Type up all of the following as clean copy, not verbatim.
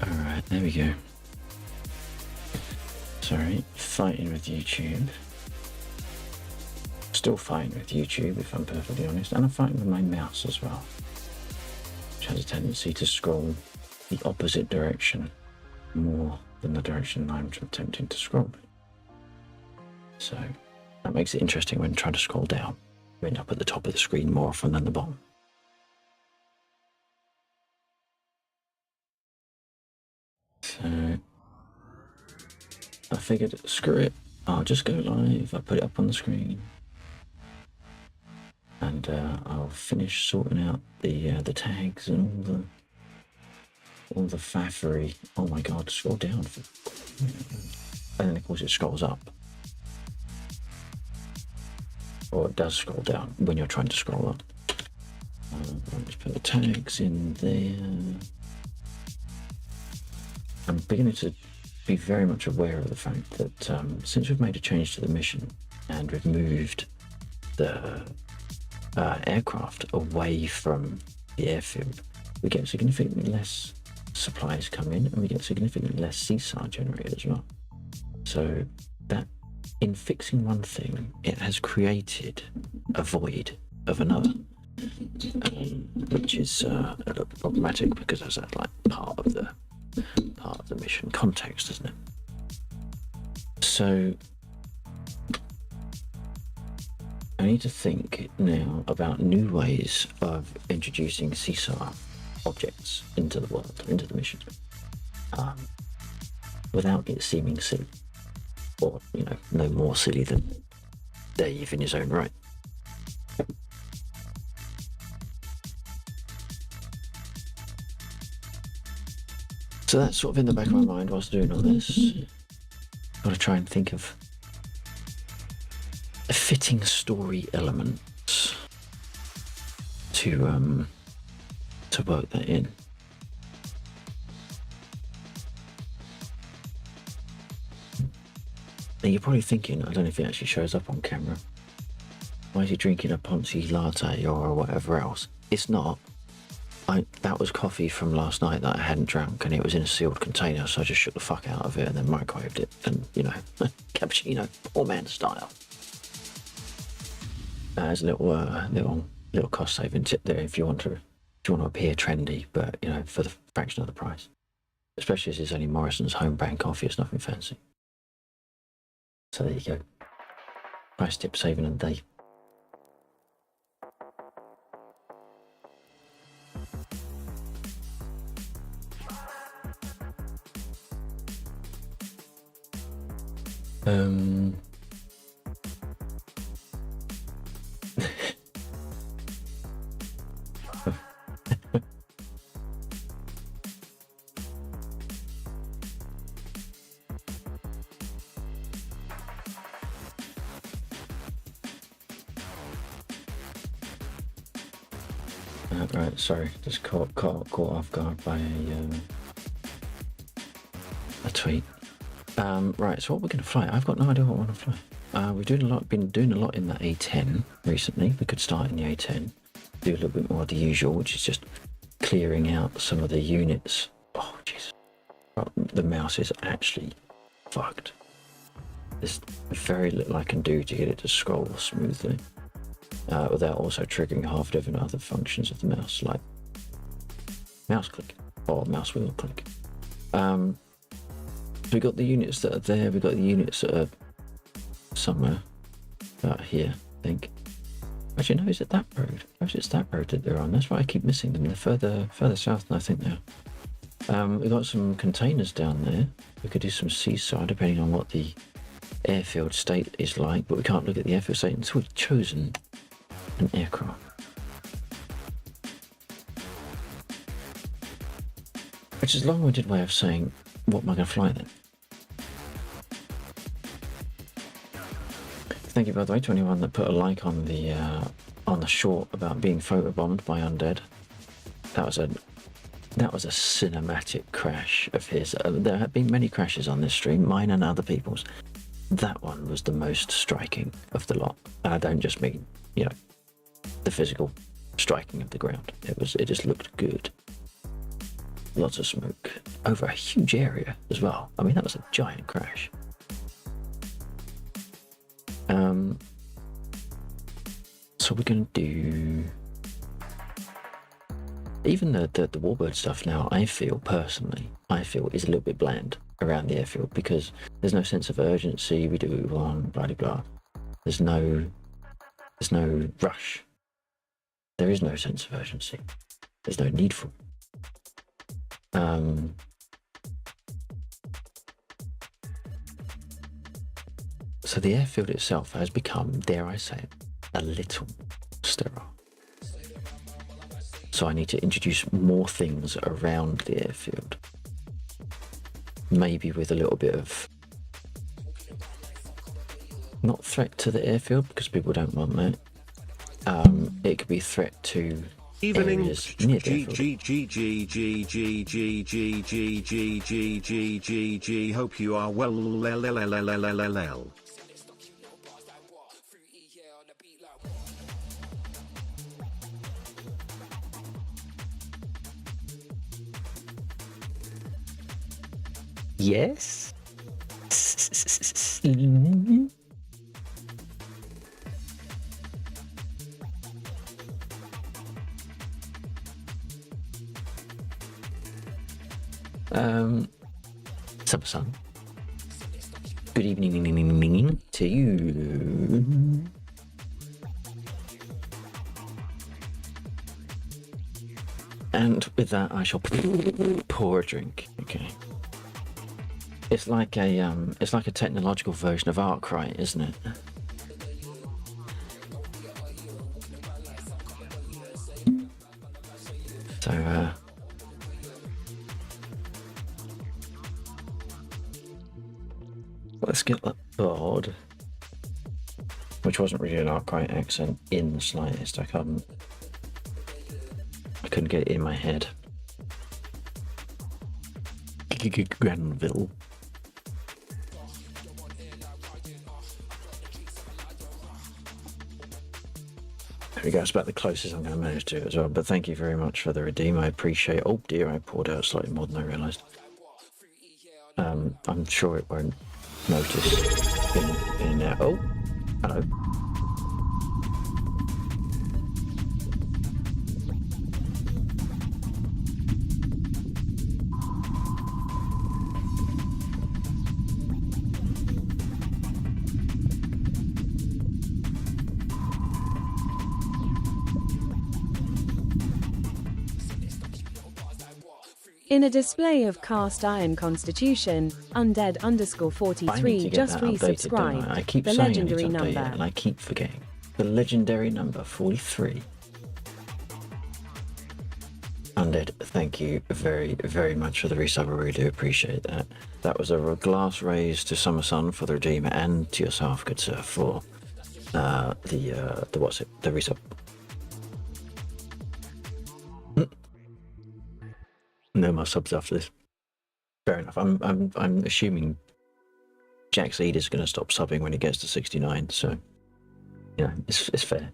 Alright, there we go. Sorry, fighting with YouTube. Still fighting with YouTube, if I'm perfectly honest, and I'm fighting with my mouse as well, which has a tendency to scroll the opposite direction more than the direction I'm attempting to scroll. So that makes it interesting when trying to scroll down. You end up at the top of the screen more often than the bottom. So I figured, screw it, I'll just go live, I'll put it up on the screen, and I'll finish sorting out the tags and all the faffery. Oh my god, scroll down. And then of course it scrolls up. Or it does scroll down when you're trying to scroll up. Let's put the tags in there. I'm beginning to be very much aware of the fact that since we've made a change to the mission and we've moved the aircraft away from the airfield, we get significantly less supplies come in and we get significantly less CSAR generated as well. So that, in fixing one thing, it has created a void of another, which is a little problematic because that's like part of the mission context, isn't it? So I need to think now about new ways of introducing CSAR objects into the world, into the mission, without it seeming silly, or no more silly than Dave in his own right. So that's sort of in the back of my mind whilst doing all this. Got to try and think of a fitting story elements to work that in. Now you're probably thinking, I don't know if it actually shows up on camera, why is he drinking a Ponzi latte or whatever else? It's not. That was coffee from last night that I hadn't drunk, and it was in a sealed container, so I just shook the fuck out of it and then microwaved it, and cappuccino, poor man style. There's a little cost saving tip there if you want to appear trendy, but for the fraction of the price. Especially as it's only Morrison's home brand coffee, it's nothing fancy. So there you go. Price tip saving a day. Right, sorry, just caught off guard by a tweet. Right, so what we're going to fly? I've got no idea what I want to fly. We've been doing a lot in the A10 recently. We could start in the A10, do a little bit more of the usual, which is just clearing out some of the units. Oh, jeez. The mouse is actually fucked. There's very little I can do to get it to scroll smoothly, without also triggering half a dozen other functions of the mouse, like mouse click or mouse wheel click. We've got the units that are there, we've got the units that are somewhere about here, I think. Actually, no, is it that road? Perhaps it's that road that they're on. That's why I keep missing them. They're further south than I think they are. We've got some containers down there. We could do some seaside, depending on what the airfield state is like, but we can't look at the airfield state until we've chosen an aircraft. Which is a long-winded way of saying, what am I going to fly then? Thank you, by the way, to anyone that put a like on the short about being photobombed by Undead. That was a cinematic crash of his. There have been many crashes on this stream, mine and other people's. That one was the most striking of the lot. And I don't just mean, the physical striking of the ground. It just looked good. lots of smoke over a huge area as well. I mean, that was a giant crash. So we're going to do even the Warbird stuff now. I feel is a little bit bland around the airfield because there's no sense of urgency. We do what we want, blah blah blah. There's no rush. There is no sense of urgency. There's no need for. So the airfield itself has become, dare I say it, a little sterile. So I need to introduce more things around the airfield. Maybe with a little bit of, not threat to the airfield because people don't want that. It could be a threat to areas near the airfield. Hope you are well. Yes. Summer sun. Good evening to you. And with that, I shall pour a drink. Okay. It's like a technological version of Arkwright, isn't it? So, let's get that board, which wasn't really an Arkwright accent in the slightest. I couldn't get it in my head. Granville. There we go. It's about the closest I'm going to manage to it as well. But thank you very much for the redeem. I appreciate it. Oh dear, I poured out slightly more than I realised. I'm sure it won't notice in there. Oh, hello. In a display of cast iron constitution, undead_43 just resubscribed. I keep the saying legendary I need to update number. it, and I keep forgetting. The legendary number 43. Undead, thank you very, very much for the resub. I really do appreciate that. That was a glass raise to Summer Sun for the redeemer and to yourself, good sir, for the resub. No more subs after this. Fair enough. I'm assuming Jack Seed is going to stop subbing when he gets to 69, so you know it's fair.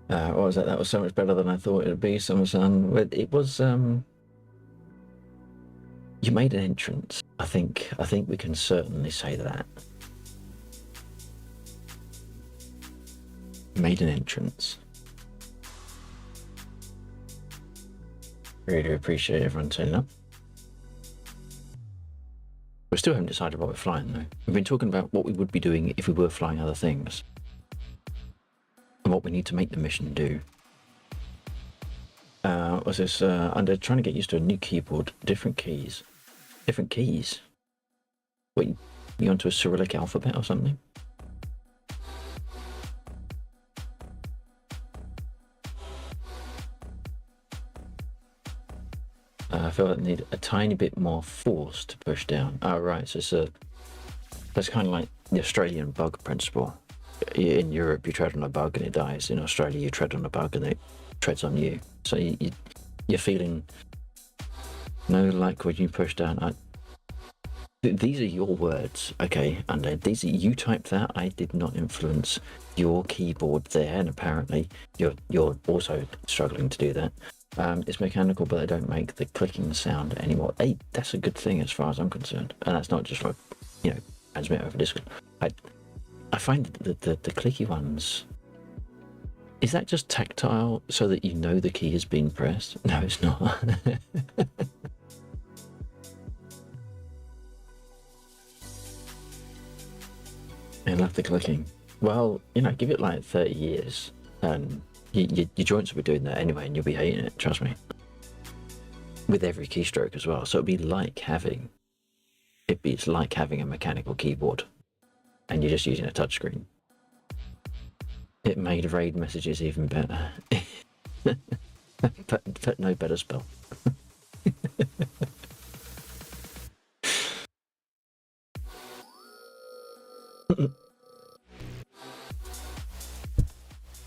What was that? That was so much better than I thought it would be. Summer Sun. It was. You made an entrance. I think we can certainly say that. Made an entrance. Really appreciate everyone turning up. We still haven't decided what we're flying though. We've been talking about what we would be doing if we were flying other things. And what we need to make the mission do. Was this under trying to get used to a new keyboard, different keys. Different keys? What, you onto a Cyrillic alphabet or something? I feel like I need a tiny bit more force to push down. Oh, right, so that's kind of like the Australian bug principle. In Europe, you tread on a bug and it dies. In Australia, you tread on a bug and it treads on you. So you're feeling, like when you push down, These are your words, okay? And these you typed that. I did not influence your keyboard there, and apparently you're also struggling to do that. It's mechanical, but they don't make the clicking sound anymore. Hey, that's a good thing as far as I'm concerned, and that's not just for transmit over Discord. I find that the clicky ones. Is that just tactile so that you know the key has been pressed? No, it's not. I love the clicking. Well, give it like 30 years and your joints will be doing that anyway and you'll be hating it, trust me. With every keystroke as well. So it'd be like having it's like having a mechanical keyboard and you're just using a touchscreen. It made raid messages even better. but no better spell.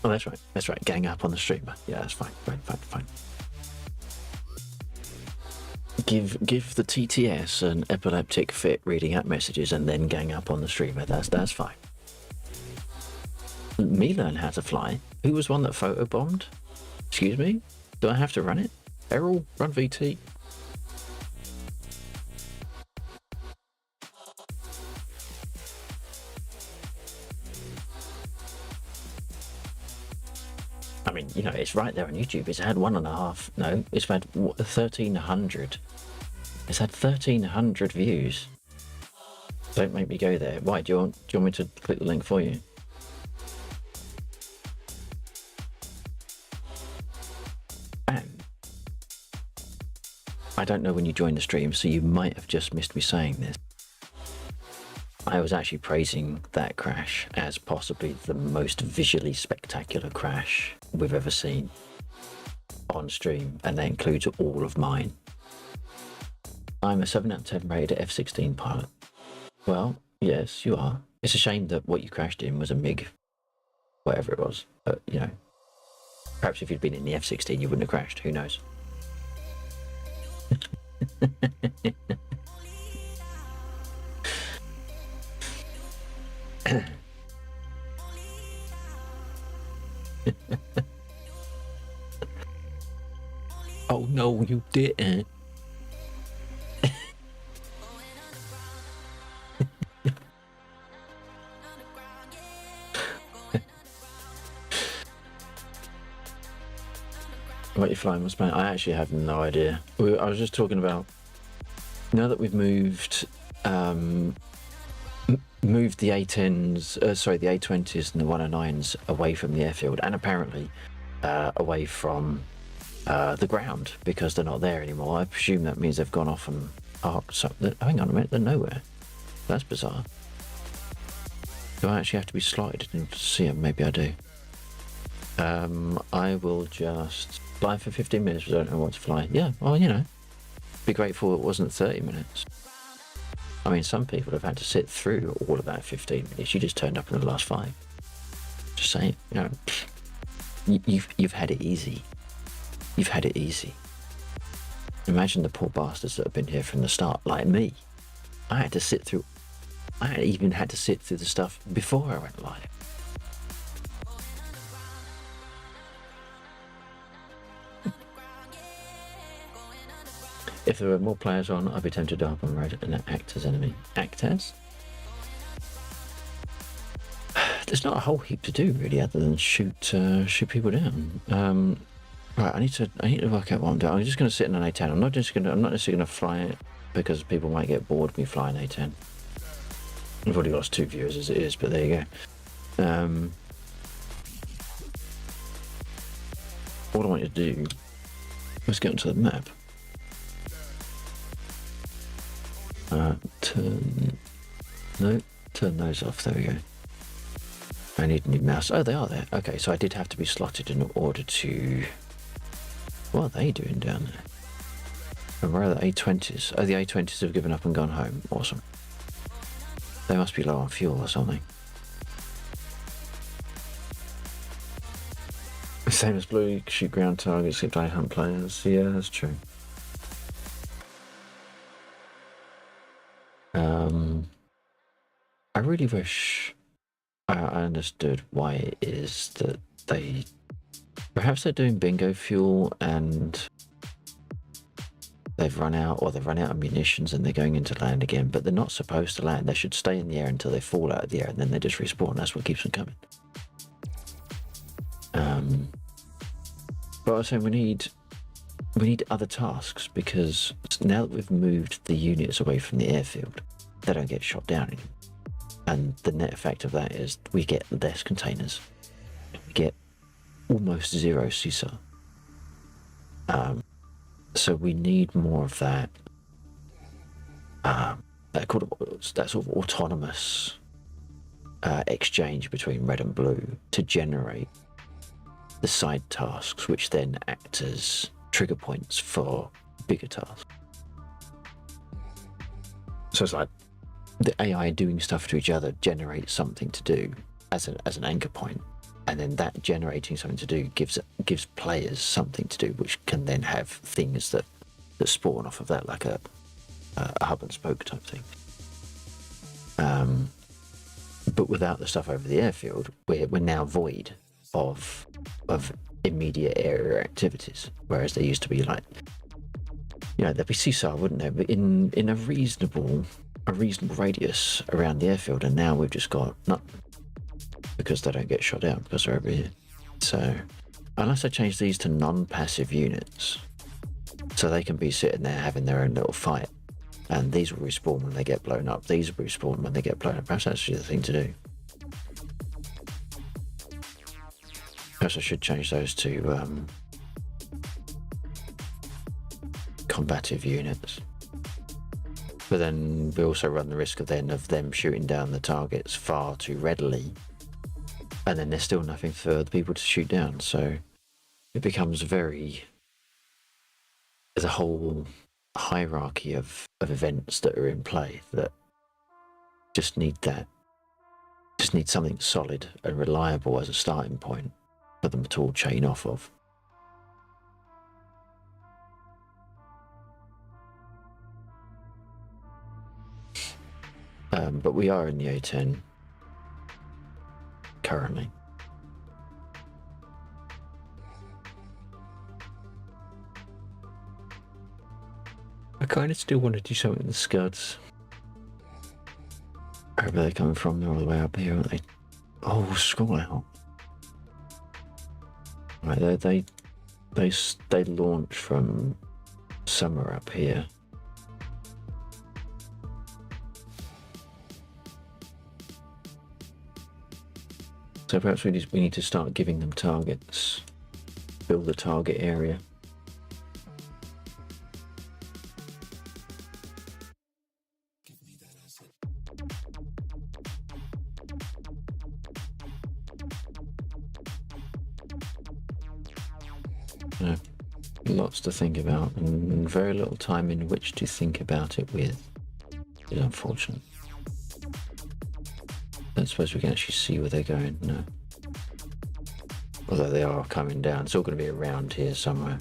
Oh, that's right. That's right. Gang up on the streamer. Yeah, that's fine. Fine. Give the TTS an epileptic fit reading out messages and then gang up on the streamer. That's fine. Me learn how to fly. Who was one that photobombed? Excuse me? Do I have to run it? Errol, run VT. I mean, it's right there on YouTube. It's had 1.5. No, it's had 1,300. It's had 1,300 views. Don't make me go there. Why? Do you want me to click the link for you? And I don't know when you joined the stream, so you might have just missed me saying this. I was actually praising that crash as possibly the most visually spectacular crash we've ever seen on stream, and that includes all of mine. I'm a 7 out of 10 rated F-16 pilot. Well, yes, you are. It's a shame that what you crashed in was a MiG, whatever it was, but perhaps if you'd been in the F-16 you wouldn't have crashed, who knows. Oh no, you didn't. What you flying was playing? I actually have no idea. I was just talking about now that we've moved the A10s, the A20s and the 109s away from the airfield, and apparently away from the ground because they're not there anymore. I presume that means they've gone off and hang on a minute, they're nowhere. That's bizarre. Do I actually have to be slotted in to see them? Maybe I do. I will just fly for 15 minutes. I don't know what to fly. Yeah, well, be grateful it wasn't 30 minutes. I mean, some people have had to sit through all of that 15 minutes. You just turned up in the last 5. Just saying, you've had it easy. You've had it easy. Imagine the poor bastards that have been here from the start, like me. I even had to sit through the stuff before I went live. If there were more players on, I'd be tempted to hop on road and act as enemy. Act as? There's not a whole heap to do really, other than shoot people down. Right, I need to work out what I'm doing. I'm just going to sit in an A10. I'm not necessarily going to fly it because people might get bored of me flying A10. I've already lost 2 viewers as it is, but there you go. What I want you to do, let's get onto the map. Turn those off. There we go. I need a new mouse. Oh, they are there. Okay, so I did have to be slotted in order to. What are they doing down there? And where are the A20s? Oh, the A20s have given up and gone home. Awesome. They must be low on fuel or something. Same as blue, you can shoot ground targets, except I hunt players. Yeah, that's true. I really wish I understood why it is that perhaps they're doing bingo fuel and they've run out of munitions and they're going into land again, but they're not supposed to land. They should stay in the air until they fall out of the air and then they just respawn. That's what keeps them coming. But I was saying we need other tasks, because now that we've moved the units away from the airfield, they don't get shot down anymore. And the net effect of that is we get less containers. We get almost zero CISA. So we need more of that. That sort of autonomous exchange between red and blue to generate the side tasks, which then act as trigger points for bigger tasks. So it's like the AI doing stuff to each other generates something to do as an anchor point, and then that generating something to do gives players something to do, which can then have things that spawn off of that, like a hub and spoke type thing. But without the stuff over the airfield, we're now void of immediate area activities, whereas there used to be, like, there'd be CSAR, wouldn't there, but in a reasonable radius around the airfield, and now we've just got nothing because they don't get shot down because they're over here. So unless I change these to non-passive units, so they can be sitting there having their own little fight, and these will respawn when they get blown up, these will respawn when they get blown up. Perhaps that's actually the thing to do. Perhaps I should change those to combative units. But then we also run the risk of them shooting down the targets far too readily, and then there's still nothing for the people to shoot down. So it becomes there's a whole hierarchy of events that are in play that just need something solid and reliable as a starting point for them to all chain off of. But we are in the A10 currently. I kind of still want to do something with the Scuds. Wherever they're coming from, they're all the way up here, aren't they? Oh, scroll out. Right, they launch from somewhere up here. So perhaps we need to start giving them targets, build a target area. Lots to think about, and very little time in which to think about it with. It's unfortunate. I don't suppose we can actually see where they're going, no. Although they are coming down, it's all going to be around here somewhere.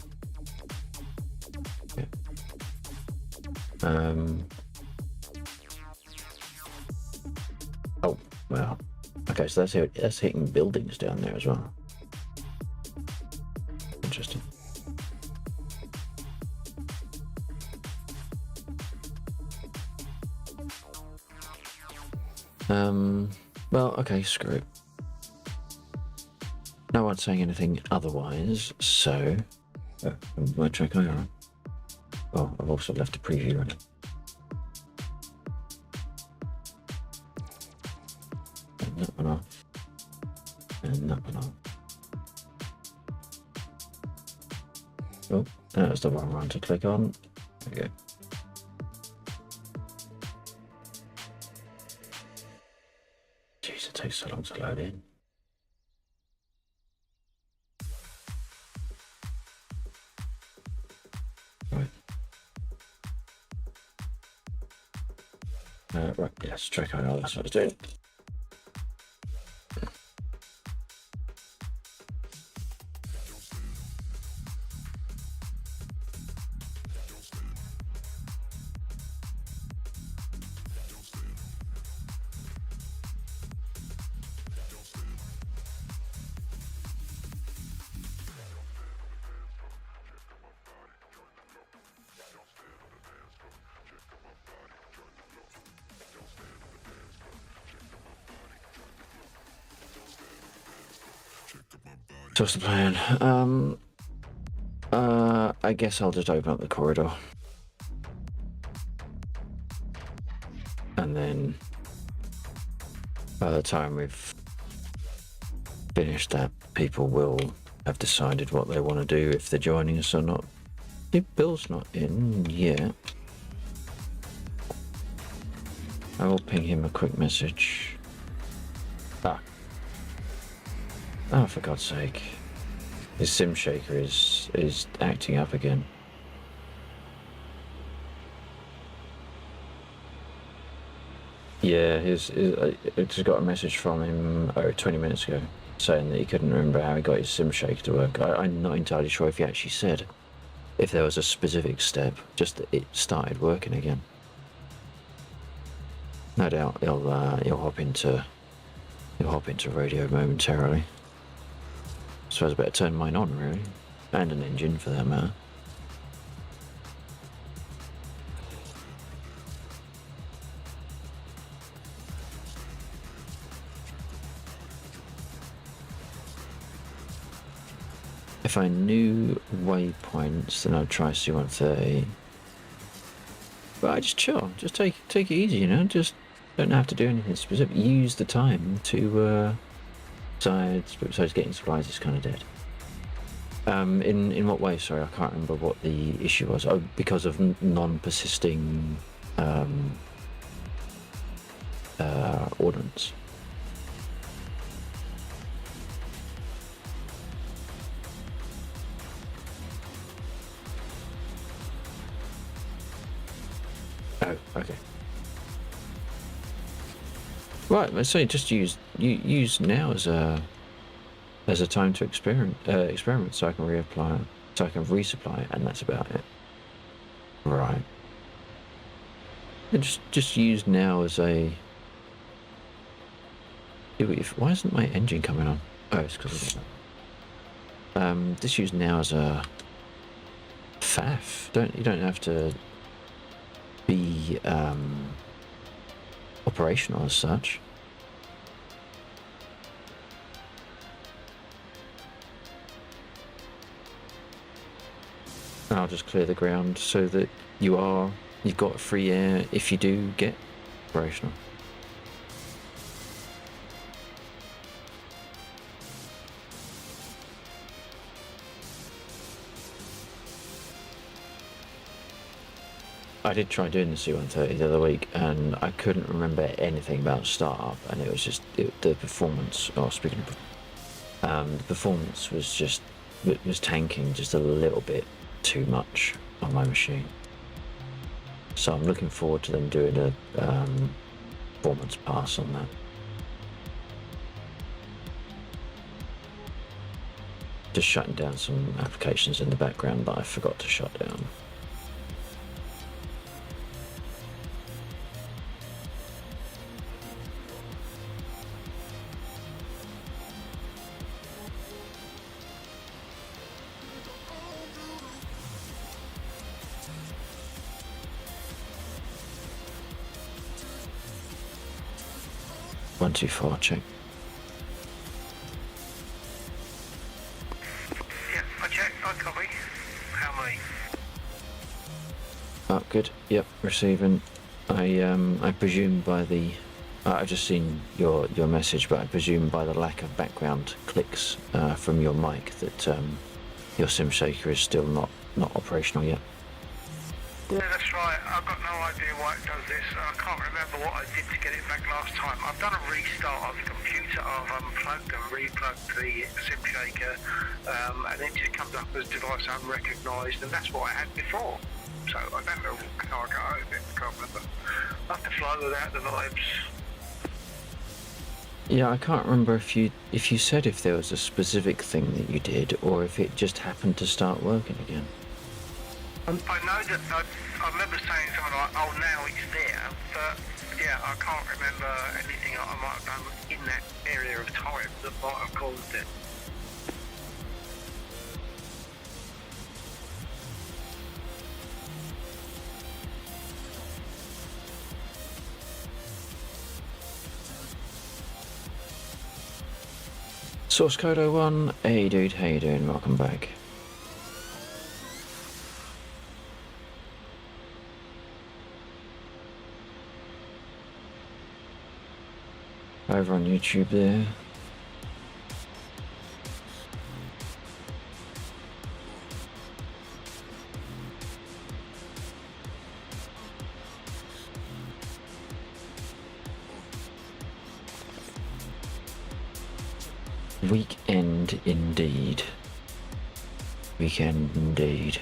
Yeah. Oh, well. Okay, so that's hitting buildings down there as well. Interesting. Well, okay, screw it. No one's saying anything otherwise, so... my track I on. Oh, I've also left a preview running. And that one off. And that one off. Oh, that's the wrong one to click on. There we go. Jeez, it takes so long to load in. Right. Right, yes, track IR, that's what I was doing. So what's the plan? I guess I'll just open up the corridor. And then by the time we've finished that, people will have decided what they want to do, if they're joining us or not. If Bill's not in yet, I will ping him a quick message. Oh, for God's sake. His sim shaker is acting up again. Yeah, I just got a message from him 20 minutes ago saying that he couldn't remember how he got his sim shaker to work. I'm not entirely sure if he actually said if there was a specific step, just that it started working again. No doubt he'll hop into radio momentarily. So I better turn mine on, really, and an engine for that matter. If I knew waypoints, then I'd try C-130. But I just chill, just take it easy, you know. Just don't have to do anything specific. Use the time to besides getting supplies is kind of dead. In what way? Sorry, I can't remember what the issue was. Oh, because of non-persisting ordnance. Oh, okay. Right, let's say just use now as a time to experiment, so I can reapply, so I can resupply, and that's about it. Right. And just use now as a. Why isn't my engine coming on? Oh, it's because of that. Just use now as a faff. You don't have to be operational as such. And I'll just clear the ground so that you've got free air if you do get operational. I did try doing the C-130 the other week, and I couldn't remember anything about startup, and it was just the performance. Oh, speaking of, the performance was tanking just a little bit too much on my machine. So I'm looking forward to them doing a performance pass on that. Just shutting down some applications in the background that I forgot to shut down. One, two, four, check. Yeah, I checked, I copy. How many? Oh, good. Yep, receiving. I presume by the. I've just seen your message, but I presume by the lack of background clicks from your mic that your sim shaker is still not operational yet. Yeah, that's right. I've got no idea why it does this. I can't remember what I did to get it back last time. I've done a restart of the computer. I've unplugged and replugged the sim shaker, and it just comes up as device unrecognised, and that's what I had before. So I don't know how I got over it. I can't remember. I have to fly without the knives. Yeah, I can't remember if you said if there was a specific thing that you did, or if it just happened to start working again. I know that I remember saying something like, oh, now it's there, but yeah, I can't remember anything I might have done in that area of time that might have caused it. Source code 01. Hey dude, how you doing? Welcome back. Over on YouTube there. Weekend indeed. Weekend indeed.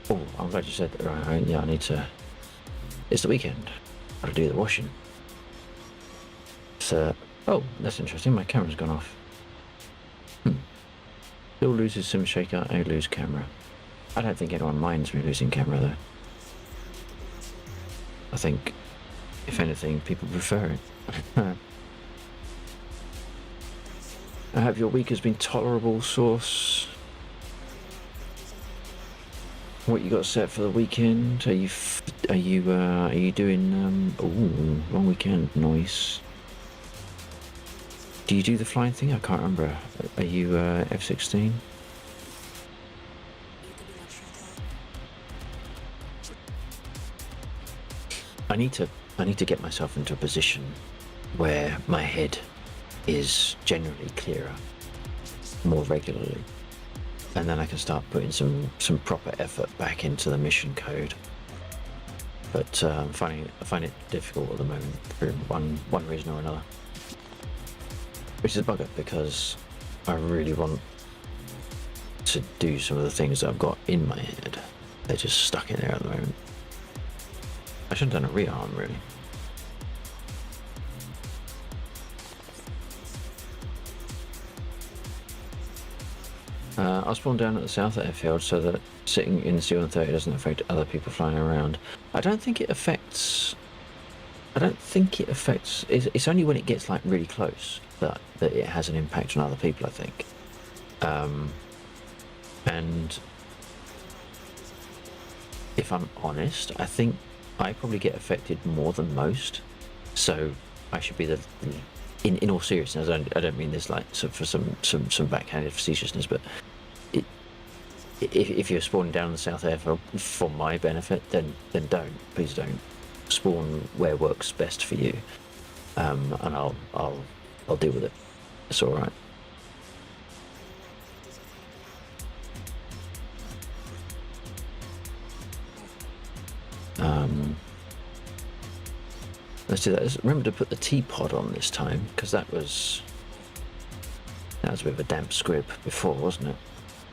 Oh, I'm glad you said that. Right, yeah, I need to. It's the weekend. Gotta do the washing. So, oh, that's interesting. My camera's gone off. Still loses sim shaker. I lose camera. I don't think anyone minds me losing camera though. I think, if anything, people prefer it. I hope your week has been tolerable, Source. What you got set for the weekend? Are you doing? Oh, long weekend, nice. Do you do the flying thing? I can't remember. Are you F-16? I need to get myself into a position where my head is generally clearer more regularly, and then I can start putting some proper effort back into the mission code. But I find it difficult at the moment for one reason or another, which is a bugger because I really want to do some of the things that I've got in my head. They're just stuck in there at the moment. I should have done a rearm really. I'll spawn down at the south airfield so that sitting in C-130 doesn't affect other people flying around. I don't think it affects. It's only when it gets like really close that it has an impact on other people, I think. And if I'm honest, I think I probably get affected more than most. So I should be in all seriousness, I don't mean this like for some backhanded facetiousness, but if you're spawning down in the south air for my benefit, then please don't spawn where works best for you, and I'll deal with it. It's all right. Let's do that. Remember to put the teapot on this time, because that was a bit of a damp squib before, wasn't it?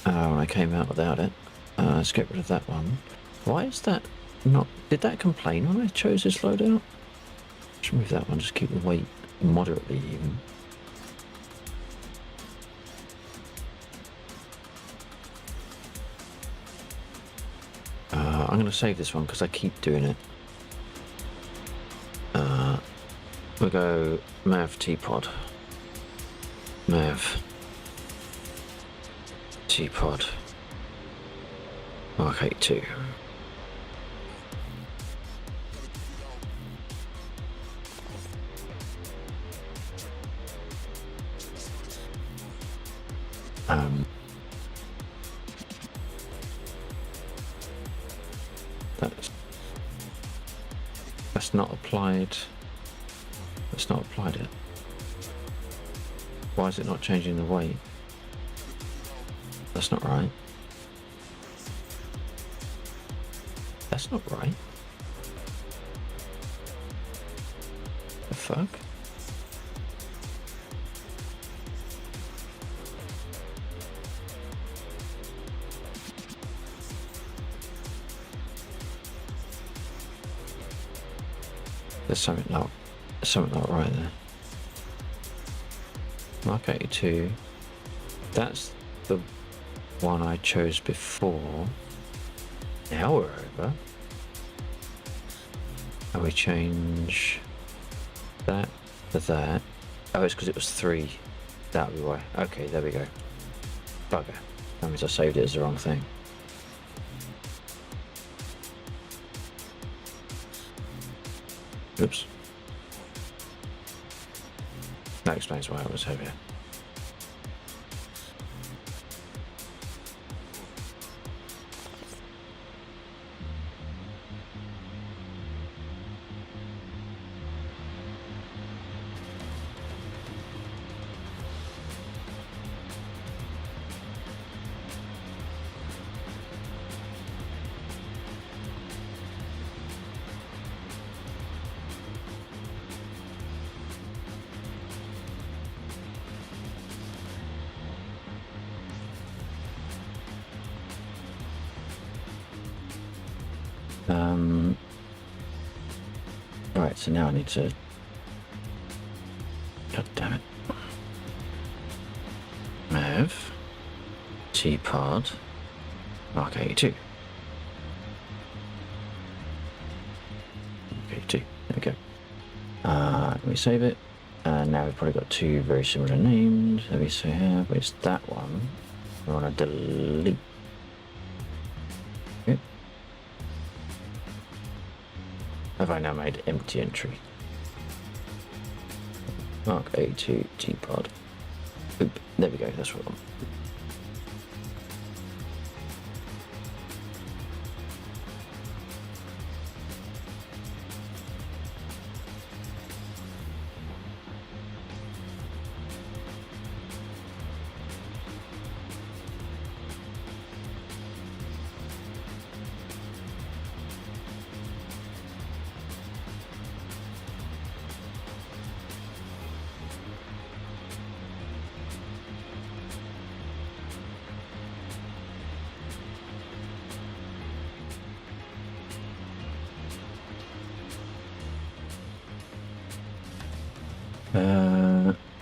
When I came out without it. Let's get rid of that one. Why is that not... Did that complain when I chose this loadout? Just move that one, just keep the weight moderately even. I'm going to save this one because I keep doing it. We'll go Mav T-Pod. Mav T-Pod. Mark 82. That's not applied. That's not applied it. Why is it not changing the weight? That's not right. That's not right. The fuck? There's something not right there. Mark 82. That's the one I chose before. Now we're over. And we change that to that. Oh, it's because it was 3. That'll be why. Okay, there we go. Bugger. That means I saved it as the wrong thing. Oops. That explains why I was heavier. Right, so now I need to... God damn it. Move. T-pod. Mark 82. Okay, 2. There we go. Let me save it. And now we've probably got two very similar names. Let me see here. It's that one. I want to delete. Okay. Have I now made empty entry? Mark A2 T-pod. Oop, there we go, that's what I want.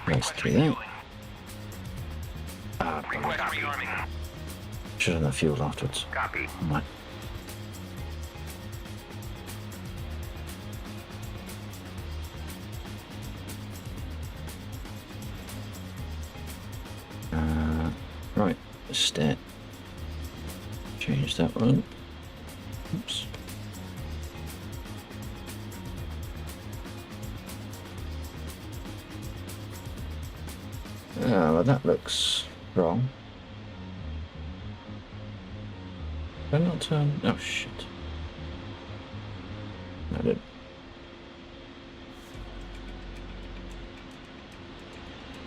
Let's do that. Should have done the fuel afterwards. Copy. Right. Right, stat. Change that one. Oops. Well, that looks wrong. Did I not turn? Oh shit. No, I didn't.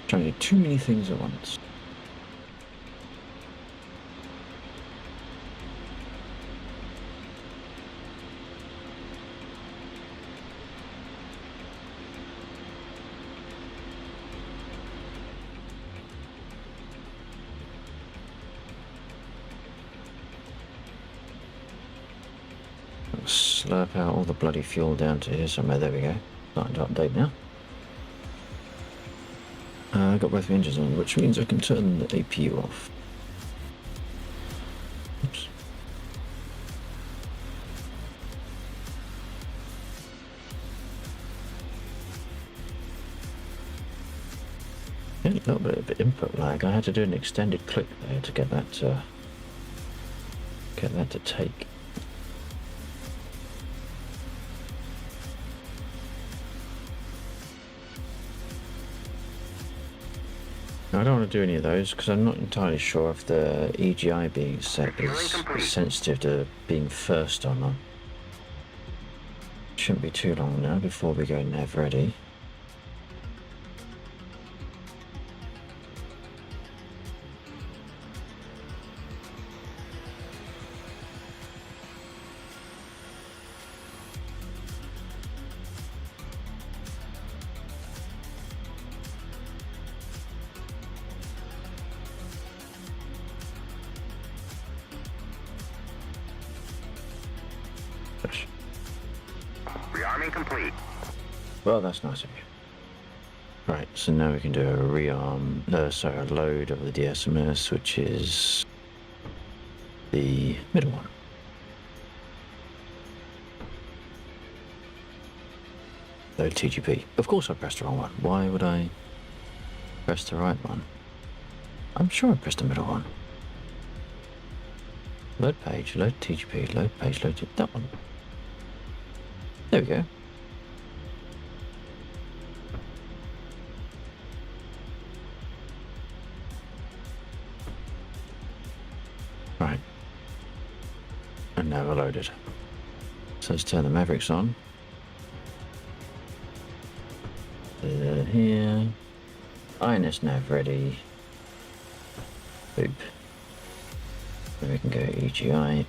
Trying to do too many things at once. Slurp out all the bloody fuel down to here somewhere. There we go. Starting to update now. I've got both engines on, which means I can turn the APU off. Oops. Yeah, a little bit of input lag. I had to do an extended click there to get that to take. I don't want to do any of those because I'm not entirely sure if the EGI being set is sensitive to being first or not. Shouldn't be too long now before we go nav ready. Rearming complete. Well, that's nice of you. Right, so now we can do a rearm, a load of the DSMS, which is the middle one. Load TGP. Of course I pressed the wrong one. Why would I press the right one? I'm sure I pressed the middle one. Load page, load TGP, load page, load that one. There we go. And now we're loaded. So let's turn the Mavericks on. Here. INS nav ready. Boop. Then we can go EGI.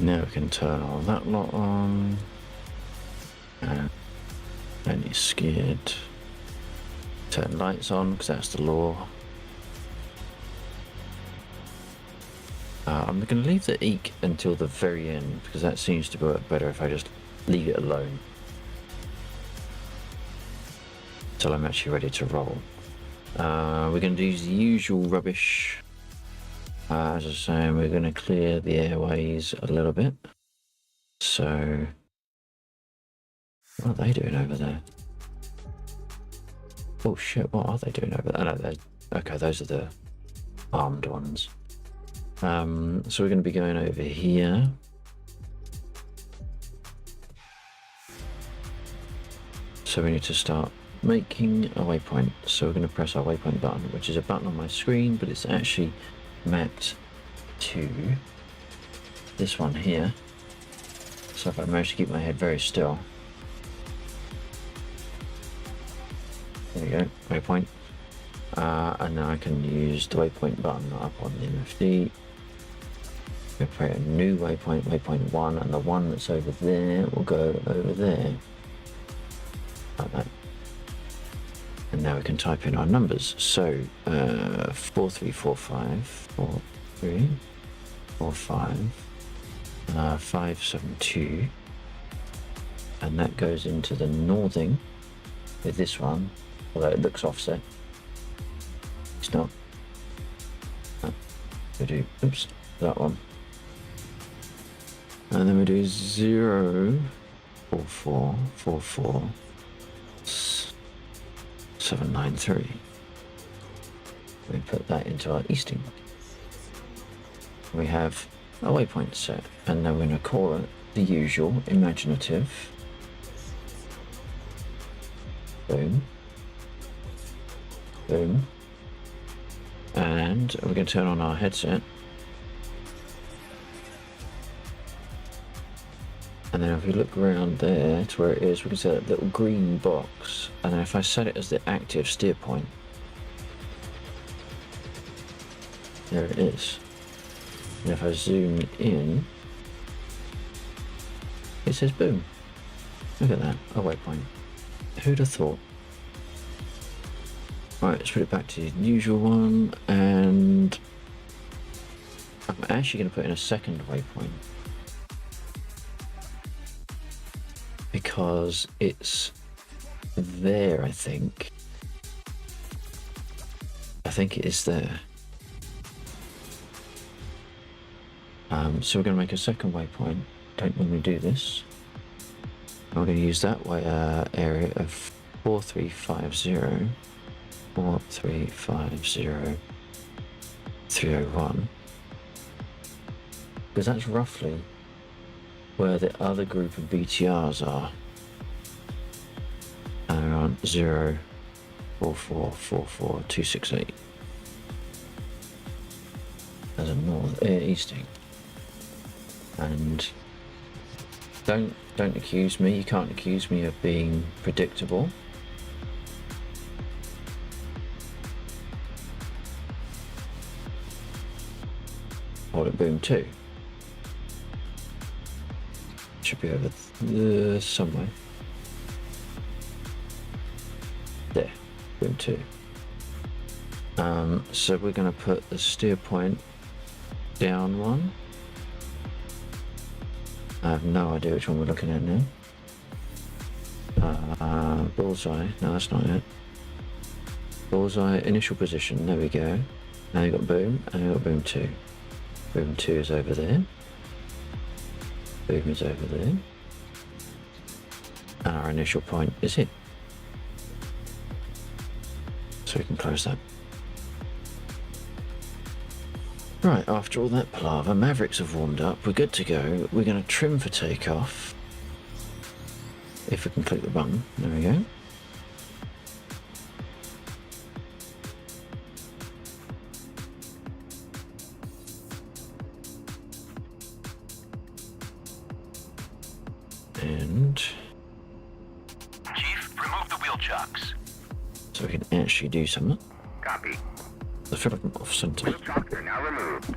Now we can turn all that lot on. And you're scared. Turn lights on because that's the law. I'm going to leave the eek until the very end because that seems to work better if I just leave it alone until I'm actually ready to roll. We're going to do the usual rubbish. As I was saying, we're going to clear the airways a little bit. So, what are they doing over there? Oh shit, what are they doing over there? Oh, no, okay, those are the armed ones. So we're going to be going over here. So we need to start making a waypoint. So we're going to press our waypoint button, which is a button on my screen, but it's actually mapped to this one here. So if I manage to keep my head very still. There we go, waypoint. And then I can use the waypoint button up on the MFD. We'll create a new waypoint, waypoint 1, and the one that's over there will go over there. Like that. And now we can type in our numbers. So 4345, 4345, 572, and that goes into the northing with this one, although it looks offset. It's not. We do, oops, that one. And then we do 0, 4, 4, 4, 4, 793. We put that into our easting. We have a waypoint set, and then we're going to call it the usual imaginative. Boom. Boom. And we're going to turn on our headset. And then if we look around there to where it is, we can see that little green box. And then if I set it as the active steer point, there it is. And if I zoom in, it says boom. Look at that, a waypoint. Who'd have thought? Right, let's put it back to the usual one, and I'm actually going to put in a second waypoint because it's there, I think. I think it is there. So we're going to make a second waypoint. Don't normally do this. I'm going to use that way area of 4350, 4350, 301, because that's roughly where the other group of BTRs are. And they're on 0, 4444 268 as a north easting. And don't accuse me. You can't accuse me of being predictable. Hold it, boom 2. Should be over somewhere. There, boom 2. So we're going to put the steer point down one. I have no idea which one we're looking at now. Bullseye, no, that's not it. Bullseye, initial position, there we go. Now you've got boom, and you've got boom 2. Boom 2 is over there. Boom is over there. And our initial point is here. So we can close that. Right, after all that palaver, Mavericks have warmed up, we're good to go. We're going to trim for takeoff. If we can click the button, there we go. And Chief, remove the wheel chocks. so we can actually do something. Copy. I feel like I'm off center. Wheel chocks are now removed.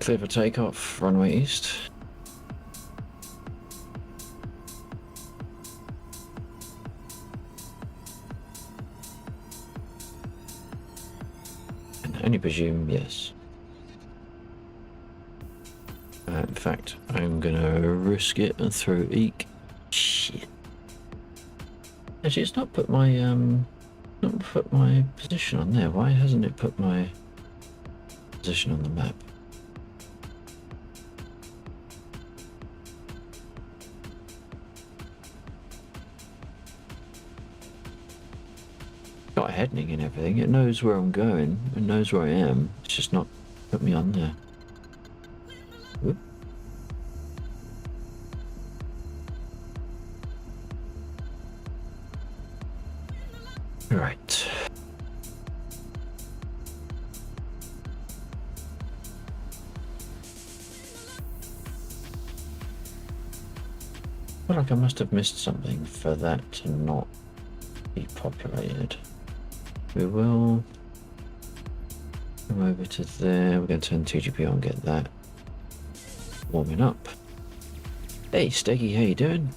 Clear for takeoff, runway east. And I only presume yes. In fact, I'm gonna risk it and throw eek. Shit. Actually, it's not put my position on there. Why hasn't it put my position on the map? Got a heading and everything. It knows where I'm going. It knows where I am. It's just not put me on there. Whoop. Right. I feel like I must have missed something for that to not be populated. We will come over to there. We're going to turn 2GP on, get that warming up. Hey, Steggy, how you doing?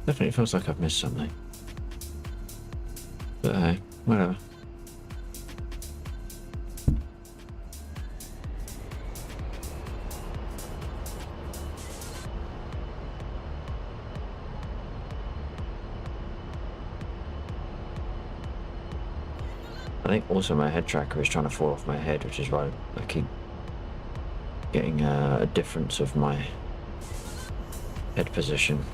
Definitely feels like I've missed something. But hey, whatever. I think also my head tracker is trying to fall off my head, which is why I keep getting a difference of my head position.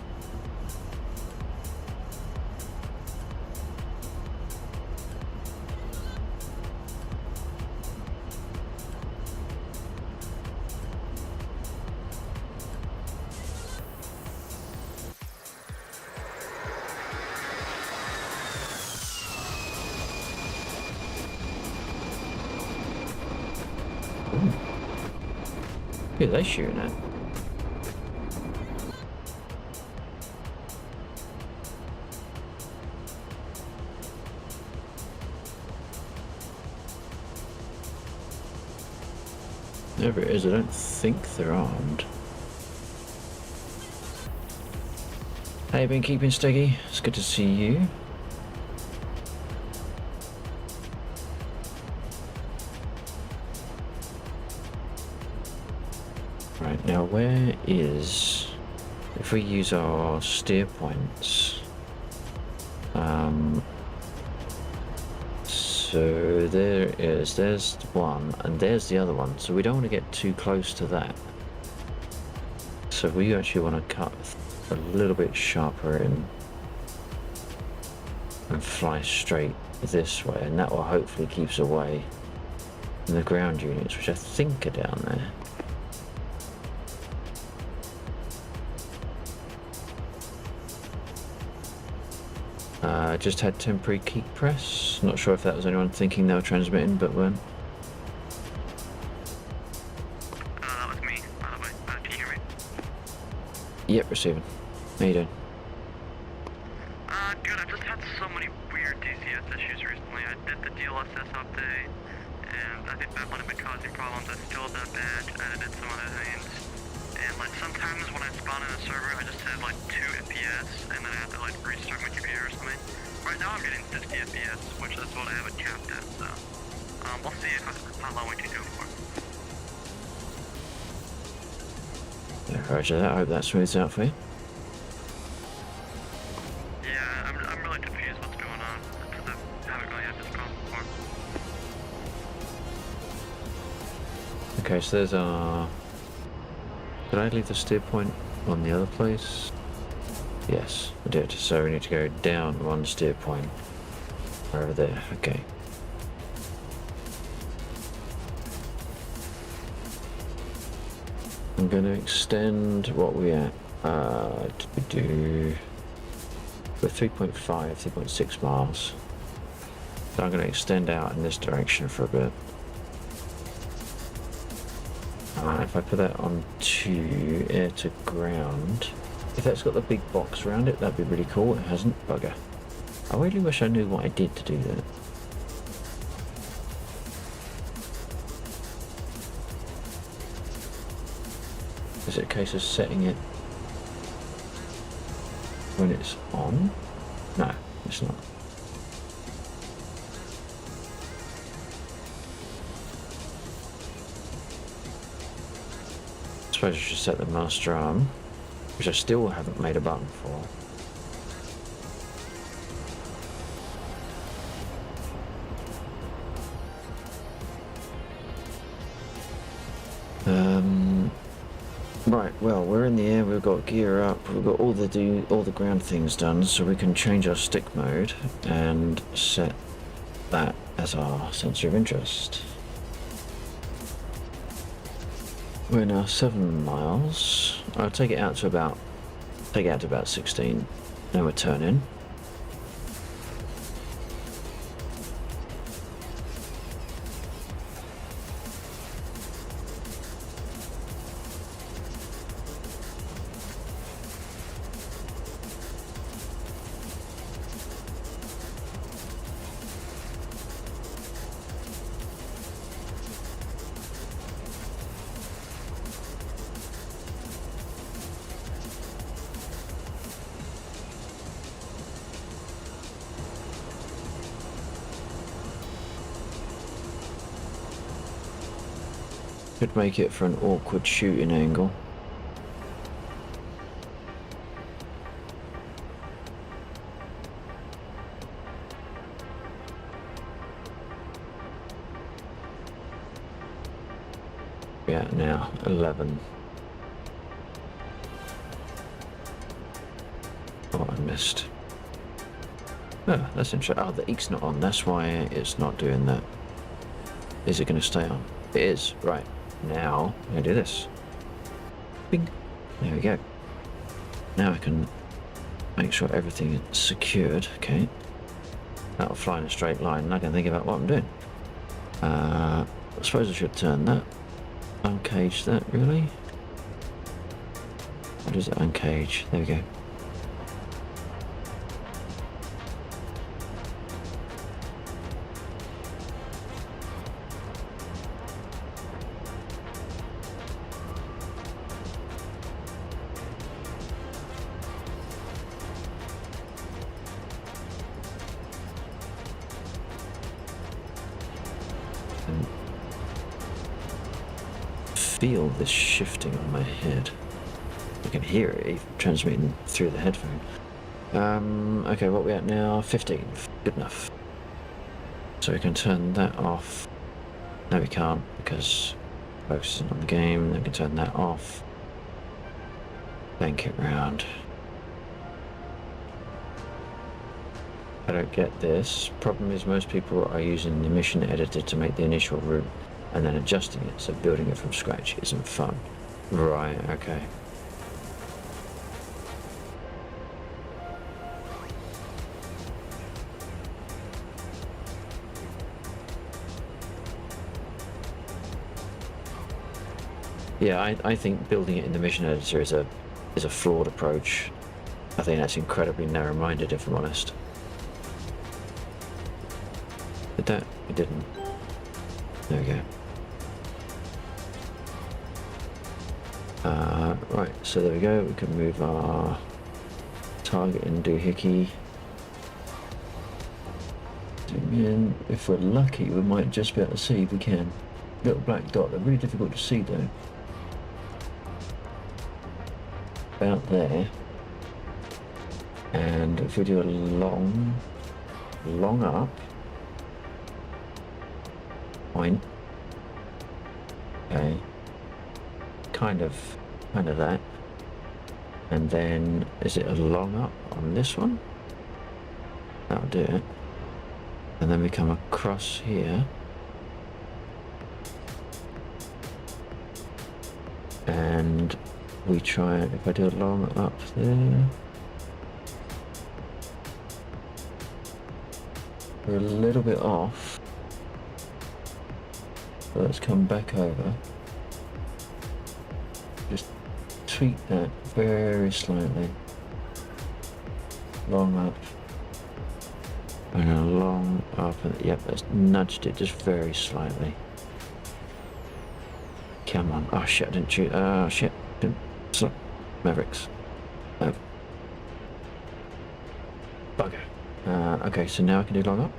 Who are they shooting at? Whoever it is, I don't think they're armed. How you been keeping, Steggy? It's good to see you. Right, now where is... If we use our steer points... So there is, there's one, and there's the other one. So we don't want to get too close to that. So we actually want to cut a little bit sharper in and fly straight this way, and that will hopefully keep us away from the ground units, which I think are down there. Just had temporary key press. Not sure if that was anyone thinking they were transmitting, but weren't. That was me, by the way. Can you hear me? Yep, receiving. How you doing? Good. I've just had so many weird DCS issues recently. I did the DLSS update, and I think that might have been causing problems. I still have that badge, and I did some other things. And like sometimes when I spawn in a server, I just have like 2 FPS, and then I have to like restart my computer or something. Right now I'm getting 60 FPS, which is what I have it capped at, so we'll see how long we can go for. Yeah, roger that. I hope that smooths out for you. Yeah, I'm really confused what's going on, because I haven't really had this problem before. Okay, so there's our... Did I leave the steer point on the other place? Yes, I did. So we need to go down 1 steer point. Over there, okay. I'm going to extend what we at. We're 3.5, 3.6 miles. So I'm going to extend out in this direction for a bit. If I put that onto air to ground, if that's got the big box around it, that'd be really cool. It hasn't. Bugger. I really wish I knew what I did to do that. Is it a case of setting it when it's on? No, it's not. I suppose I should set the master arm, which I still haven't made a button for. Right, well, we're in the air, we've got gear up, we've got all the ground things done, so we can change our stick mode and set that as our sensor of interest. We're now 7 miles. I'll take it out to about 16. Then we're turning. Could make it for an awkward shooting angle. Yeah, now 11. Oh, I missed. Oh, that's interesting. Oh, the eek's not on. That's why it's not doing that. Is it going to stay on? It is. Right. Now, I'm going to do this. Bing. There we go. Now I can make sure everything is secured. Okay. That'll fly in a straight line, and I can think about what I'm doing. I suppose I should turn that. Uncage that, really? What is it? Uncage. There we go. Feel this shifting on my head. I can hear it even transmitting through the headphone. Okay, what are we at now? 15. Good enough. So we can turn that off. No, we can't, because focusing on the game. Then we can turn that off. Bank it round. I don't get this. Problem is most people are using the mission editor to make the initial route and then adjusting it, so building it from scratch isn't fun. Right, okay. Yeah, I think building it in the mission editor is a flawed approach. I think that's incredibly narrow-minded, if I'm honest. Did that? It didn't. There we go. Right, so there we go. We can move our target and doohickey. Zoom in. If we're lucky, we might just be able to see if we can. Little black dot. They're really difficult to see though. About there. And if we do a long up point. Okay. Kind of that. And then, is it a long up on this one? That'll do it. And then we come across here. And we try, if I do a long up there. We're a little bit off. So let's come back over. Just tweak that very slightly. Long up. And a long up. Yep, that's nudged it just very slightly. Come on. Oh shit, I didn't shoot. Oh shit. Didn't. Stop. Mavericks. Oh. Bugger. Okay, so now I can do long up.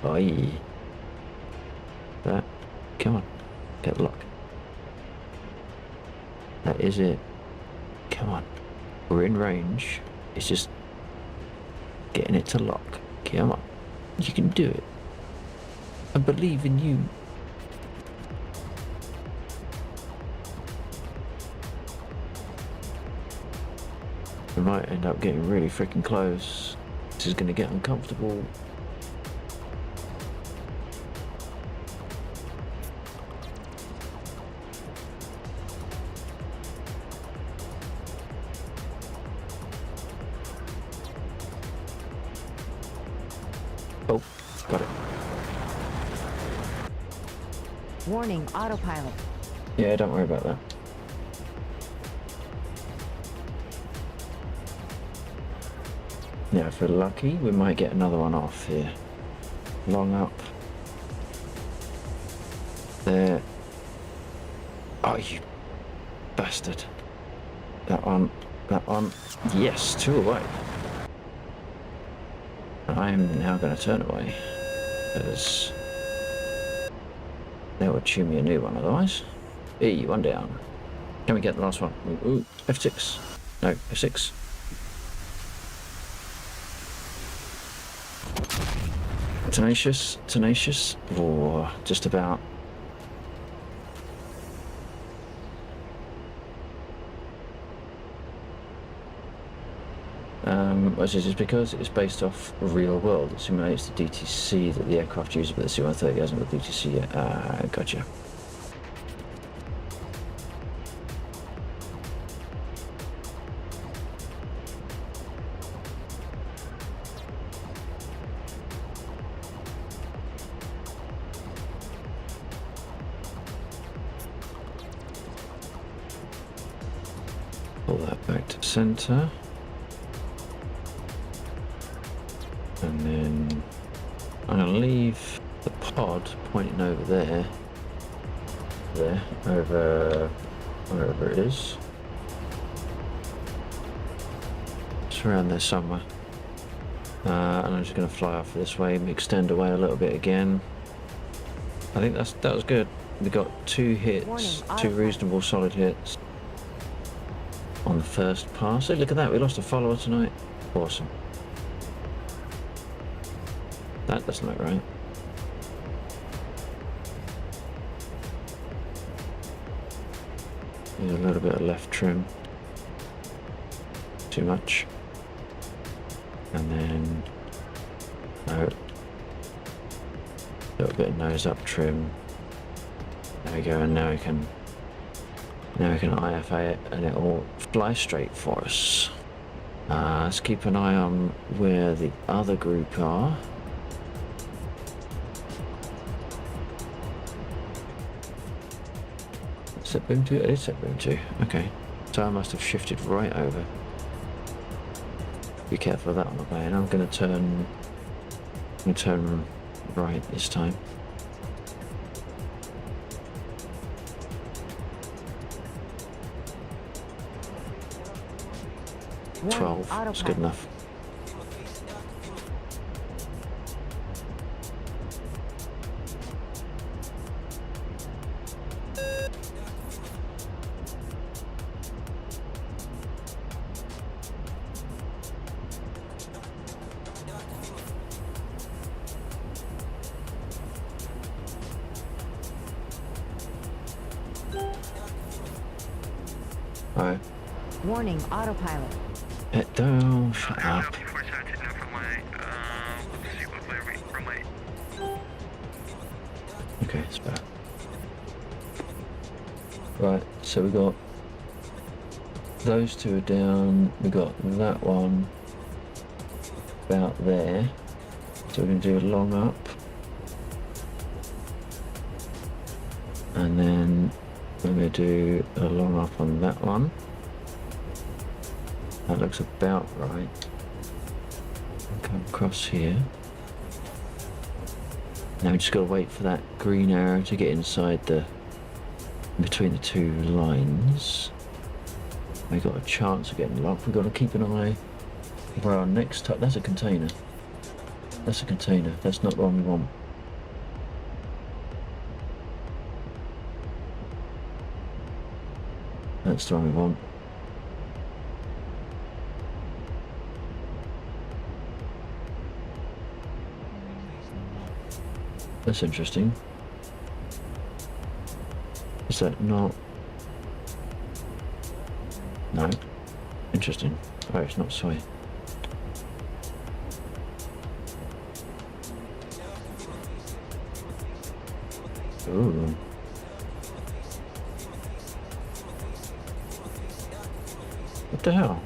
Oi. That. Come on. Get lock. That is it. Come on. We're in range. It's just getting it to lock. Come on. You can do it. I believe in you. We might end up getting really freaking close. This is going to get uncomfortable. Oh, got it. Warning, autopilot. Yeah, don't worry about that. Yeah, if we're lucky, we might get another one off here. Long up. There. Oh, you bastard. That one. That one. Yes, 2 away. I'm now going to turn away. Because they would chew me a new one otherwise. E, 1 down. Can we get the last one? Ooh, F6. No, F6. Tenacious, tenacious, or just about. Which is because it's based off real world. It simulates the DTC that the aircraft uses, but the C-130 hasn't got DTC yet. Gotcha. Pull that back to center. And then I'm going to leave the pod pointing over there. There, over wherever it is. It's around there somewhere. And I'm just going to fly off this way, extend away a little bit again. I think that was good. We got 2 hits, 2 reasonable solid hits on the first pass. Hey, look at that, we lost a follower tonight. Awesome. That doesn't look right. There's a little bit of left trim. Too much. And then no. A little bit of nose up trim. There we go, and now we can IFA it and it will fly straight for us. Let's keep an eye on where the other group are. set boom 2? It is set boom 2. Okay. So I must have shifted right over. Be careful of that on the way, and I'm going to turn right this time. Warning, 12. That's good autopilot. enough. Alright. Warning, autopilot. Head down. Shut up. LT 417 now from my, let's see what way from my... Okay, it's better. Right, so we got those two are down. We got that one about there. So we're going to do a long up. And then we're going to do a long up on that one. That looks about right. Come across here. Now we just got to wait for that green arrow to get inside between the two lines. We got a chance of getting locked. We've got to keep an eye where our next touch. That's a container. That's a container. That's not the one we want. That's the one we want. That's interesting. Is that not? No. Interesting. Oh, it's not soy. Ooh. What the hell?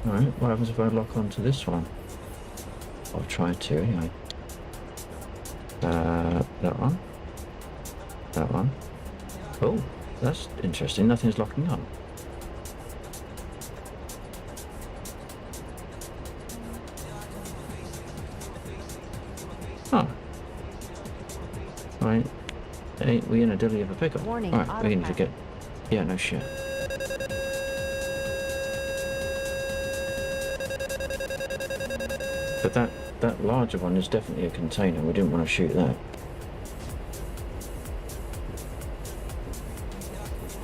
Alright, what happens if I lock onto this one? I'll try to anyway. That one. That one. Oh, that's interesting. Nothing's locking up. Oh. Right. Ain't we in a dilly of a pickle? Warning, Alright, we need to get... Yeah, no shit. But that larger one is definitely a container. We didn't want to shoot that.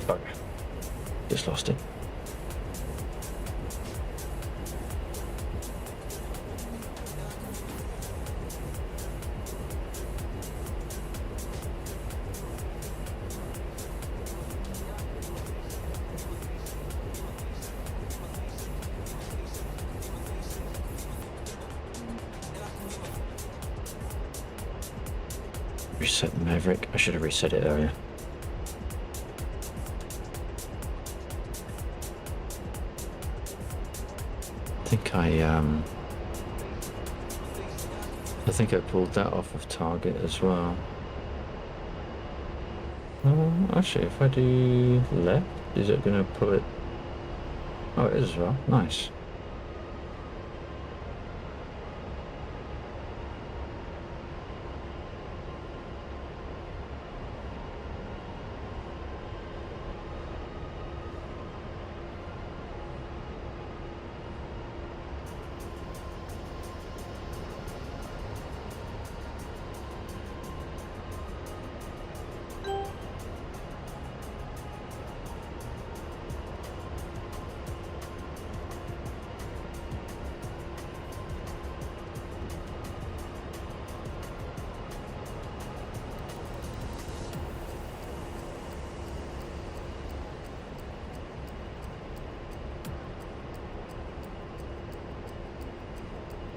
Bugger. Just lost it. Reset the Maverick. I should have reset it earlier. I think I pulled that off of target as well. Actually, if I do left, is it going to pull it? Oh, it is as well. Nice.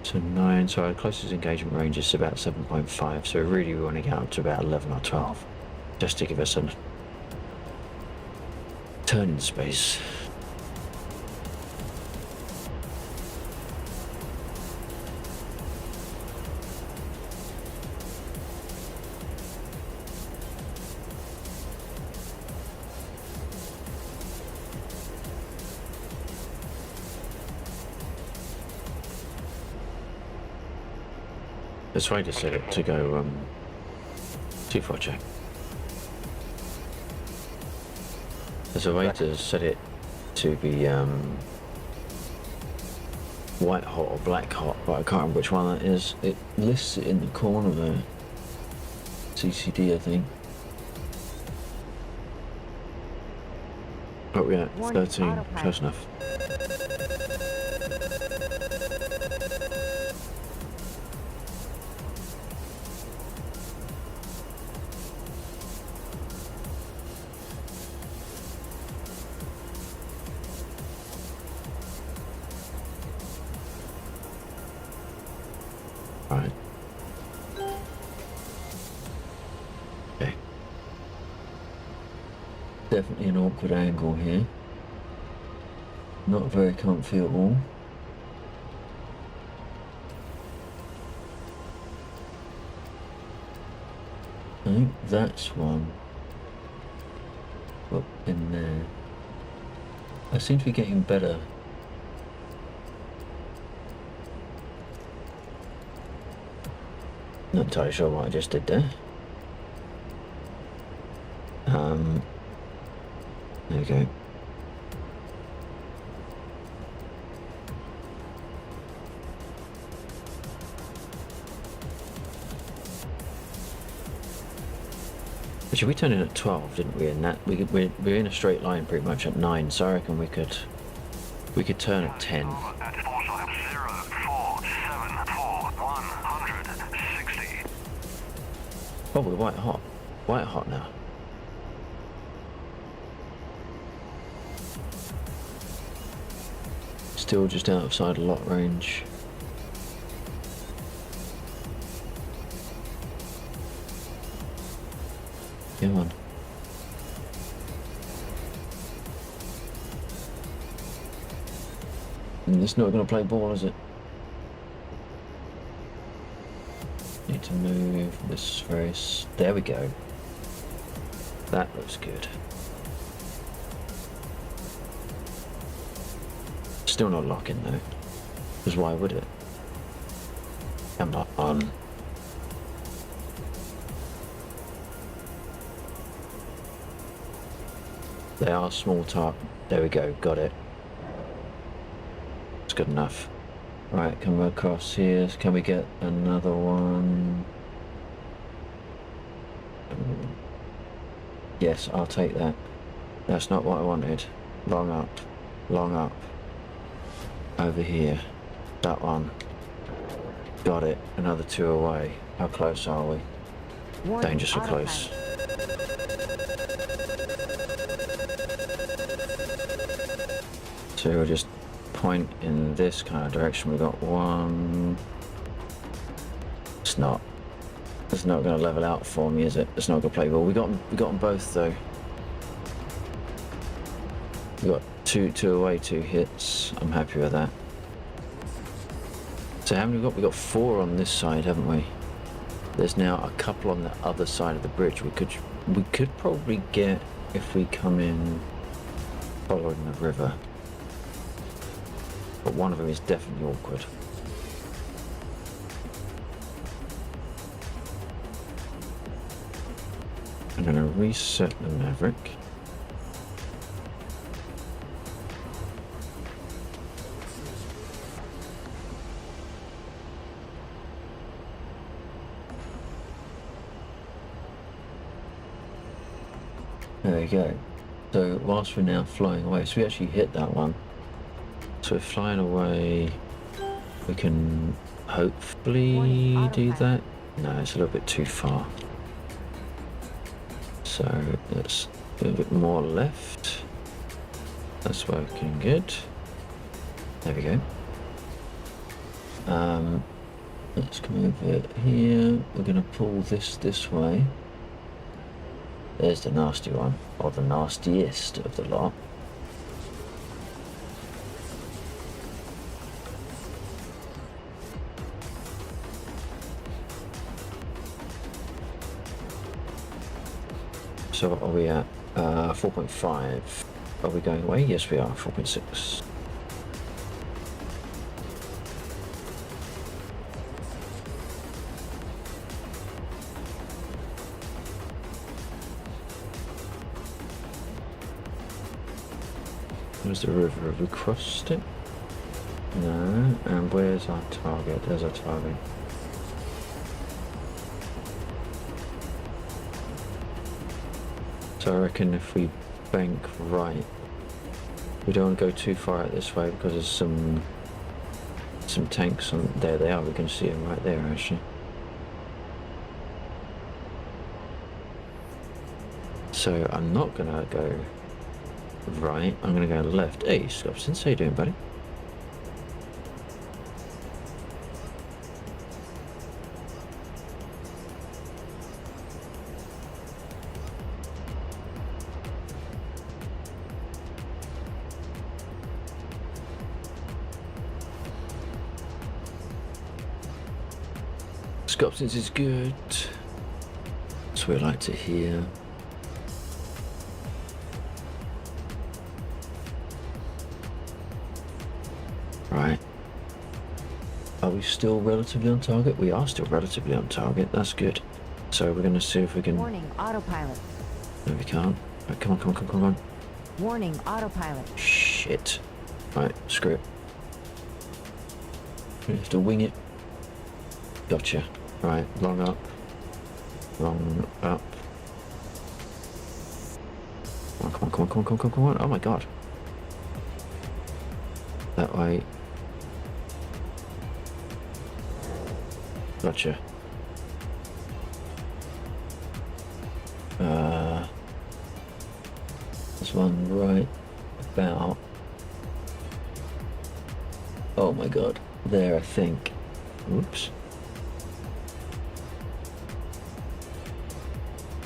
So 9, so our closest engagement range is about 7.5, so really we want to get up to about 11 or 12, just to give us a turning space. Let's try to set it to go 2-4 check. There's a way to set it to be white hot or black hot, but I can't remember which one that is. It lists it in the corner there. CCD, I think. Oh yeah, 13, close enough. Right. Okay. Definitely an awkward angle here. Not very comfy at all. I think that's one up in there. I seem to be getting better. Not entirely sure what I just did there. There we go. Actually, we turned in at 12, didn't we? And that we're in a straight line pretty much at 9, so I reckon we could turn at 10. Oh, we're white hot now. Still just outside lot range. Come on. And it's not going to play ball, is it? Need to move this very... There we go. That looks good. Still not locking though. Because why would it? Come on. They are small top. There we go, got it. It's good enough. Right, come across here. Can we get another one? Yes, I'll take that. That's not what I wanted. Long up. Long up. Over here. That one. Got it. Another 2 away. How close are we? Dangerously close. So we'll just point in this kind of direction. We got one. It's not going to level out for me, is it? It's not going to play ball. We got them both though. We got two away, 2 hits. I'm happy with that. So how many we got? We got 4 on this side, haven't we? There's now a couple on the other side of the bridge. We could probably get, if we come in following the river. But one of them is definitely awkward. I'm going to reset the Maverick. There we go. So whilst we're now flying away, so we actually hit that one. So we're flying away. We can hopefully do that. No, it's a little bit too far. So let's do a bit more left. That's working good. There we go. Let's come over here. We're going to pull this way. There's the nasty one, or the nastiest of the lot. So what are we at? 4.5. Are we going away? Yes, we are. 4.6. Where's the river? Have we crossed it? No. And where's our target? There's our target. So I reckon if we bank right, we don't want to go too far out this way because there's some tanks on. There they are. We can see them right there actually. So I'm not gonna go right. I'm gonna go left. Hey, Scopson, how you doing, buddy? Scopsons is good. That's what we like to hear. Right. Are we still relatively on target? We are still relatively on target. That's good. So we're going to see if we can... Warning, autopilot. No, we can't. Right, come on. Warning, autopilot. Shit. Right, screw it. We have to wing it. Gotcha. Right, long up. Long up. Come on. Oh my god. That way. Gotcha. There's one right about. Oh my god. There, I think. Oops.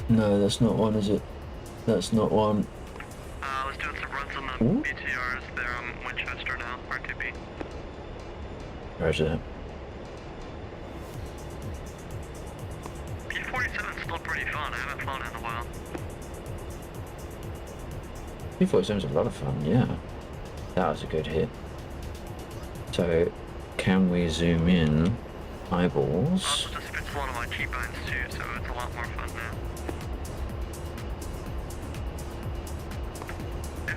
No, that's not one, is it? That's not one. I was doing some runs on the BTRs there. I'm Winchester now, R2B. Roger that. P-47's still pretty fun. I haven't flown in a while. P-47's a lot of fun, yeah. That was a good hit. So, can we zoom in? Eyeballs. Also just fits one of my keybinds too, so it's a lot more fun now.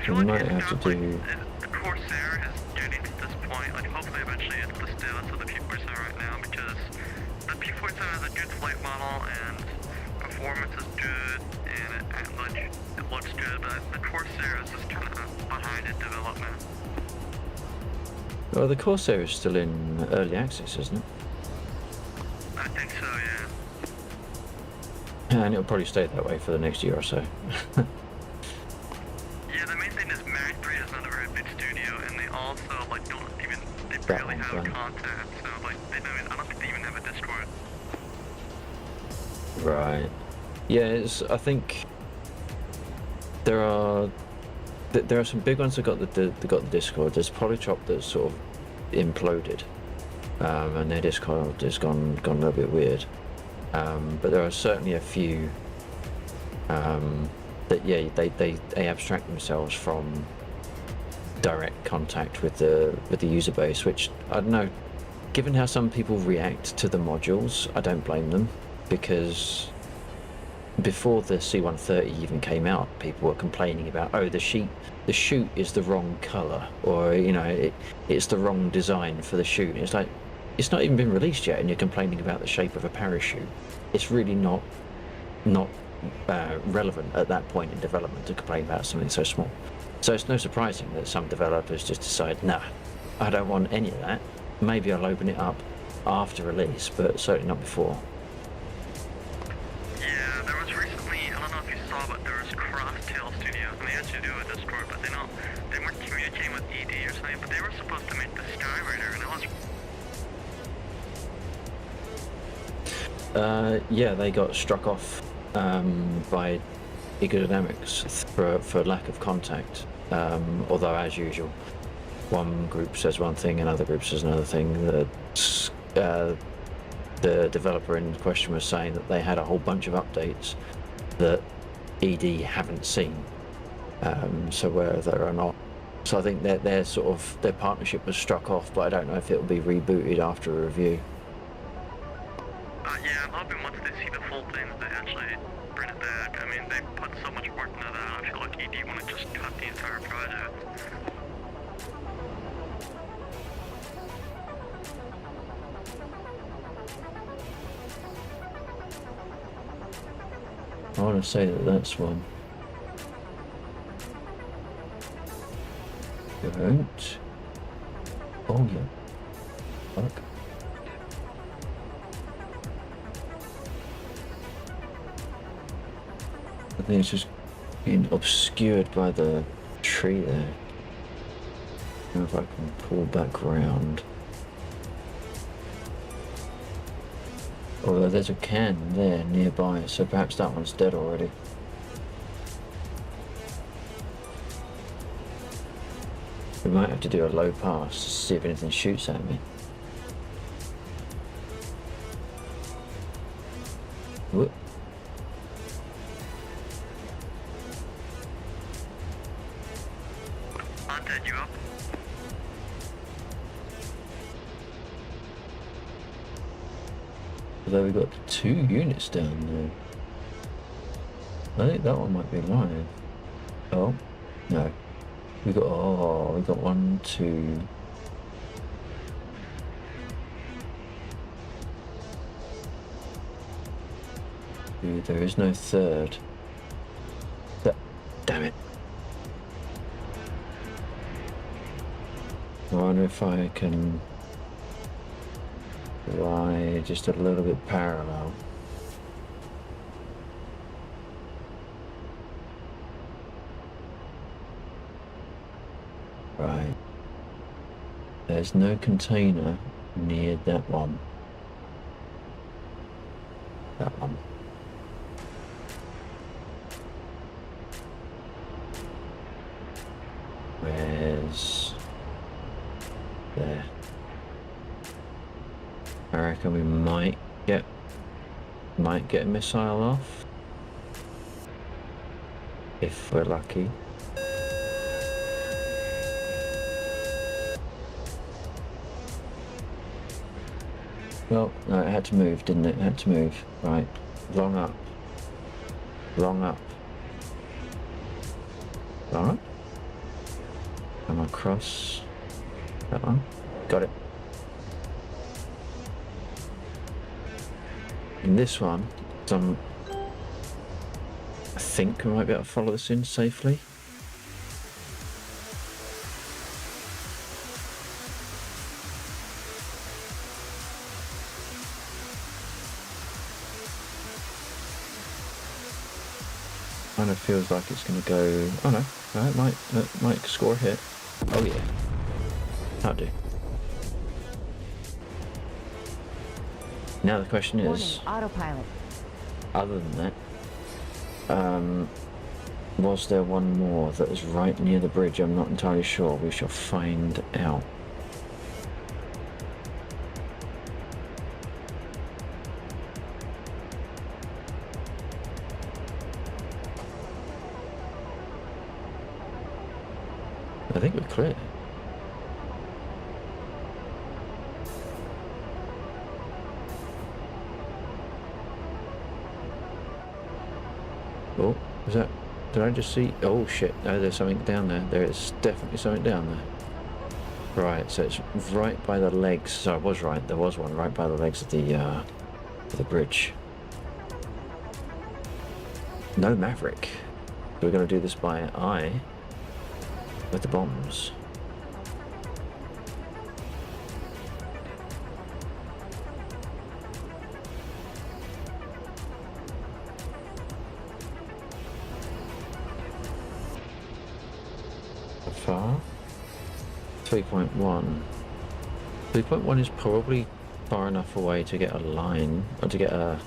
We might have to do... The Corsair is getting to this point, like hopefully eventually it's the status of the P-47 right now, because the P-47 is a good flight model and performance is good and it looks good, but the Corsair is just kind of behind in development. Well, the Corsair is still in early access, isn't it? I think so, yeah. And it'll probably stay that way for the next year or so. Yeah, the main thing is Mag3 is not a very big studio, and they also they barely have content, so they don't even, I don't think they even have a Discord. Right. Yeah, I think there are some big ones that got the Discord. There's Polychop that's sort of imploded, and their Discord has gone a little bit weird. But there are certainly a few that they abstract themselves from direct contact with the user base, which I don't know. Given how some people react to the modules, I don't blame them, because before the C-130 even came out, people were complaining about, oh, the chute is the wrong color, or it's the wrong design for the chute. It's like, it's not even been released yet, and you're complaining about the shape of a parachute. It's really not relevant at that point in development to complain about something so small. So it's no surprising that some developers just decide, nah, I don't want any of that. Maybe I'll open it up after release, but certainly not before. Yeah, there was recently, I don't know if you saw, but there was Crosstail Studios, and they had to do a Discord, but they weren't communicating with ED or something, but they were supposed to make the Skyraider, and it was... Yeah, they got struck off by Egodynamics for lack of contact, although as usual one group says one thing, another group says another thing. The developer in question was saying that they had a whole bunch of updates that ED haven't seen, so whether or not, so I think their partnership was struck off, but I don't know if it'll be rebooted after a review. Yeah, I'm hoping once they see the full thing that they actually bring it back. I mean, they put so much work into that, I feel like ED want to just cut the entire project. I want to say that that's one. Don't. Oh yeah. Fuck. I think it's just being obscured by the tree there. I don't know if I can pull back round. Although there's a can there nearby, so perhaps that one's dead already. We might have to do a low pass to see if anything shoots at me. Whoop. Undead, you up? Although we've got 2 units down there. I think that one might be live. Oh, no. We got 1, 2. There is no third. Damn it. I wonder if I can lie just a little bit parallel. Right. There's no container near that one. That one. Where's... there. I reckon we might get a missile off. If we're lucky. Well, no, it had to move, didn't it? It had to move. Right. Long up. Long up. Alright. Come across. That one. Got it. In this one, I think we might be able to follow this in safely. Kind of feels like it's going to go. Oh no, it might score a hit. Oh yeah, that'll do. Now the question is, Warning, autopilot. other than that, was there one more that was right near the bridge? I'm not entirely sure. We shall find out. I think we're clear. Oh, is that... did I just see... oh shit, no, there's something down there. There is definitely something down there. Right, so it's right by the legs. So I was right, there was one right by the legs of the bridge. No Maverick. We're going to do this by eye with the bombs. How far? 3.1. 3.1 is probably far enough away to get a line, or to get a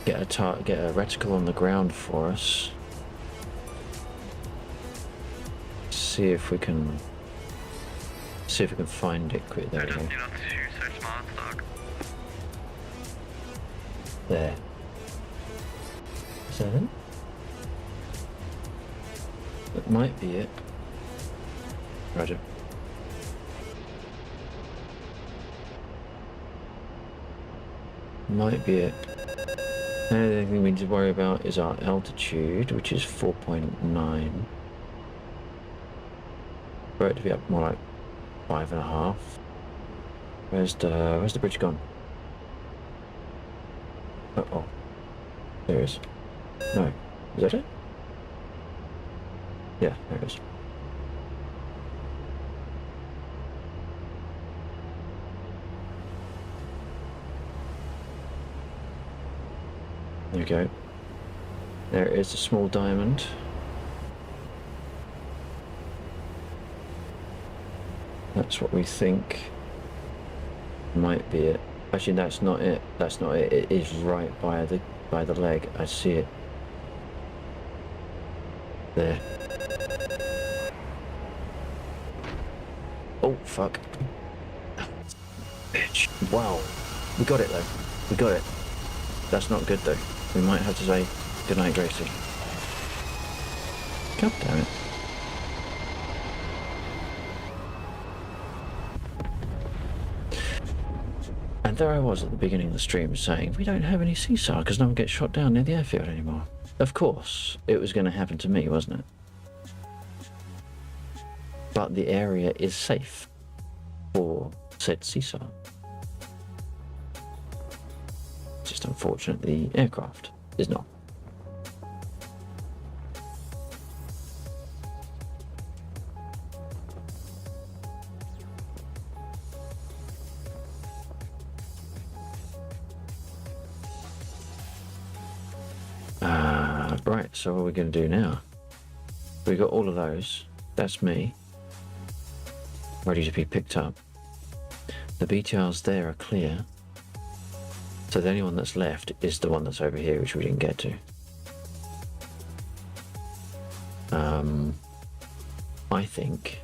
reticle on the ground for us. See if we can find it quick. There I we just go. need not to search mod stock. There. Is that it? That might be it. Roger. Might be it. The only thing we need to worry about is our altitude, which is 4.9. For it to be up more like 5.5. Where's the bridge gone? Uh oh. There it is. No. Is that it? Yeah, there it is. There we go. There is a small diamond. That's what we think might be it. Actually, that's not it. That's not it. It is right by the leg. I see it. There. Oh fuck. Bitch. Wow. We got it though. We got it. That's not good though. We might have to say goodnight, Gracie. God damn it. And there I was at the beginning of the stream saying, we don't have any CSAR because no one gets shot down near the airfield anymore. Of course, it was going to happen to me, wasn't it? But the area is safe for said CSAR. Just unfortunate the aircraft is not. Right, so what are we going to do now? We got all of those. That's me. Ready to be picked up. The BTRs there are clear. So the only one that's left is the one that's over here, which we didn't get to. I think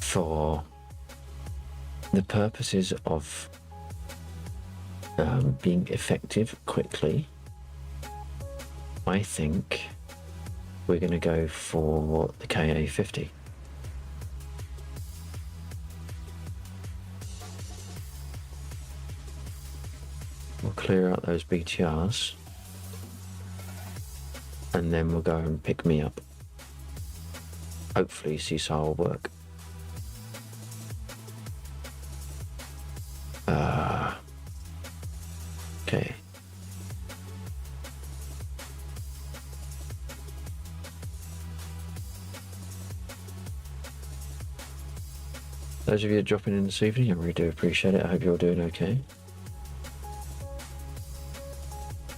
for the purposes of being effective quickly, I think we're going to go for the KA-50. We'll clear out those BTRs and then we'll go and pick me up. Hopefully CSAR will work. Okay. Those of you dropping in this evening, I really do appreciate it. I hope you're doing okay.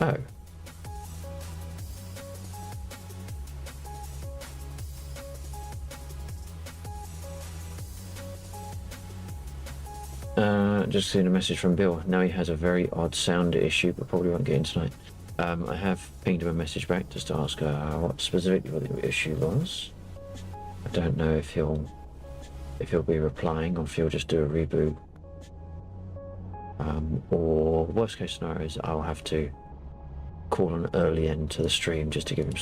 Oh. Just seen a message from Bill. Now he has a very odd sound issue, but probably won't get in tonight. I have pinged him a message back just to ask what specifically the issue was. I don't know if he'll be replying or if he'll just do a reboot. Or worst case scenario is I'll have to call an early end to the stream just to give him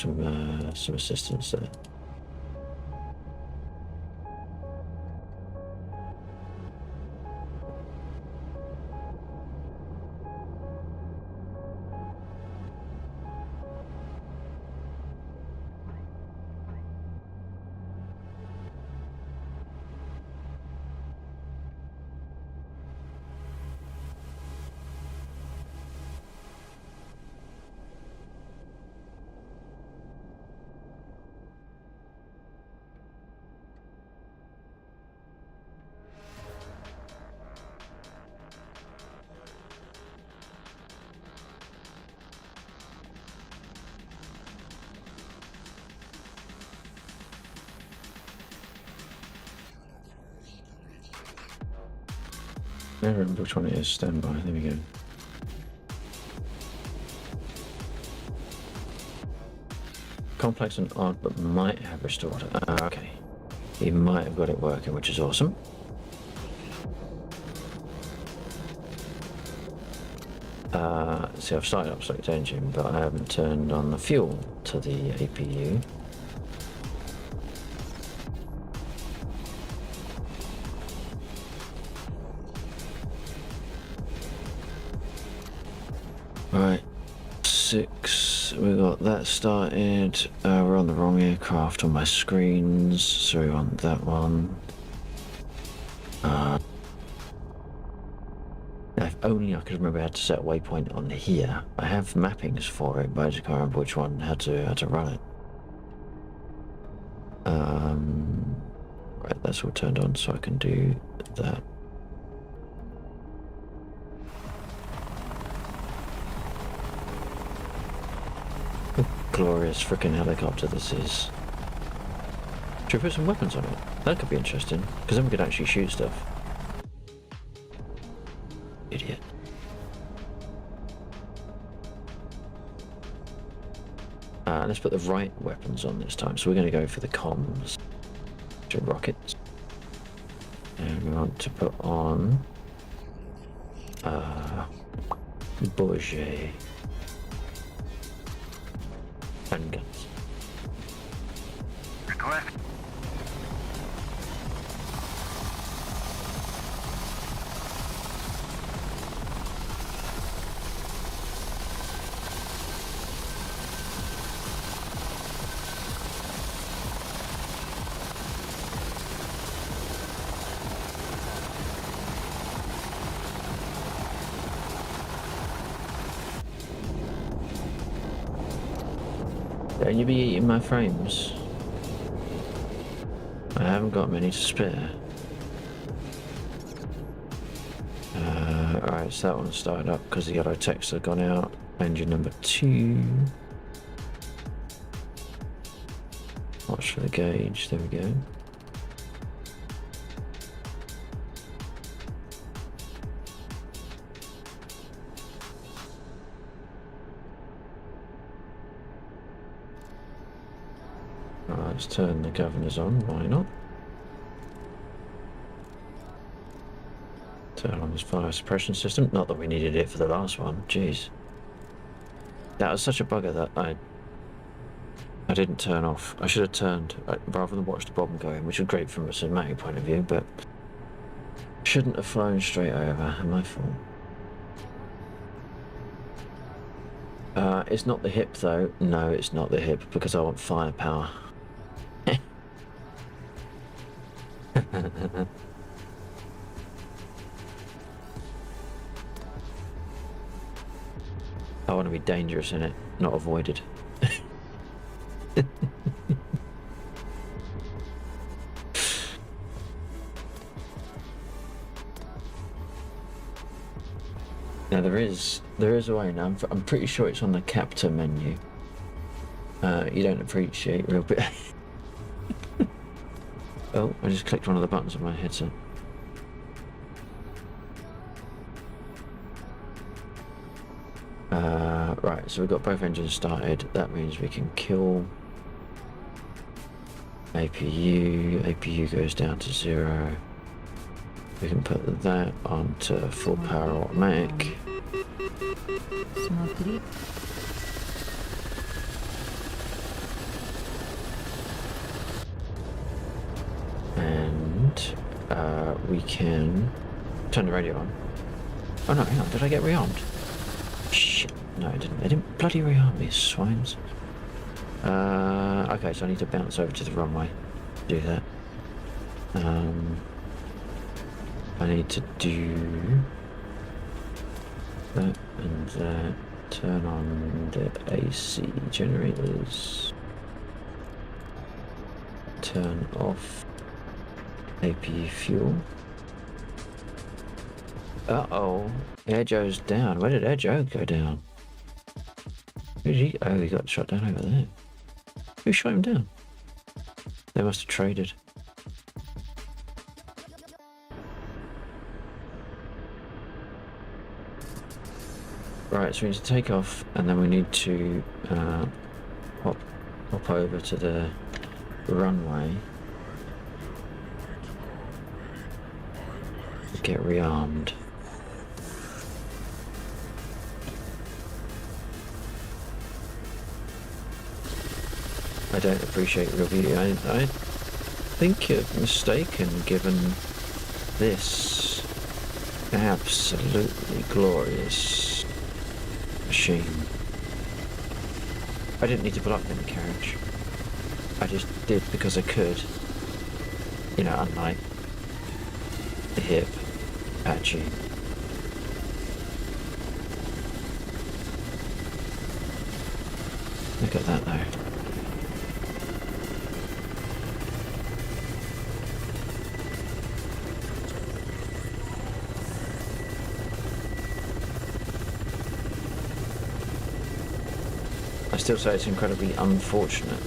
some assistance there. I don't remember which one it is. Stand by. There we go. Complex and odd, but might have restored it. Okay. He might have got it working, which is awesome. See, I've started up select engine, but I haven't turned on the fuel to the APU. Right, 6, we got that started. We're on the wrong aircraft on my screens, so we want that one. Now, if only I could remember how to set a waypoint on here. I have mappings for it, but I just can't remember which one, how to run it. Right, that's all turned on, so I can do that. What a glorious freaking helicopter this is. Should we put some weapons on it? That could be interesting, because then we could actually shoot stuff. Idiot. Let's put the right weapons on this time. So we're going to go for the comms, to rockets, and we want to put on Bourget and guns. Request. Don't you be eating my frames? I haven't got many to spare. Alright, so that one started up because the yellow text had gone out. Engine number 2. Watch for the gauge, there we go. Let's turn the governors on, why not? Turn on this fire suppression system. Not that we needed it for the last one, jeez. That was such a bugger that I didn't turn off. I should have turned, rather than watch the bomb go in, which was great from a cinematic point of view, but shouldn't have flown straight over, my fault. It's not the hip though. No, it's not the hip, because I want firepower. I want to be dangerous in it, not avoided. Now there is a way now. I'm pretty sure it's on the capture menu. You don't appreciate real bit. Oh, I just clicked one of the buttons on my headset. Right, so we've got both engines started. That means we can kill APU. APU goes down to 0. We can put that onto full power automatic. And we can turn the radio on. Oh no, hang on, did I get rearmed? Shit, no I didn't. They didn't bloody rearm me, swines. Okay, so I need to bounce over to the runway. Do that. I need to do that and that. Turn on the AC generators. Turn off APU fuel. Uh-oh. Air Joe's down. Where did Air Joe go down? Who did he? Oh, he got shot down over there. Who shot him down? They must have traded. Right, so we need to take off, and then we need to hop over to the runway. Get rearmed. I don't appreciate real beauty. I think you're mistaken, given this absolutely glorious machine. I didn't need to block in the carriage. I just did because I could. You know, unlike the hip, Apache. Look at that though. I still say it's incredibly unfortunate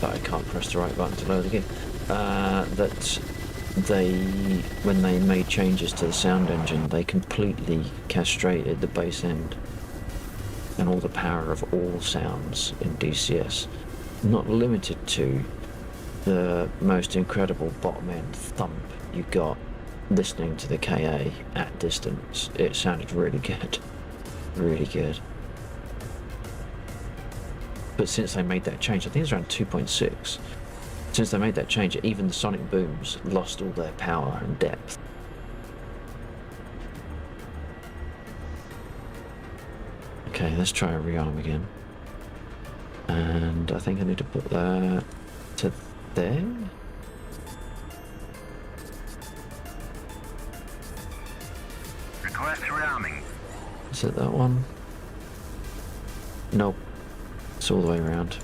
that I can't press the right button to lower the gear. That when they made changes to the sound engine, they completely castrated the bass end and all the power of all sounds in DCS, not limited to the most incredible bottom end thump you got listening to the KA at distance. It sounded really good. Really good. But since they made that change, I think it's around 2.6. Since they made that change, even the sonic booms lost all their power and depth. Okay, let's try a rearm again. And I think I need to put that to there. Request rearming. Is it that one? Nope. It's all the way around.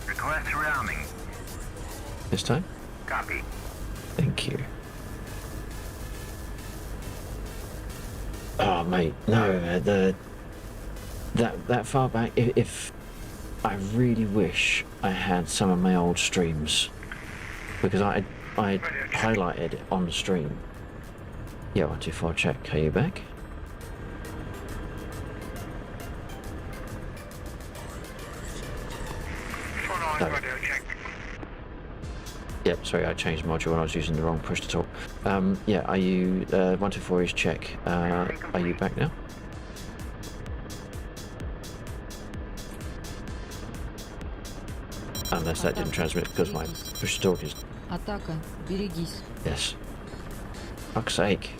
Request rearming. This time? Copy. Thank you. Oh, mate, no, that far back. If I really wish I had some of my old streams, because I highlighted it on the stream. Yeah, 124 check. Are you back? No. Radio check. Yep, sorry, I changed module when I was using the wrong push to talk. Yeah, are you, 124 is check. Are you back now? Unless that didn't transmit because my push to talk is... Атака, берегись. Yes. Fuck's sake.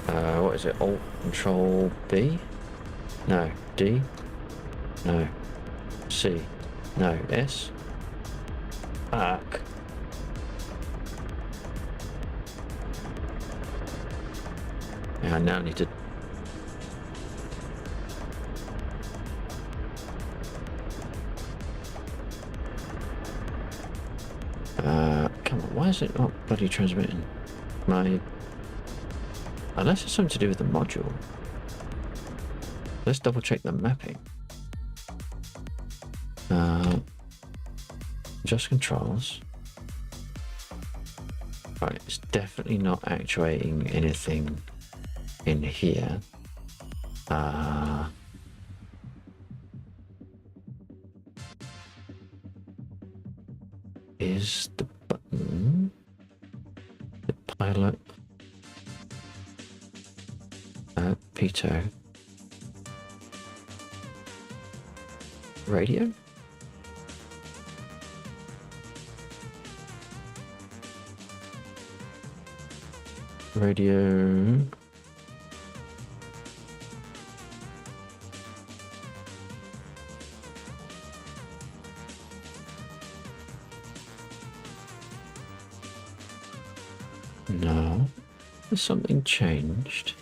What is it? Alt Control B? No. D? No. C? No. S? Fuck. Yeah, I now need to... Come on, why is it not bloody transmitting? Unless it's something to do with the module. Let's double check the mapping. Just controls. Right, it's definitely not actuating anything in here. Is the button the pilot Pitot radio? Radio. No, has something changed?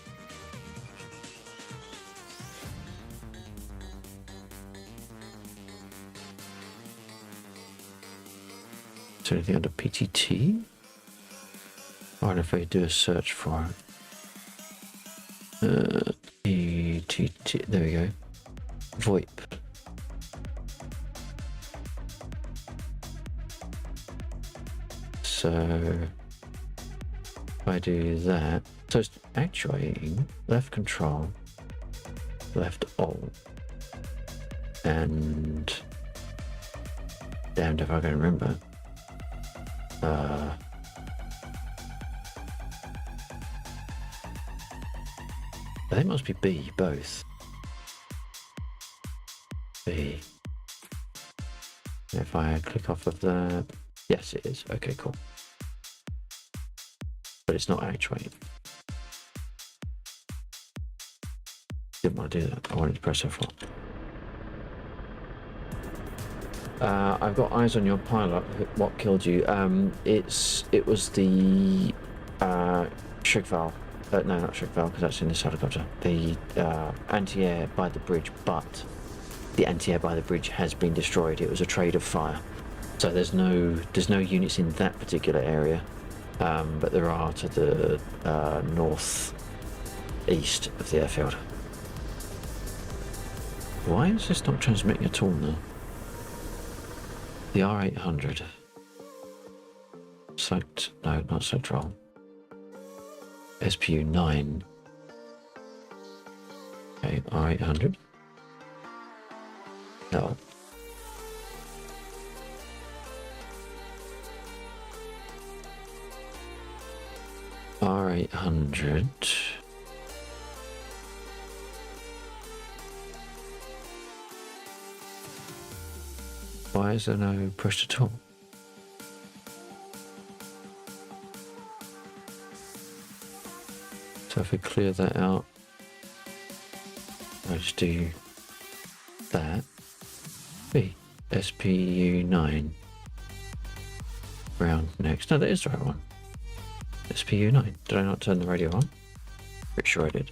Is there anything under PTT? Or if I do a search for it. PTT, there we go. VoIP. So if I do that, so it's actuating left control, left alt, and damned if I can remember. They must be B, both. B. If I click off of the... Yes, it is. Okay, cool. But it's not actuating. Didn't want to do that. I wanted to press F1. I've got eyes on your pilot. What killed you? It was the Shrek valve. No, not Shrek valve, because that's in this helicopter. The anti-air by the bridge, but the anti-air by the bridge has been destroyed. It was a trade of fire, so there's no units in that particular area, but there are to the north east of the airfield. Why is this not transmitting at all now? The R800. Select, no, not select roll. SPU 9. Okay, R800. No. R800. Why is there no push at all? So if we clear that out, I just do that. B, SPU 9. Round next. No, that is the right one. SPU 9. Did I not turn the radio on? Pretty sure I did.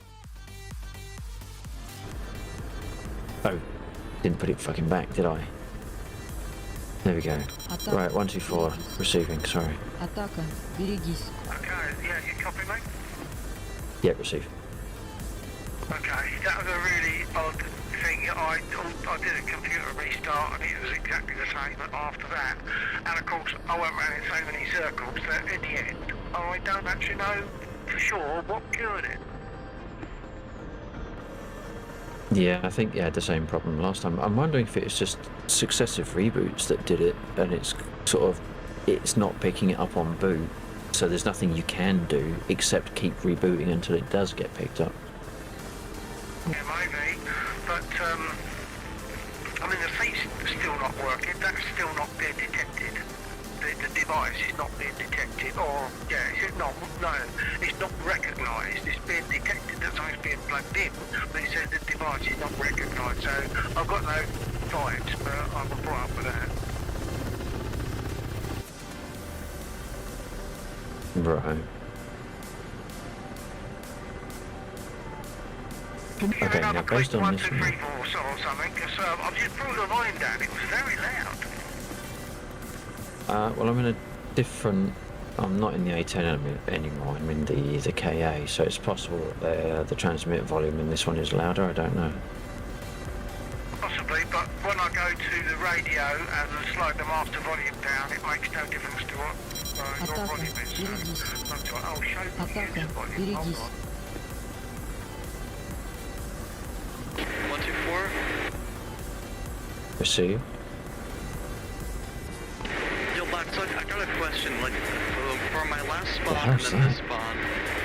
Oh, didn't put it fucking back, did I? There we go. Right, 124. Receiving, sorry. Атака. Берегись. Okay, yeah, you copy, mate? Yeah, receive. Okay, that was a really odd thing. I did a computer restart and it was exactly the same after that. And of course, I went around in so many circles that in the end, I don't actually know for sure what cured it. Yeah, I think you had the same problem last time. I'm wondering if it's just successive reboots that did it, and it's sort of, it's not picking it up on boot, so there's nothing you can do except keep rebooting until it does get picked up. Yeah, maybe, but I mean the seat's still not working, that's still not being detected. The device is not being detected, or, yeah, it's not, no, it's not recognised. It's being detected that something's being plugged in, but it says the device is not recognised, so I've got no vibes, but I'm brought up with that. Right. Okay, now based on this one... 1, 2, 3, 4 or something, because I've just brought the volume down, it was very loud. well, I'm in a different... I'm not in the A10 anymore, I'm in the KA, so it's possible that the transmit volume in this one is louder, I don't know. Possibly, but when I go to the radio and slide the master volume down, it makes no difference to what your Атака. volume is. Берегись. So I'll show you the Атака. user volume. Hold Берегись. on. 124. Receive. Yo, Black, so I got a question. Like, for my last spawn and how's then this that? spawn,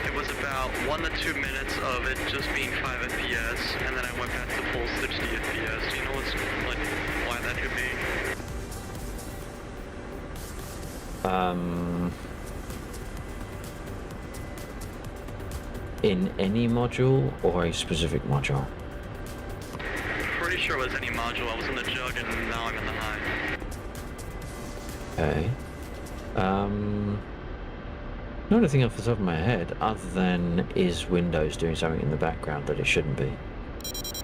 it was about 1 to 2 minutes of it just being 5 FPS, and then I went back to full 60 FPS. Do you know what's, like, why that could be? In any module or a specific module? Pretty sure it was any module. I was in the jug and now I'm in the high. Okay. Not anything off the top of my head, other than is Windows doing something in the background that it shouldn't be?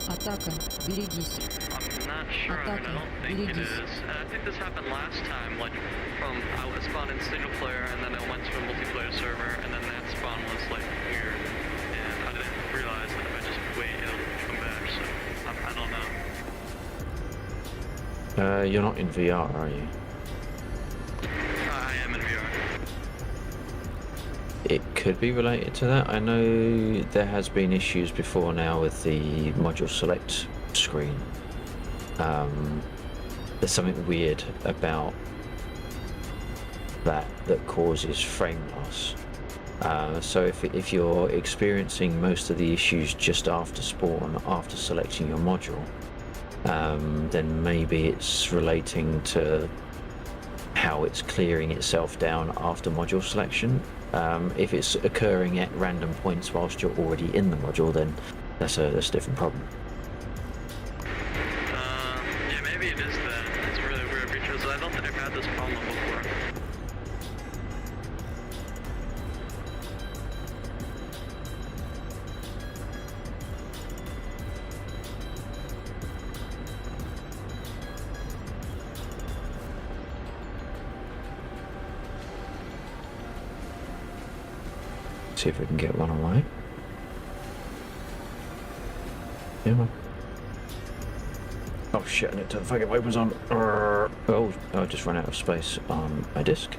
Атака. Берегись. I'm not sure. I Атака. don't think it Берегись. is. And I think this happened last time. Like, I was spawned in single player and then I went to a multiplayer server and then that spawn was like weird. And I didn't realize that if I just wait, it'll come back. So I don't know. You're not in VR, are you? I am in VR. It could be related to that. I know there has been issues before now with the module select screen. There's something weird about that causes frame loss. So if you're experiencing most of the issues just after spawn, after selecting your module, then maybe it's relating to how it's clearing itself down after module selection. If it's occurring at random points whilst you're already in the module, then that's a different problem. Yeah, maybe it is that. It's really weird See if we can get one away. Yeah. Oh shit, I need to fucking weapons on. Oh, I just ran out of space on my disc.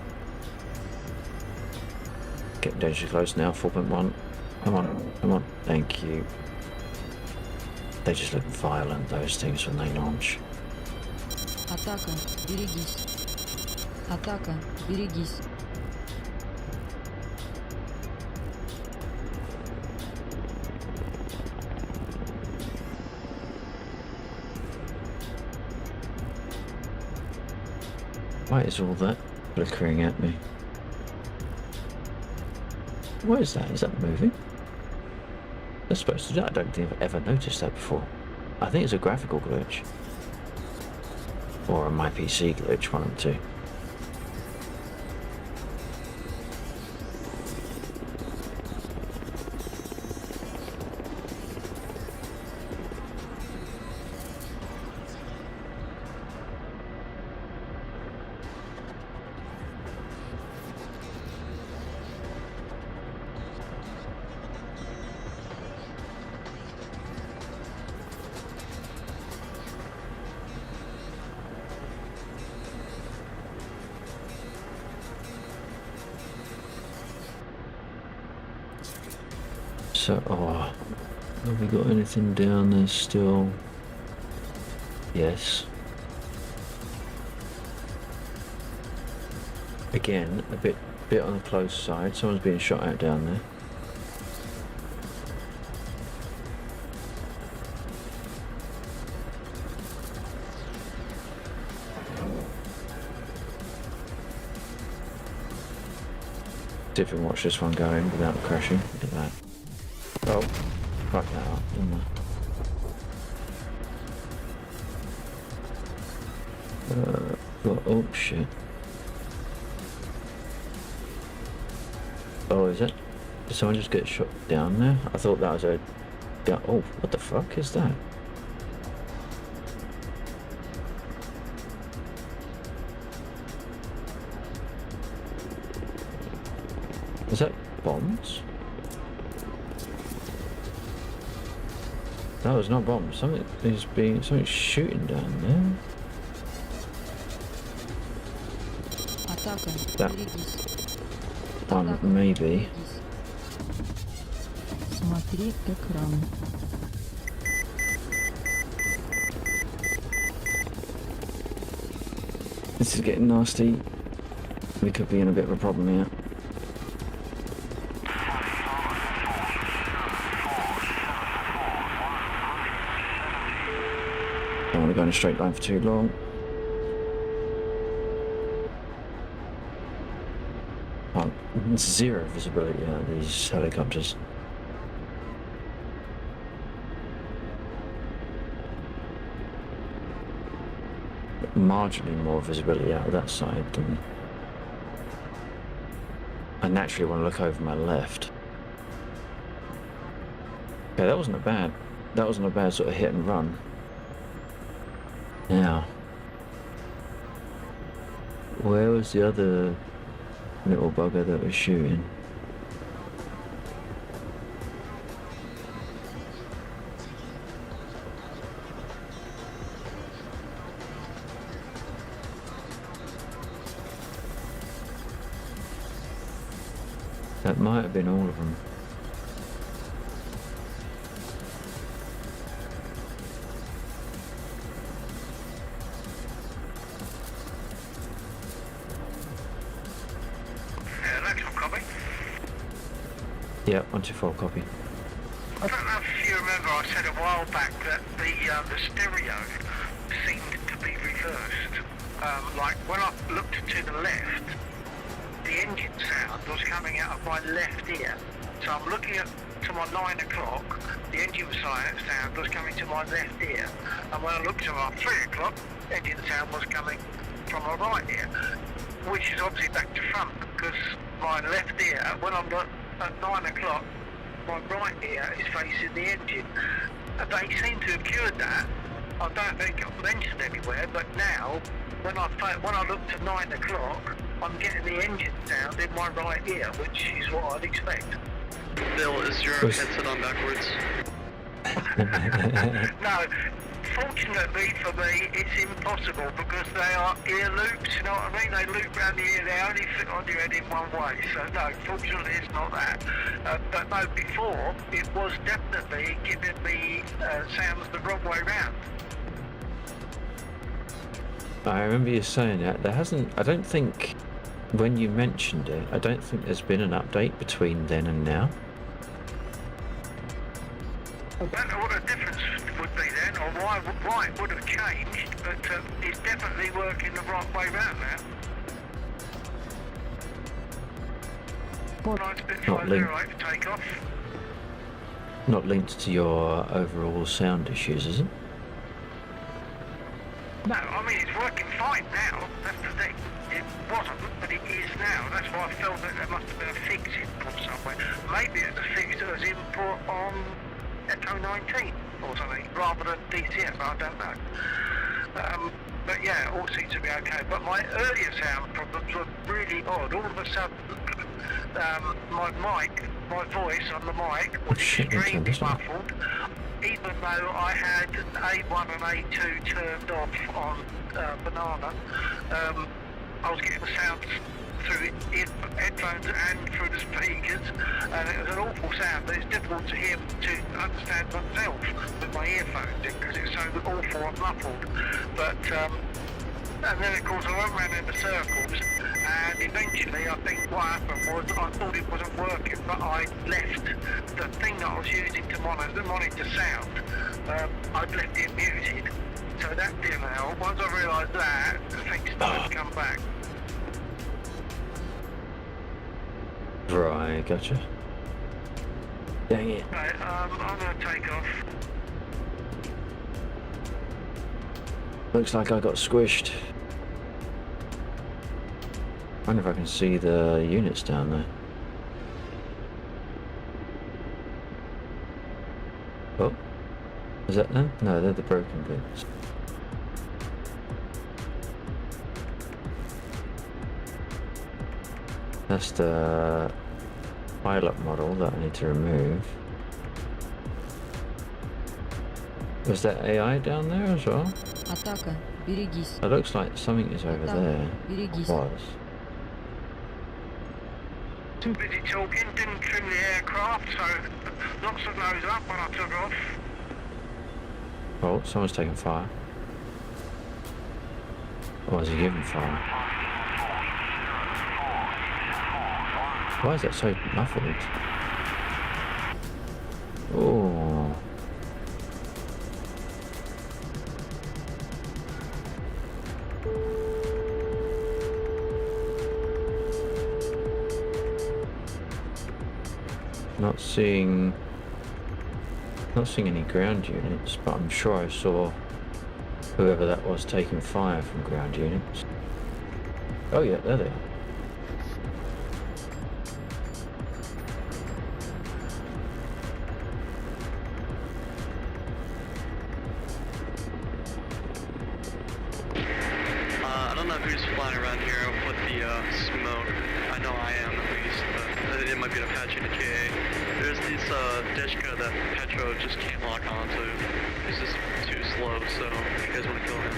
Getting dangerously close now, 4.1. Come on, come on. Thank you. They just look violent, those things, when they launch. Атака, берегись. Атака, берегись. Why is all that flickering at me? What is that? Is that moving? That's supposed to do that. I don't think I've ever noticed that before. I think it's a graphical glitch. Or a my PC glitch, one of the two. So, oh, have we got anything down there still? Yes. Again, a bit on the close side. Someone's being shot at down there. See if we can watch this one go in without crashing. Look at that. Oh, fuck that up, didn't I? Oh shit. Oh, is it? Did someone just get shot down there? I thought that was a... Yeah, oh, what the fuck is that? Is that bombs? That was not bombs. Something's shooting down there. Атака, That берегись. one, Атака, maybe. берегись. Смотри экран. This is getting nasty. We could be in a bit of a problem here. Don't want to go in a straight line for too long. Oh, zero visibility out of these helicopters. Marginally more visibility out of that side than... I naturally want to look over my left. Okay, that wasn't a bad sort of hit and run. Now, where was the other little bugger that was shooting? That might have been all of them. Yeah, 124 copy. I don't know if you remember, I said a while back that the stereo seemed to be reversed. Like when I looked to the left, the engine sound was coming out of my left ear. So I'm looking to my 9 o'clock, the engine sound was coming to my left ear. And when I looked to my 3 o'clock, engine sound was coming from my right ear, which is obviously back to front because my left ear, when I'm at 9 o'clock, my right ear is facing the engine. They seem to have cured that. I don't think it got mentioned anywhere, but now, when I look to 9 o'clock, I'm getting the engine sound in my right ear, which is what I'd expect. Bill, is your Was- headset on backwards? No, fortunately for me, it's impossible because they are ear loops, you know what I mean? They loop round the ear, they only fit on your head in one way. So no, fortunately it's not that. But no, before, it was definitely giving me sounds the wrong way round. I remember you saying that. There hasn't, I don't think, when you mentioned it, I don't think there's been an update between then and now. I don't know what the difference would be then, or why it would have changed, but it's definitely working the right way round now. Nice bit Not 508 linked. for takeoff. Not linked to your overall sound issues, is it? No, I mean it's working fine now, that's the thing. It wasn't, but it is now. That's why I felt that there must have been a fix input somewhere. Maybe it's a fix that was input on Echo 19 or something, rather than DCS, I don't know. But yeah, all seems to be okay. But my earlier sound problems were really odd. All of a sudden, my voice on the mic was extremely muffled, even though I had A1 and A2 turned off on Banana. I was getting the sound through headphones and through the speakers, and it was an awful sound, but it's difficult to hear, to understand myself with my earphones in, because it's so awful and muffled. But and then of course I went round in the circles, and eventually I think what happened was I thought it wasn't working, but I left the thing that I was using to monitor sound, I'd left it muted, so that didn't help. Once I realised that, the thing started to come back. Right, gotcha. Dang it. Right, I'm going to take off. Looks like I got squished. Wonder if I can see the units down there. Oh, is that them? No, they're the broken bits. That's the pilot model that I need to remove. Was that AI down there as well? Атака. Берегись. It looks like something is over there. Берегись. Was. Too busy talking, didn't trim the aircraft, so lots of nose up when I took off. Oh, someone's taking fire. Or is he giving fire? Why is that so muffled? Oh. Not seeing any ground units, but I'm sure I saw whoever that was taking fire from ground units. Oh yeah, there they are. I don't know who's flying around here with the smoke. I know I am at least, but it might be an Apache and a KA. There's this Deshka that Petro just can't lock onto. He's just too slow, so you guys want to kill him.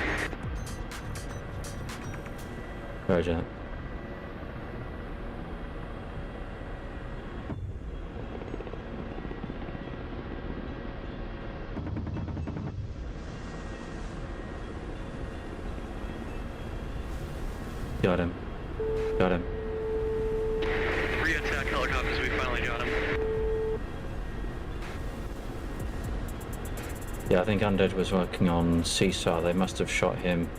Roger that. Got him. Got him. 3 attack helicopters, we finally got him. Yeah, I think Undead was working on Seesaw. They must have shot him.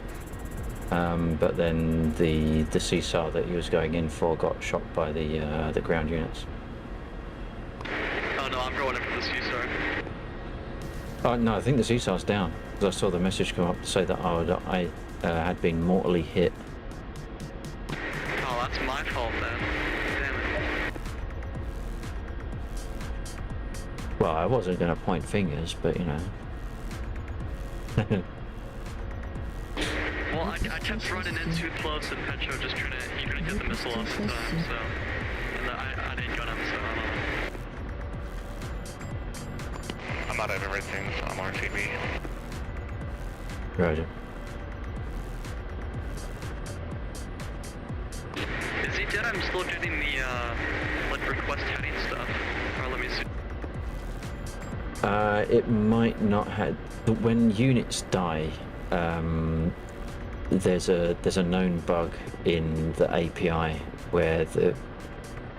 But then the Seesaw that he was going in for got shot by the ground units. Oh no, I'm going in for the Caesar. Oh no, I think the Seesaw's down. Because I saw the message come up to say that I had been mortally hit. Oh, that's my fault then. Damn it. Well, I wasn't going to point fingers, but you know. Well, I kept running in too close and Petro just trying to, he couldn't get the missile off the time, so. And I didn't gun him, so I don't know. thought I've ever seen on RTB. Roger. Is he dead? I'm still getting the, like, request heading stuff. Or let me see. It might not have... When units die, there's a known bug in the API where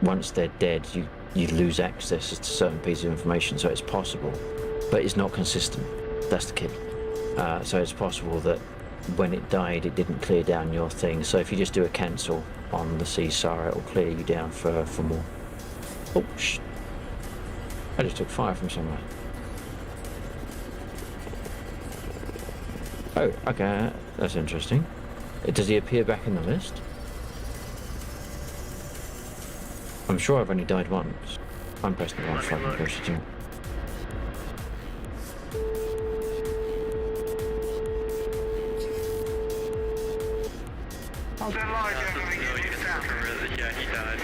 once they're dead, you lose access to certain pieces of information, so it's possible, but it's not consistent. That's the key. So it's possible that when it died, it didn't clear down your thing. So if you just do a cancel on the CSAR, it'll clear you down for more. Oh, I just took fire from somewhere. Oh, okay, that's interesting. Does he appear back in the list? I'm sure I've only died once. I'm pressing the wrong fucking question. Oh, they're alive, Yeah, he died.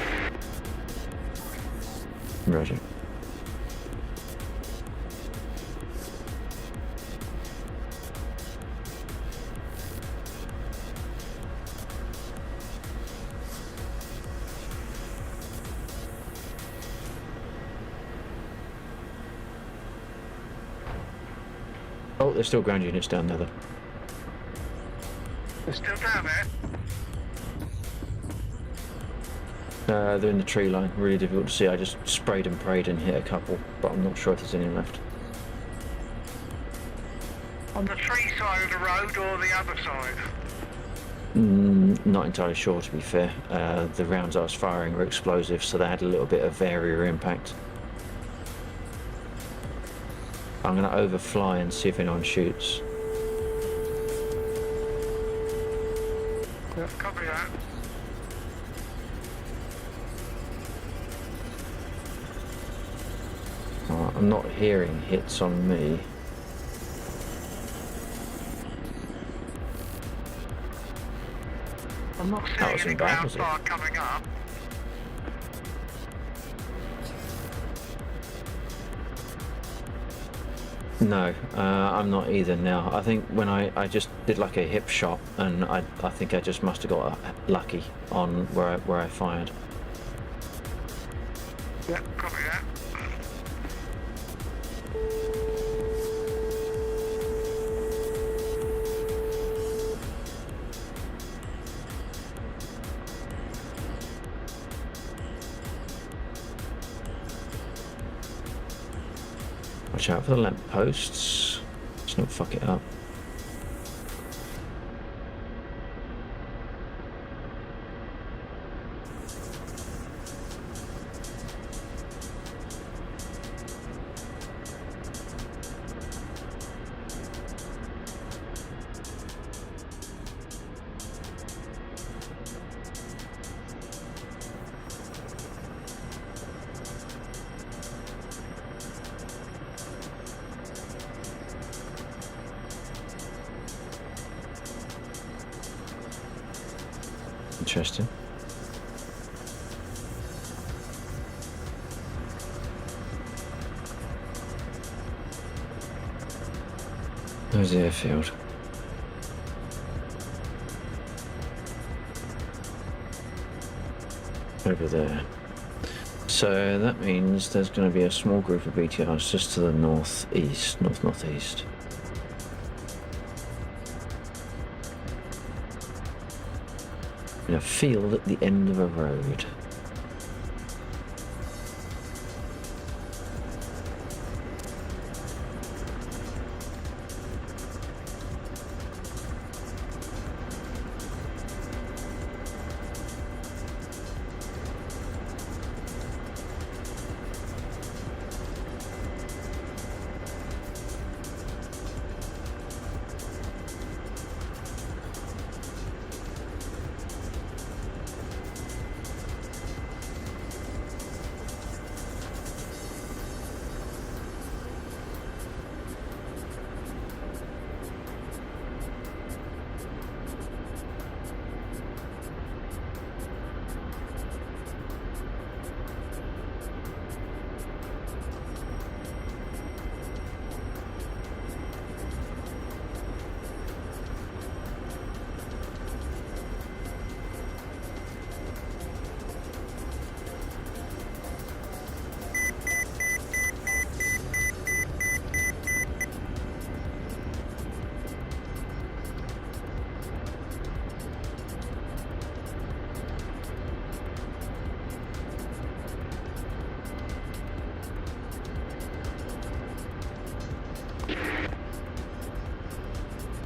Roger. Oh, there's still ground units down there though. They're still down there? They're in the tree line, really difficult to see. I just sprayed and prayed and hit a couple, but I'm not sure if there's any left. On the tree side of the road or the other side? Not entirely sure, to be fair. The rounds I was firing were explosive, so they had a little bit of area impact. I'm going to overfly and see if anyone shoots. Yeah, copy that. I'm not hearing hits on me. I'm not That seeing wasn't any bad, ground was it? fire coming up. No, I'm not either now. I think when I just did like a hip shot, and I think I just must have got lucky on where I fired. Yeah, copy that. Watch out for the lamp posts. Let's not fuck it up. Interesting. There's the airfield. Over there. So that means there's going to be a small group of BTRs just to the northeast, northeast. In a field at the end of a road.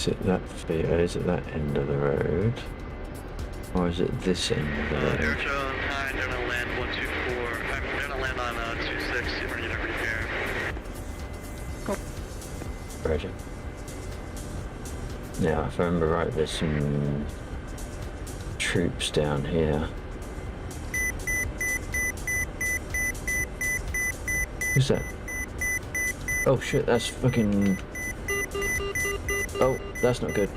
Is it that is it that end of the road? Or is it this end of the road? Airtrail, hi, they're gonna land 124. They're gonna land on 26, we're gonna repair. Roger. Now, if I remember right, there's some troops down here. Who's that? Oh shit, that's fucking... Oh, that's not good.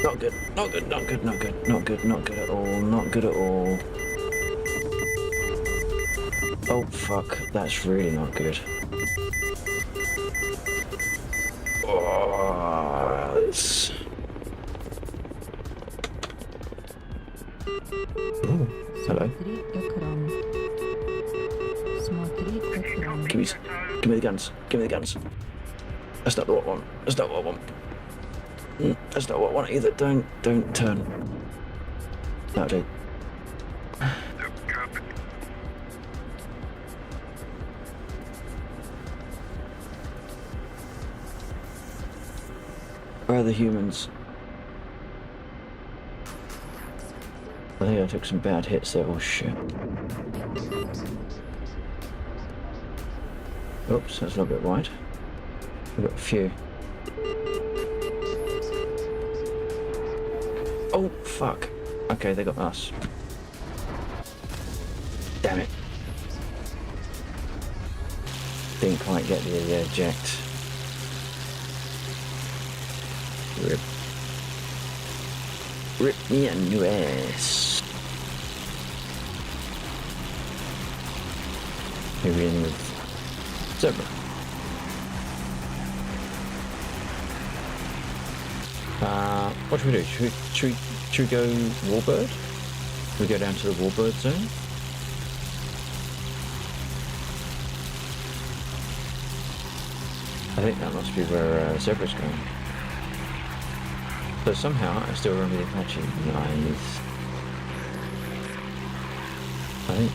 Not good, not good, not good, not good, not good, not good at all, not good at all. Oh fuck, that's really not good. Oh, it's... Ooh, hello. Give me the guns. Give me the guns. That's not what I want. That's not what I want. That's not what I want either. Don't turn. That'll do. Where are the humans? I think I took some bad hits there. Oh shit. Oops, that's a little bit wide. We've got a few. Oh, fuck. Okay, they got us. Damn it. Didn't quite get the eject. Rip. Rip me a new ass. Maybe in with Zebra. What should we do? Should we go Warbird? Should we go down to the Warbird zone? I think that must be where Zebra's going. But somehow I still remember the Apache. Nice. I think.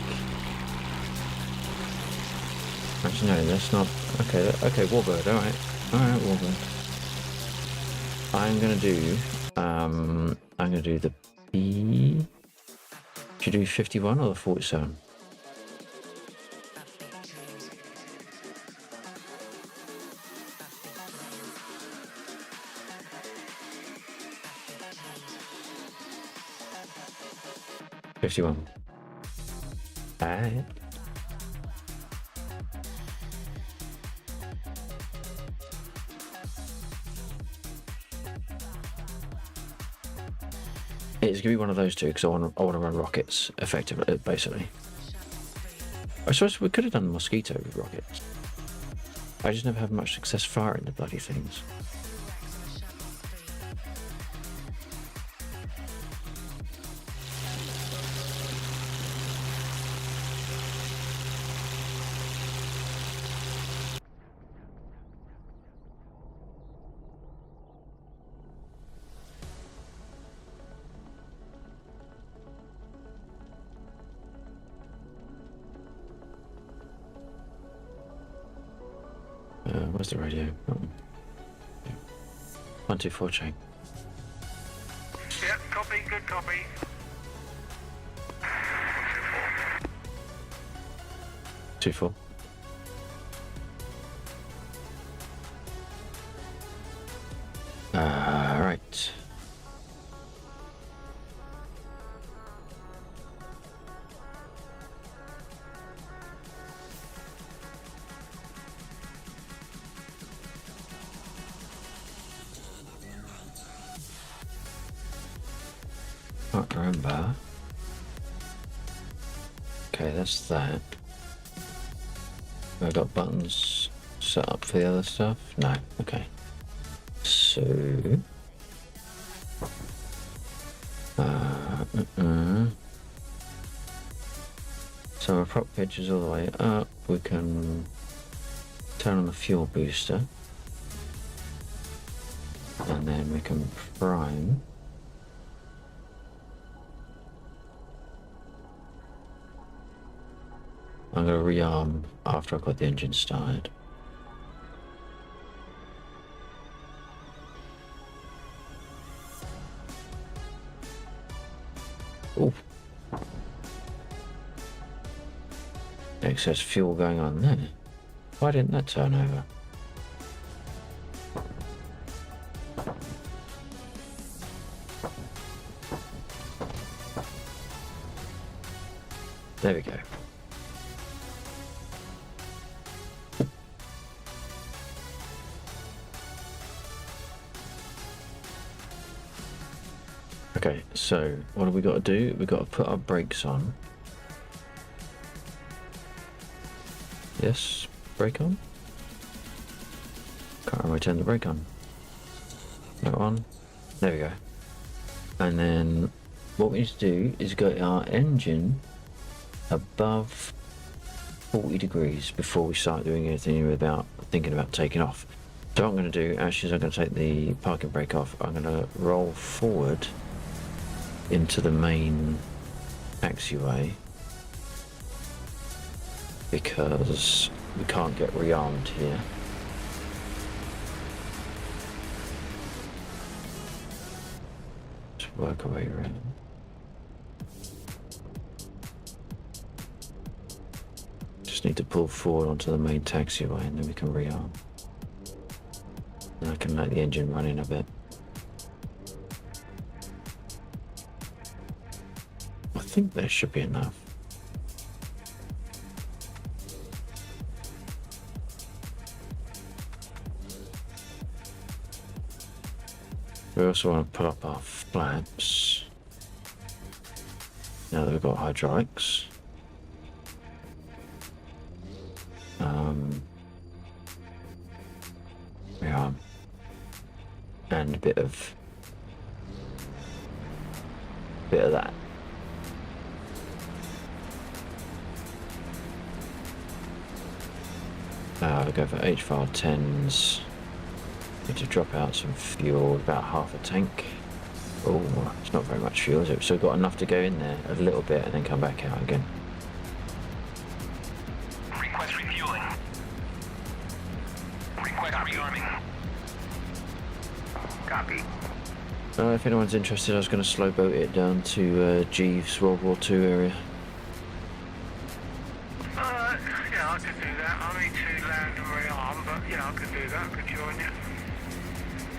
Actually, no, that's not. Okay, okay, Warbird. All right, Warbird. I'm gonna do the B. Should you do 51 or the 47? Alright. It's gonna be one of those two because I want to run rockets effectively, basically. I suppose we could have done mosquito rockets. I just never have much success firing the bloody things. Where's the radio? Oh. Yeah. 124 chain. Yep, copy, good copy. 24. Right. Can't remember. Okay, that's that. Have I got buttons set up for the other stuff? No. Okay. So. So our prop pitch is all the way up. We can turn on the fuel booster. And then we can prime. I'm going to rearm after I've got the engine started. excess fuel going on there. Why didn't that turn over? There we go. Okay, so what have we got to do? We've got to put our brakes on. Yes, brake on. Can't remember to turn the brake on. No on. There we go. And then what we need to do is get our engine above 40 degrees before we start doing anything without thinking about taking off. So what I'm going to do actually is I'm going to take the parking brake off. I'm going to roll forward into the main taxiway because we can't get rearmed here. Just work our way around. Just need to pull forward onto the main taxiway and then we can rearm. And I can let the engine run in a bit. I think there should be enough. We also want to put up our flaps now that we've got hydraulics. Yeah, and a bit of that. We go for H-file 10s. Need to drop out some fuel, about half a tank. Oh, it's not very much fuel, is it? So we've got enough to go in there a little bit and then come back out again. Request refueling. Request rearming. Copy. If anyone's interested, I was going to slow boat it down to Jeeves World War II area. Yeah, I could do that. I need to land and rearm, but yeah, I could do that. I could join you.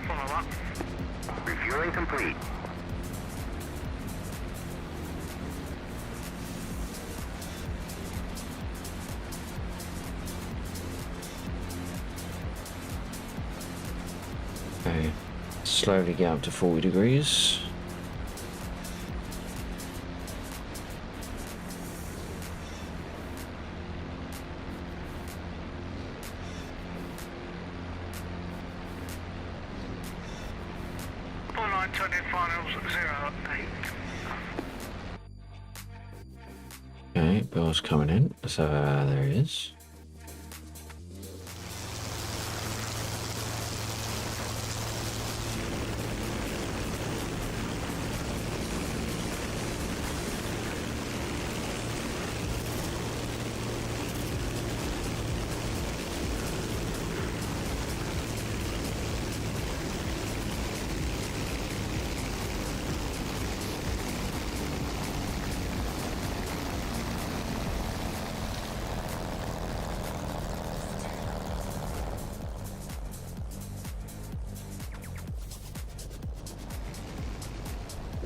Follow up. Refueling complete. Okay, slowly get up to 40 degrees. All line turning finals 08. Okay, Bill's coming in, so there he is.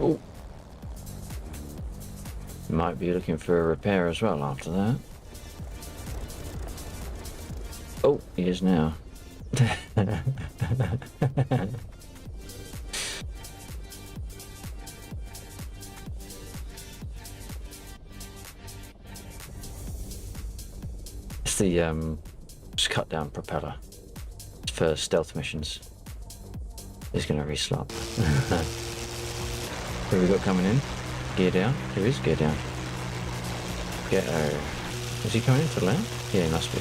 Oh, might be looking for a repair as well after that. Oh, he is now. It's the just cut down propeller for stealth missions. He's gonna reslop. Who have we got coming in? Gear down. There is gear down. Is he coming in to land? Yeah, he must be.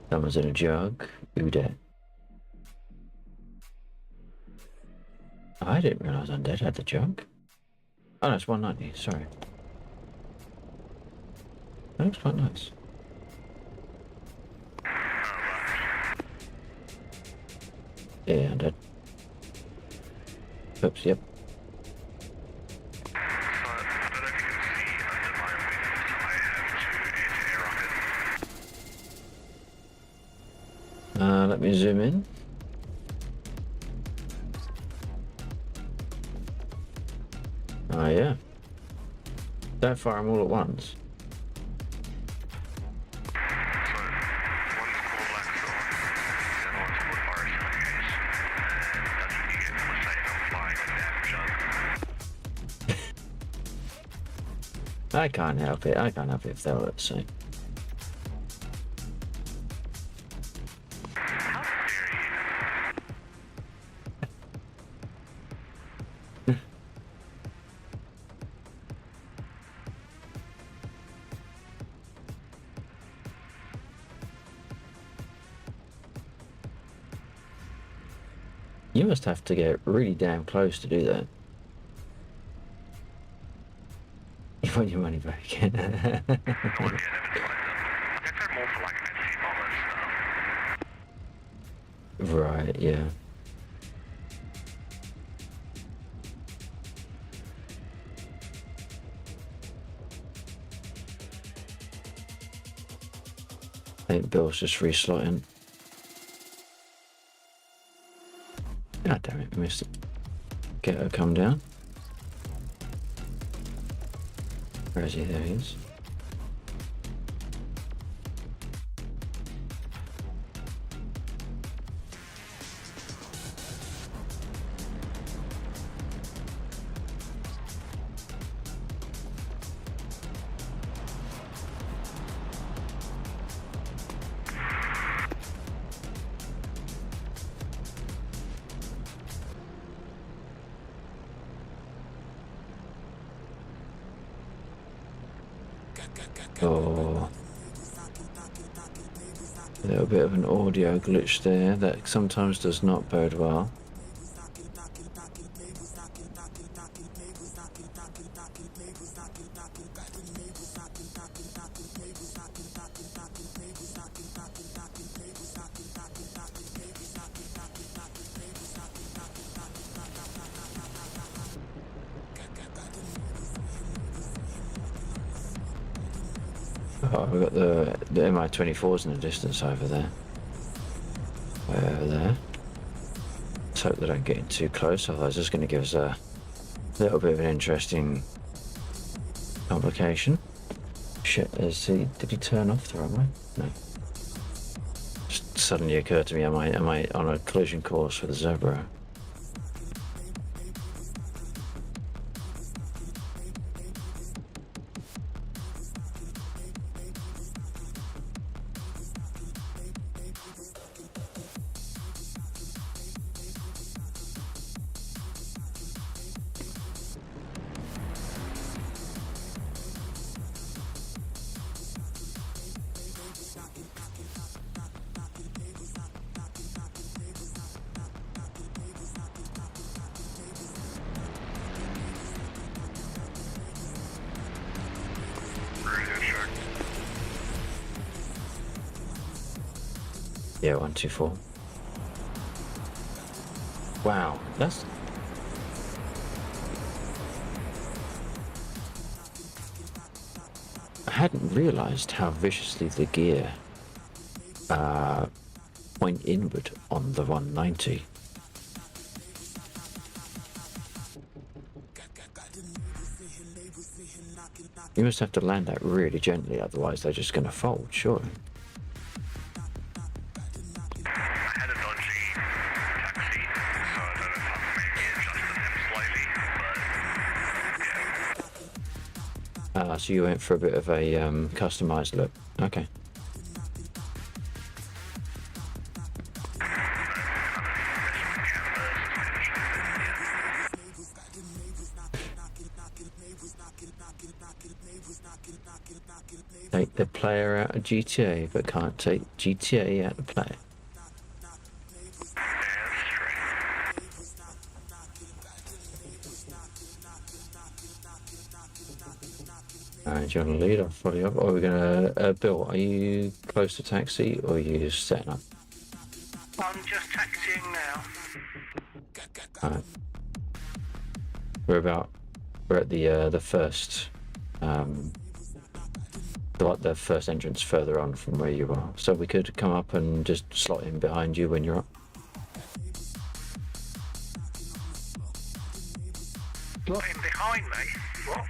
Someone's in a jug. Who dat? I didn't realise Undead had the jug. Oh, no, it's 190. Sorry. That looks quite nice. Yeah, I'm dead. Oops, yep. Let me zoom in. Oh yeah. Don't fire them all at once. I can't help it. I can't help it if they're all the same. You must have to get really damn close to do that. You want your money back. Right, yeah. I think Bill's just reslotting. God damn it, I missed it. Get her, come down. Where is he? There he is. Oh, a little bit of an audio glitch there that sometimes does not bode well. Oh, we've got the MI-24s in the distance over there. Way over there. Let's hope they don't get in too close, otherwise it's going to give us a little bit of an interesting complication. Shit, did he turn off the runway? No. Just suddenly occurred to me, am I on a collision course with a zebra? Yeah, 124. Wow, that's... I hadn't realised how viciously the gear point inward on the 190. You must have to land that really gently, otherwise they're just going to fold, surely. So you went for a bit of a customized look. Okay. Take the player out of GTA, but can't take GTA out of the player. Alright, do you want to lead? I'll follow you up. Or are we going to... Bill, are you close to taxi or are you just setting up? I'm just taxiing now. Alright. We're at the first... the first entrance further on from where you are. So we could come up and just slot in behind you when you're up. Slot in behind me? What?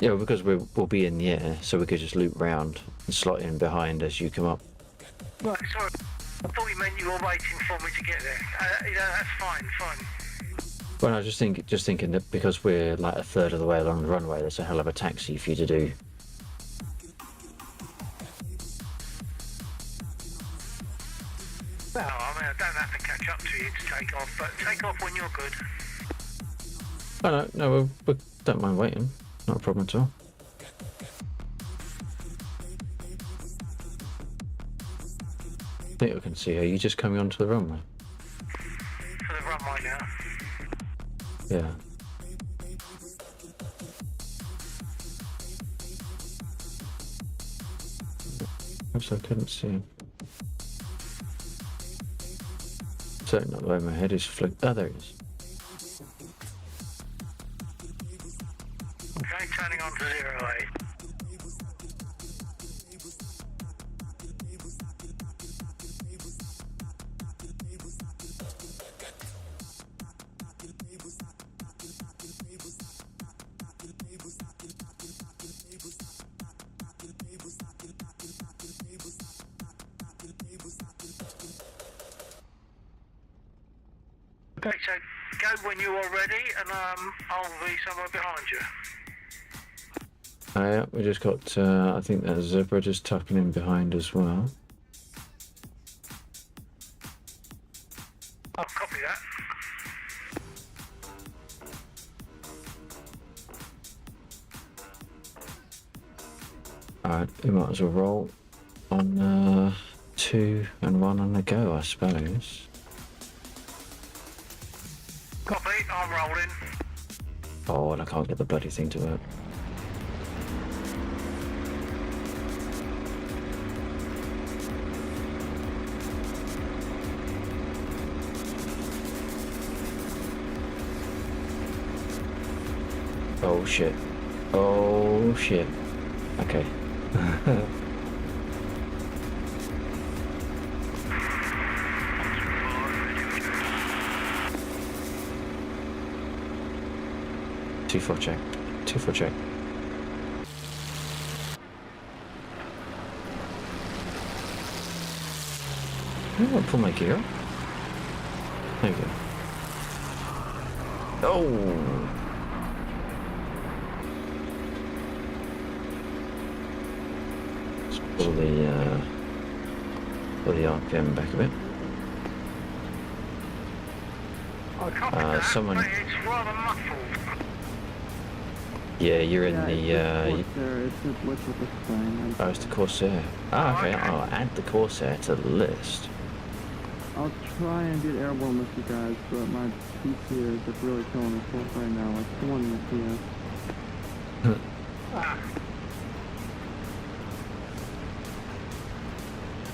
Yeah, because we'll be in the air, so we could just loop round and slot in behind as you come up. Right, sorry. I thought you meant you were waiting for me to get there. That's fine. Well, I was just thinking that because we're like a third of the way along the runway, there's a hell of a taxi for you to do. Well, I mean, I don't have to catch up to you to take off, but take off when you're good. Oh, no, we don't mind waiting. Not a problem at all. I think I can see her. You just coming onto the runway? For the runway now. Yeah. Perhaps I couldn't see him. Certainly not the way my head is flipped. Oh, there he is. Okay, turning on to 08. Okay, so go when you are ready, and I'll be somewhere behind you. Yeah, we just got, I think that zebra just tucking in behind as well. I'll copy that. Alright, we might as well roll on 2 and 1 on the go, I suppose. Copy, I'm rolling. Oh, and I can't get the bloody thing to work. Oh shit. Oh shit. Okay. Two four check. 2-4 check. I want to pull my gear up. There you go. Oh! Let's pull the RPM back a bit. I copy that, someone- but it's rather muffled. Yeah, you're in the It's a glitch with the spine. oh, it's the Corsair. Ah, okay. I'll add the Corsair to the list. I'll try and get airborne with you guys, but my PC is really killing us both right now. Like 20 FPS.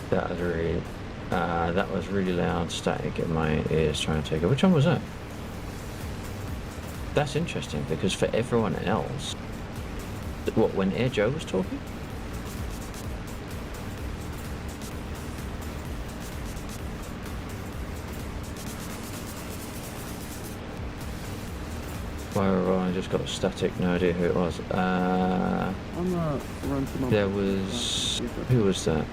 That was really loud static in my ears trying to take it. Which one was that? That's interesting because for everyone else, what, when Air Joe was talking? Well, I just got static, no idea who it was. I'm gonna run some. There was, who was that?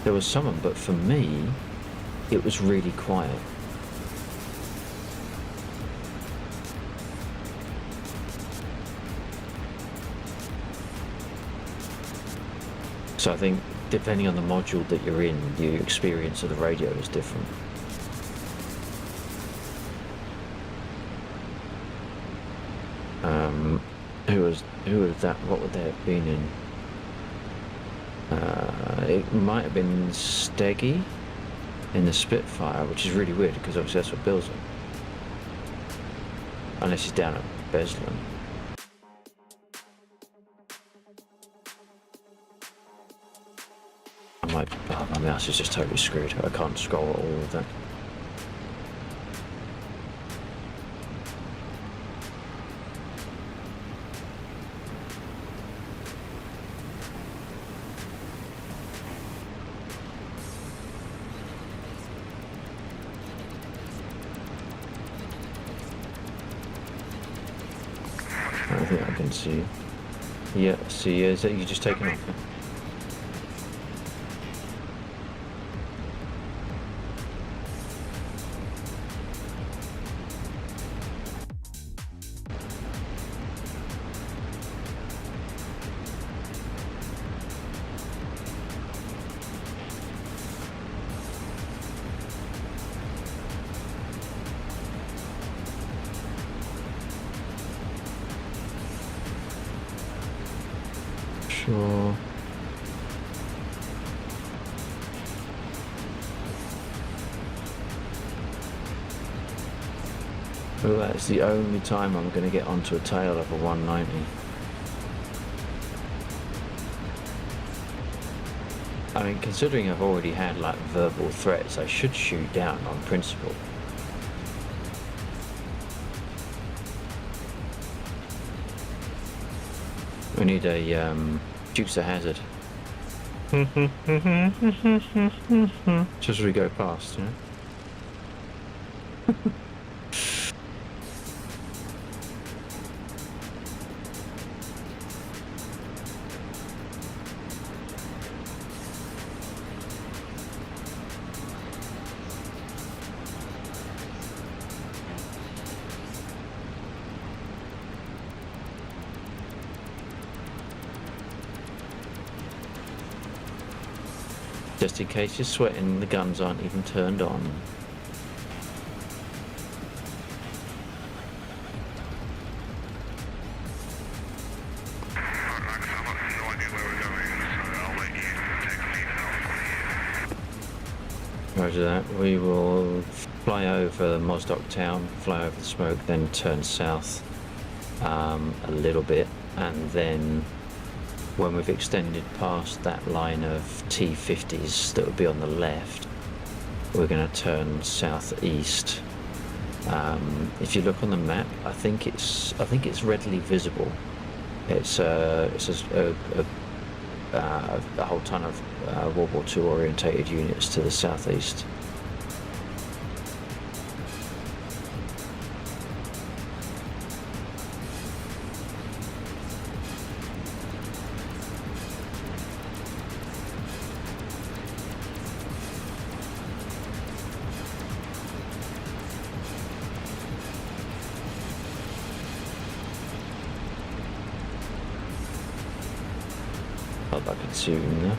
There was someone, but for me, it was really quiet. So I think depending on the module that you're in, your experience of the radio is different. Who was that? What would they have been in? It might have been Steggy in the Spitfire, which is really weird because obviously that's what Bill's in. Unless he's down at Beslan. my mouse is just totally screwed. I can't scroll all of that. I think I can see. Yeah, see, is that you just taking off? Sure. Well, that's the only time I'm going to get onto a tail of a 190. I mean, considering I've already had like verbal threats, I should shoot down on principle. We need a Dukes of Hazzard. Just as we go past, you know? Just in case you're sweating, the guns aren't even turned on. Roger that. We will fly over Mosdock town, fly over the smoke, then turn south a little bit, and then when we've extended past that line of T50s that would be on the left, we're going to turn southeast. If you look on the map, I think it's readily visible. It's a whole ton of World War II orientated units to the southeast. I can see him there.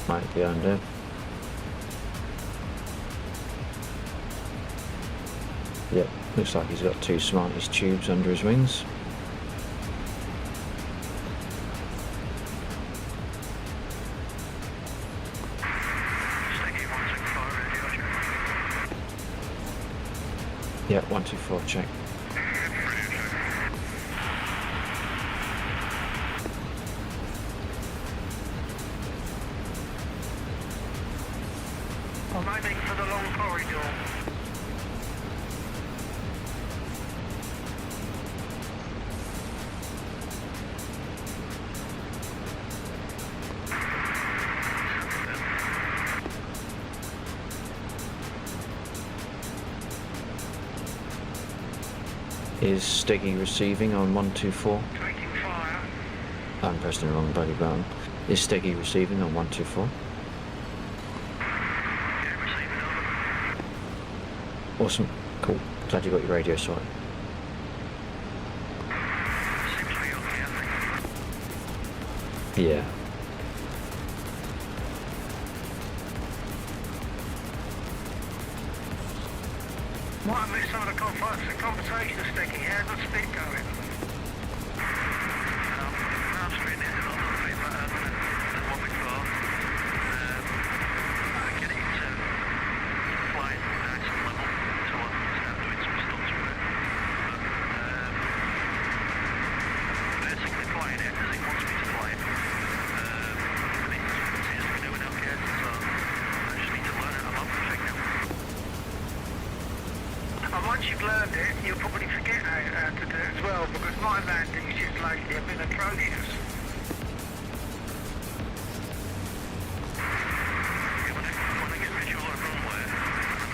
Might be under. Yep, looks like he's got two Smarties tubes under his wings. Yeah, 124, check. I'm aiming for the long corridor. Is Steggy receiving on 124? Taking fire. I'm pressing the wrong bloody button. Is Steggy receiving on 124? Yeah, receiving on. Awesome. Cool. Glad you got your radio sorted. Seems to be on the Yeah. Might have missed some of the conversation sticking. How's the speed going? Now speed is a lot better than what we thought. And once you've learned it, you'll probably forget how to do it as well, because my landings just lately have been atrocious. When I get visual on runway,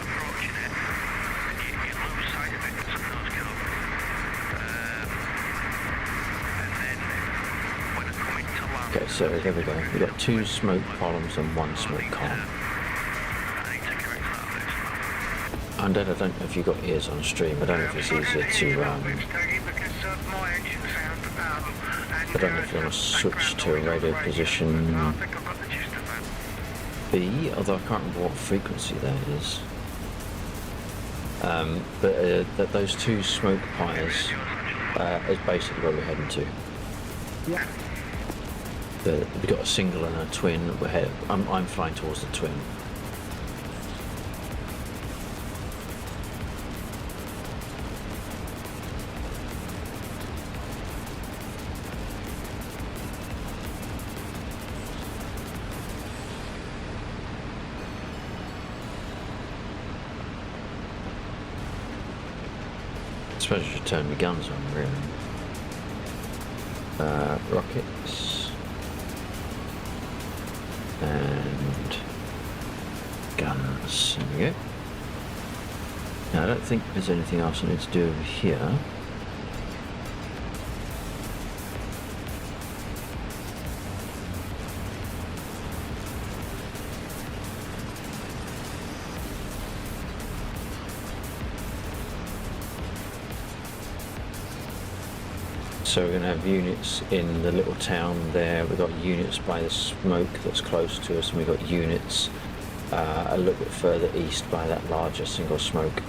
approaching it, you lose sight of it, it's a nose job. And then when I come into land... Okay, so there we go. We've got 2 smoke columns and 1 smoke column. I need to correct that bit. Undead, I don't know if you've got ears on stream. I don't know if it's easier to I I don't know if you want to switch to a radio position I think I've got the gist of that. B, although I can't remember what frequency that is. But those 2 smoke pyres is basically where we're heading to. Yeah. We've got a single and a twin. I'm flying towards the twin. I suppose I should turn my guns on, really. Rockets. And guns. There we go. Now, I don't think there's anything else I need to do over here. So we're going to have units in the little town there. We've got units by the smoke that's close to us, and we've got units a little bit further east by that larger single smoke.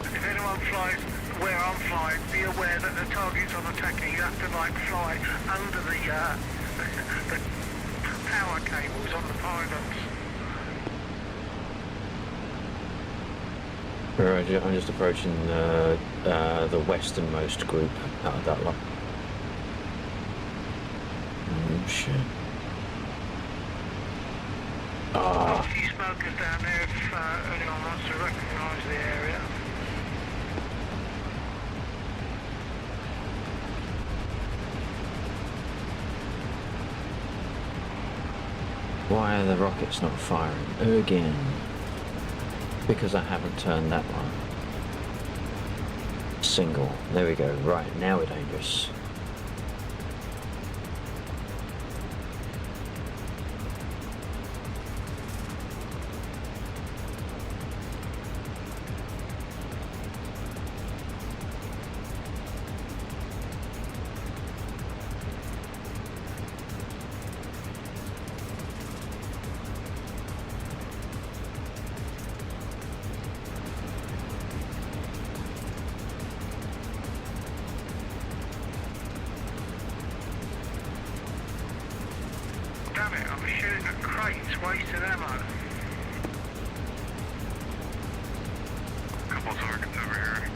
If anyone flies where I'm flying, be aware that the target's on attacking. You have to like fly under the power cables on the pylons. I'm just approaching the westernmost group out of that lot. Oh shit. A few smokers down there if anyone wants to recognise the area. Why are the rockets not firing again? Because I haven't turned that one. Single. There we go. Right, now we're dangerous. Damn it, I'm shooting at crates, wasting ammo. Couple targets over here.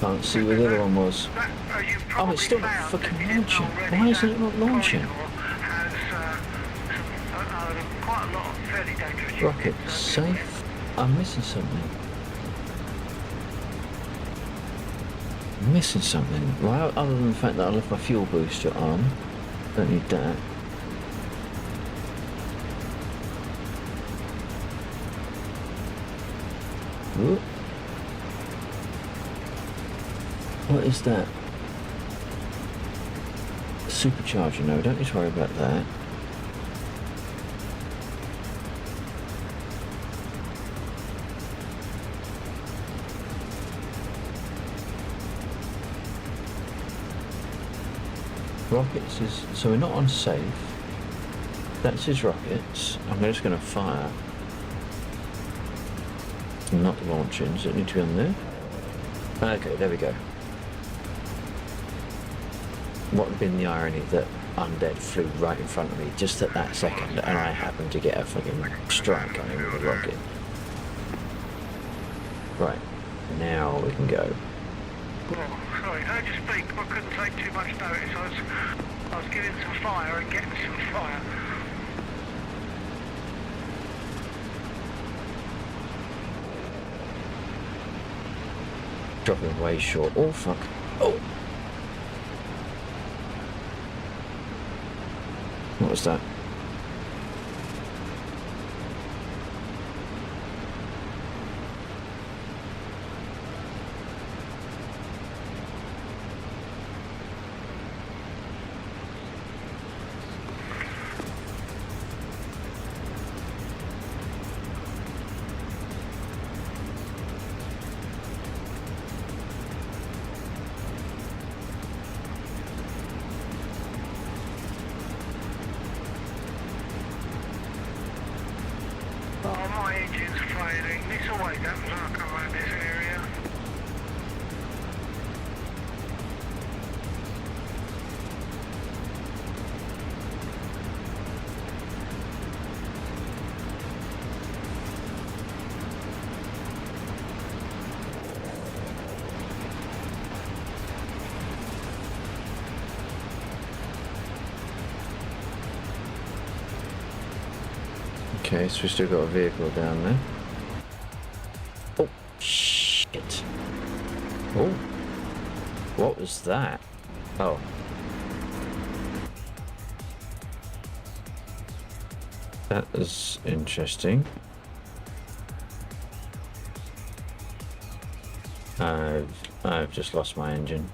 Can't see where the other one was. Oh, it's still not fucking launching. Why isn't it not launching? Rocket safe? I'm missing something. I'm missing something. Well, other than the fact that I left my fuel booster on. Don't need that. Whoop. What is that? Supercharger, no, don't need to worry about that. Rockets is, so we're not on safe. That's his rockets. I'm just going to fire. Not launching, does it need to be on there? Okay, there we go. What would have been the irony that undead flew right in front of me just at that second, and I happened to get a fucking strike on him with a rocket. Right, now we can go. Oh, sorry, heard you speak. I couldn't take too much notice. I was giving some fire and getting some fire. Dropping way short. Oh, fuck. Oh! What was that? Oh, my engine's failing. This always happens when I come around this area. Okay, so we've still got a vehicle down there. Oh, shit. Oh. What was that? Oh. That is interesting. I've just lost my engine.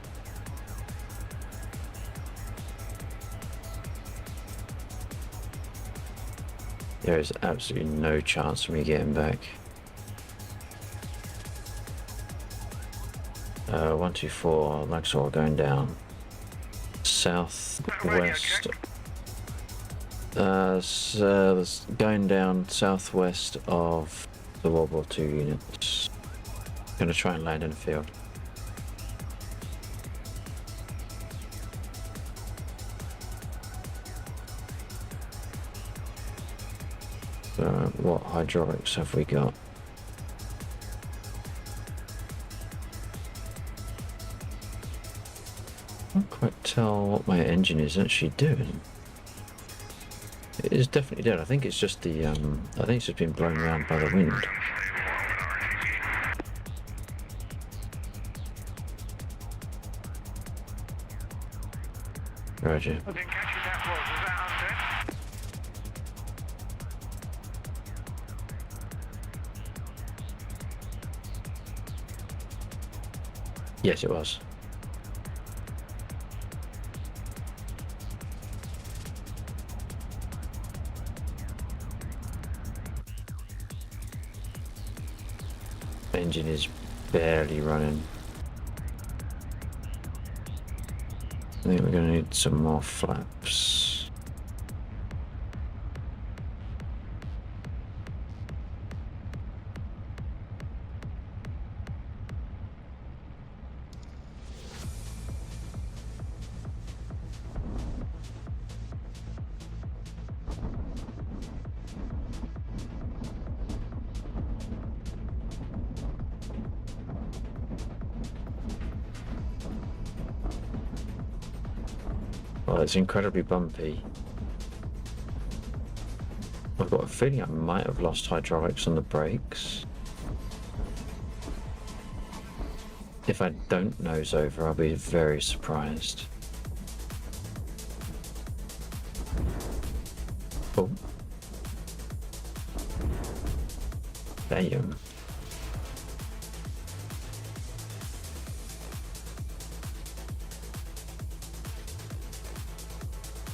There is absolutely no chance of me getting back. 124, like sort of going down. Southwest. Going down southwest of the World War II units. Gonna try and land in the field. So what hydraulics have we got? I can't quite tell what my engine is actually doing. It is definitely dead. I think it's just the I think it's just been blown around by the wind. Roger. I didn't catch who that was. Was that undead? Yes, it was. Engine is barely running. I think we're going to need some more flaps. Well, it's incredibly bumpy. I've got a feeling I might have lost hydraulics on the brakes. If I don't nose over, I'll be very surprised. Oh. Damn.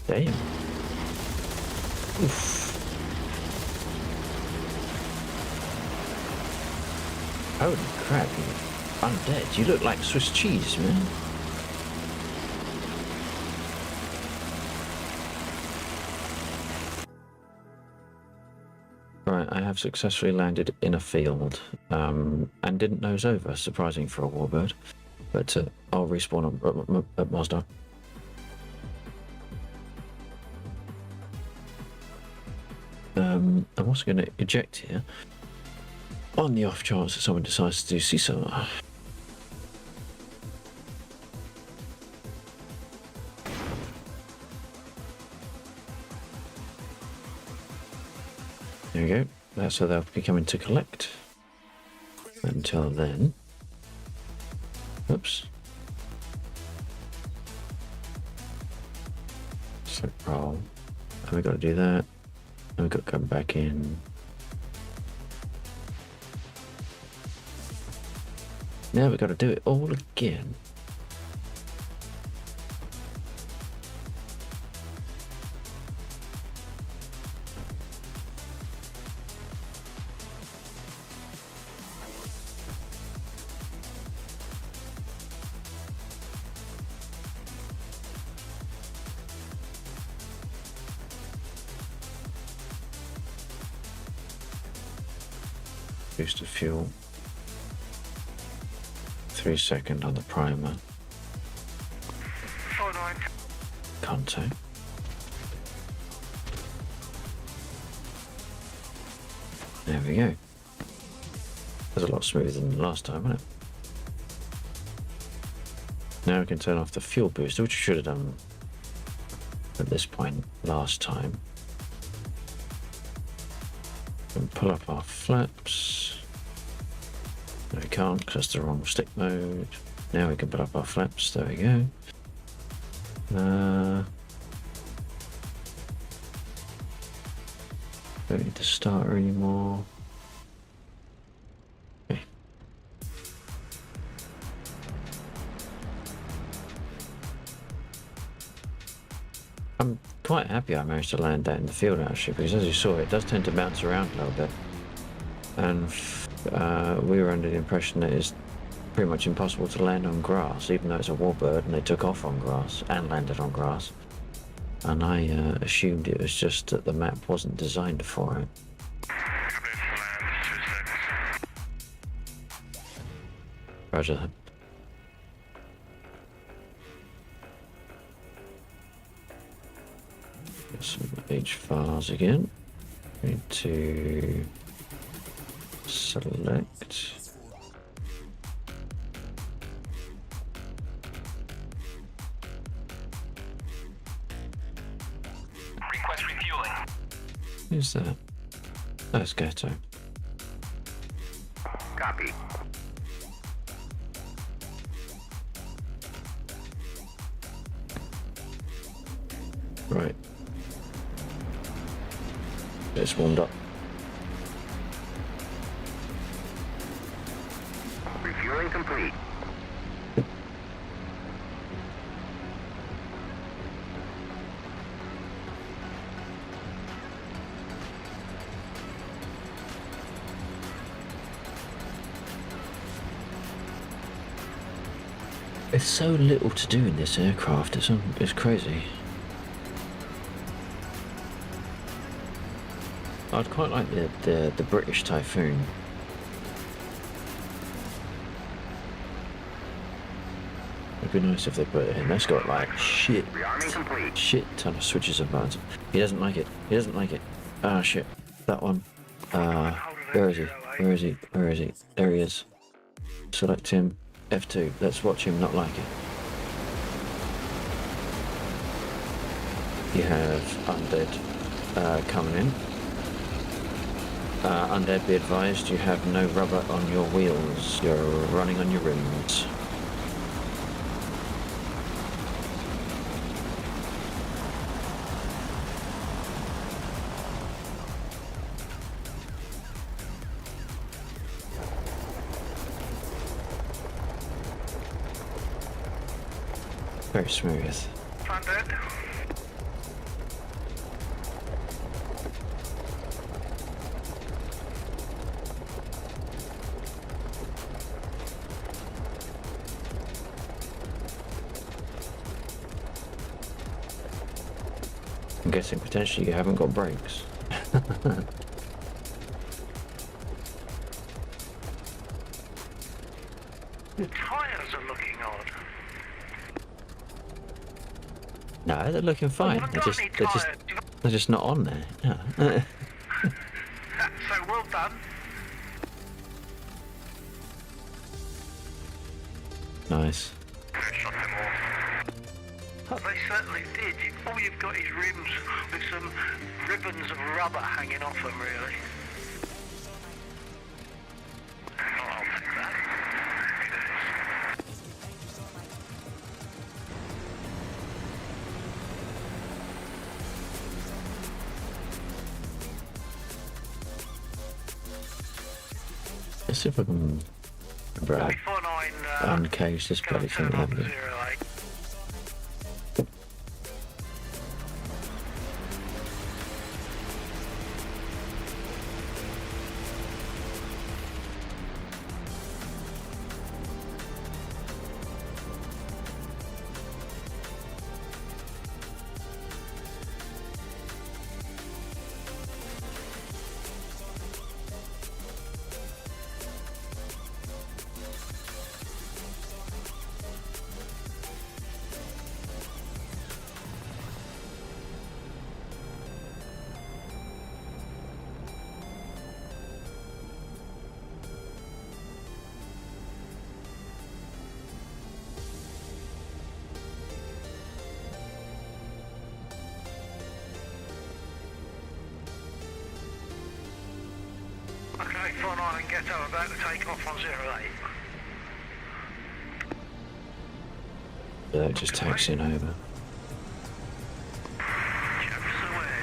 Damn. Oof. Holy crap, you undead. You look like Swiss cheese, man. Right, I have successfully landed in a field and didn't nose over, surprising for a warbird. But I'll respawn at Mazda. I'm also going to eject here on the off chance that someone decides to do CSAR. There we go. That's how they'll be coming to collect. Until then. Oops. So roll. And we've got to do that. And we've got to come back in. Now we've got to do it all again. Boost of fuel. 3 seconds on the primer. 49. Contact. There we go. That's a lot smoother than the last time, wasn't it? Now we can turn off the fuel booster, which we should have done at this point last time. And pull up our flaps. No, we can't because that's the wrong stick mode. Now we can put up our flaps. There we go. Don't need the starter anymore. Okay. I'm quite happy I managed to land that in the field actually, because as you saw, it does tend to bounce around a little bit. And we were under the impression that it's pretty much impossible to land on grass, even though it's a warbird, and they took off on grass and landed on grass. And I assumed it was just that the map wasn't designed for it. Roger that. Get some H files again. Need to select. Request refueling. Who's that? That's Ghetto. Copy. Right. It's warmed up. Refueling complete. There's so little to do in this aircraft, it's crazy. I'd quite like the British Typhoon. It'd be nice if they put it in. That's got like shit ton of switches and buttons. He doesn't like it. He doesn't like it. Ah shit. That one. Where is he? Where is he? Where is he? There he is. Select him. F2. Let's watch him not like it. You have Undead coming in. Undead, be advised, you have no rubber on your wheels. You're running on your rims. Very smooth. Undead. I'm guessing potentially you haven't got brakes. The tyres are looking odd. No, they're looking fine. They're just not on there. Yeah. done. Nice. Shot them all. They certainly did. All you've got is rims with some ribbons of rubber hanging off them, really. Oh, I'll take that. Let's see if I can grab Before 9, uncage this gonna bloody turn thing off over. 08. Okay, 49 and Ghetto about to take off on 08. Yeah, just taxiing over. Chaps away.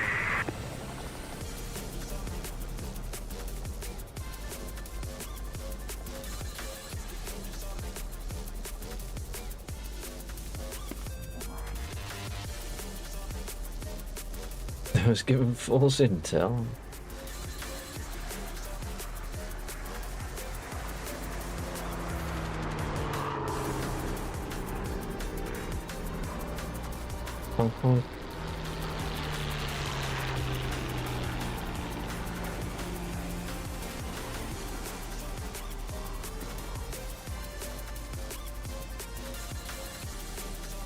I was given false intel. Honk, honk.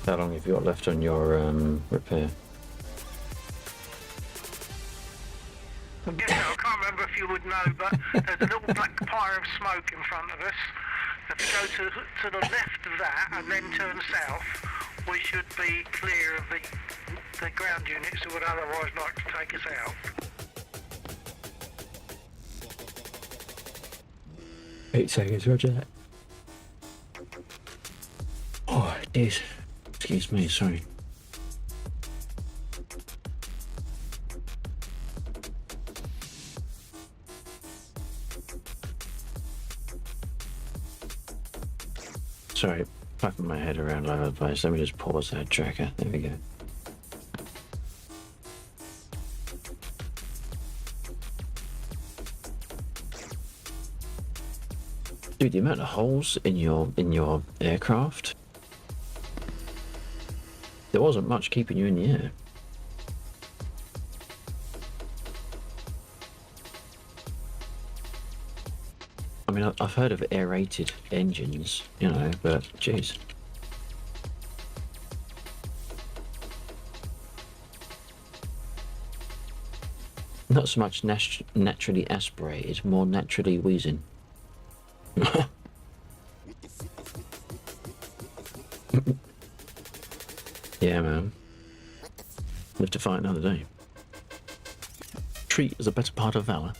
How long have you got left on your repair? Ghetto, I can't remember if you would know, but there's a little black pyre of smoke in front of us. If we go to the left of that and then turn south, we should be clear of the ground units that would otherwise like to take us out. 8 seconds, roger that. Oh, it is. Excuse me, sorry. Sorry, flapping my head around all over the place. Let me just pause that tracker. There we go. Dude, the amount of holes in your aircraft. There wasn't much keeping you in the air. I mean, I've heard of aerated engines, you know, but jeez. Not so much naturally aspirated, more naturally wheezing. Yeah, man. Live to fight another day. Treat is a better part of valor.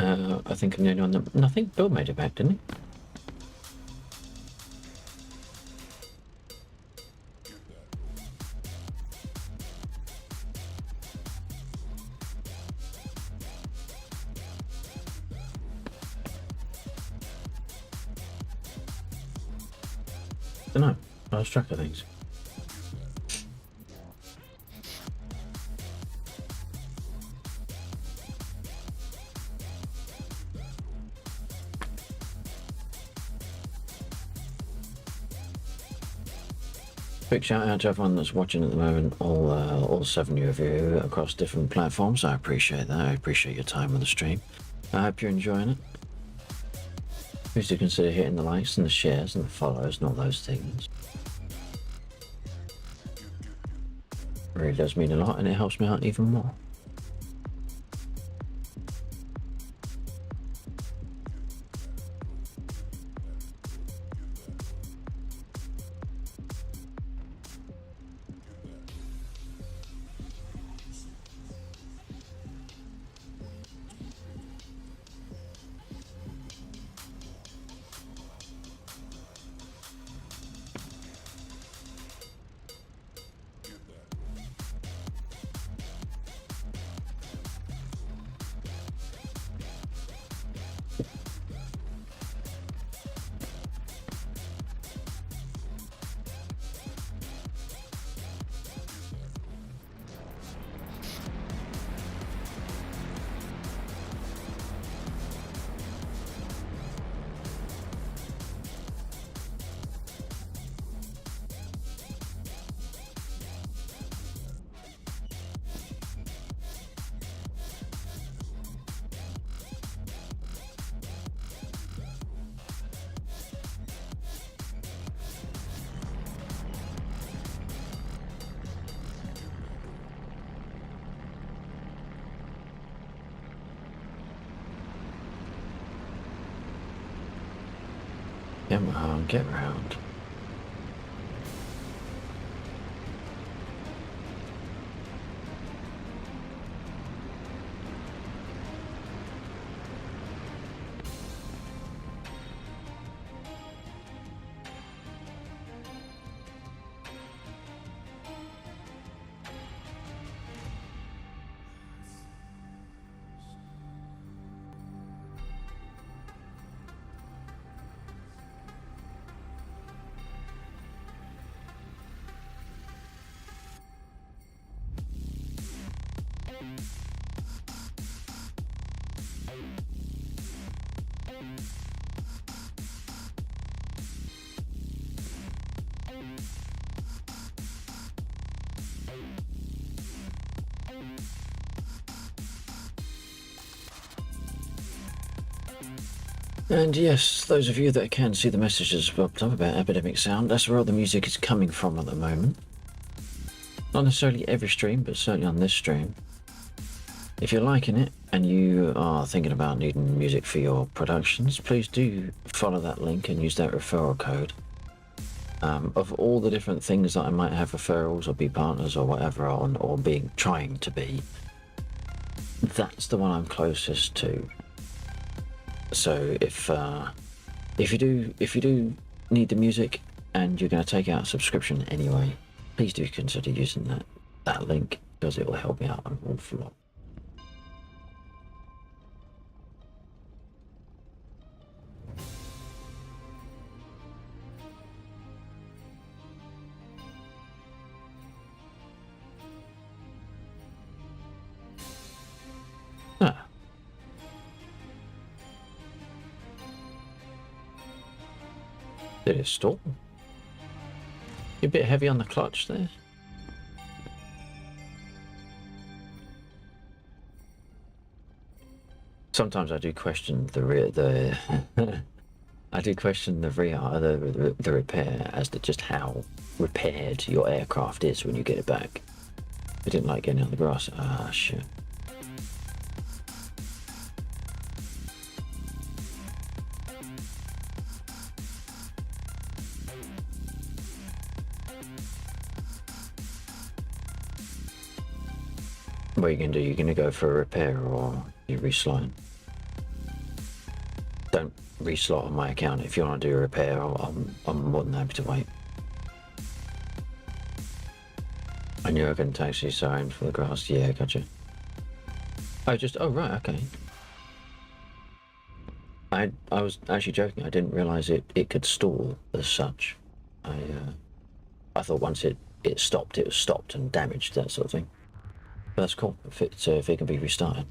I think I'm the only one that... No, I think Bill made it back, didn't he? I don't know. I lost track of things. Big shout out to everyone that's watching at the moment, all 7 of you across different platforms. I appreciate that. I appreciate your time on the stream. I hope you're enjoying it. Please do consider hitting the likes and the shares and the follows and all those things. It really does mean a lot, and it helps me out even more. Come on, get round. And yes, those of you that can see the messages popped up about Epidemic Sound, that's where all the music is coming from at the moment. Not necessarily every stream, but certainly on this stream. If you're liking it and you are thinking about needing music for your productions, please do follow that link and use that referral code. Of all the different things that I might have referrals or be partners or whatever on, or trying to be, that's the one I'm closest to. So if you do need the music and you're going to take out a subscription anyway, please do consider using that link, because it will help me out an awful lot. Ah. Did it stall? You're a bit heavy on the clutch there. Sometimes I do question the repair as to just how repaired your aircraft is when you get it back. I didn't like getting on the grass. Ah, shit. What are you going to do? You're going to go for a repair or you reslide? reslot on my account. If you want to do a repair, I'm more than happy to wait. I knew I couldn't taxi, so I aimed for the grass. Yeah, gotcha. Oh, right, okay. I was actually joking. I didn't realise it could stall as such. I thought once it stopped, it was stopped and damaged, that sort of thing. But that's cool if it can be restarted.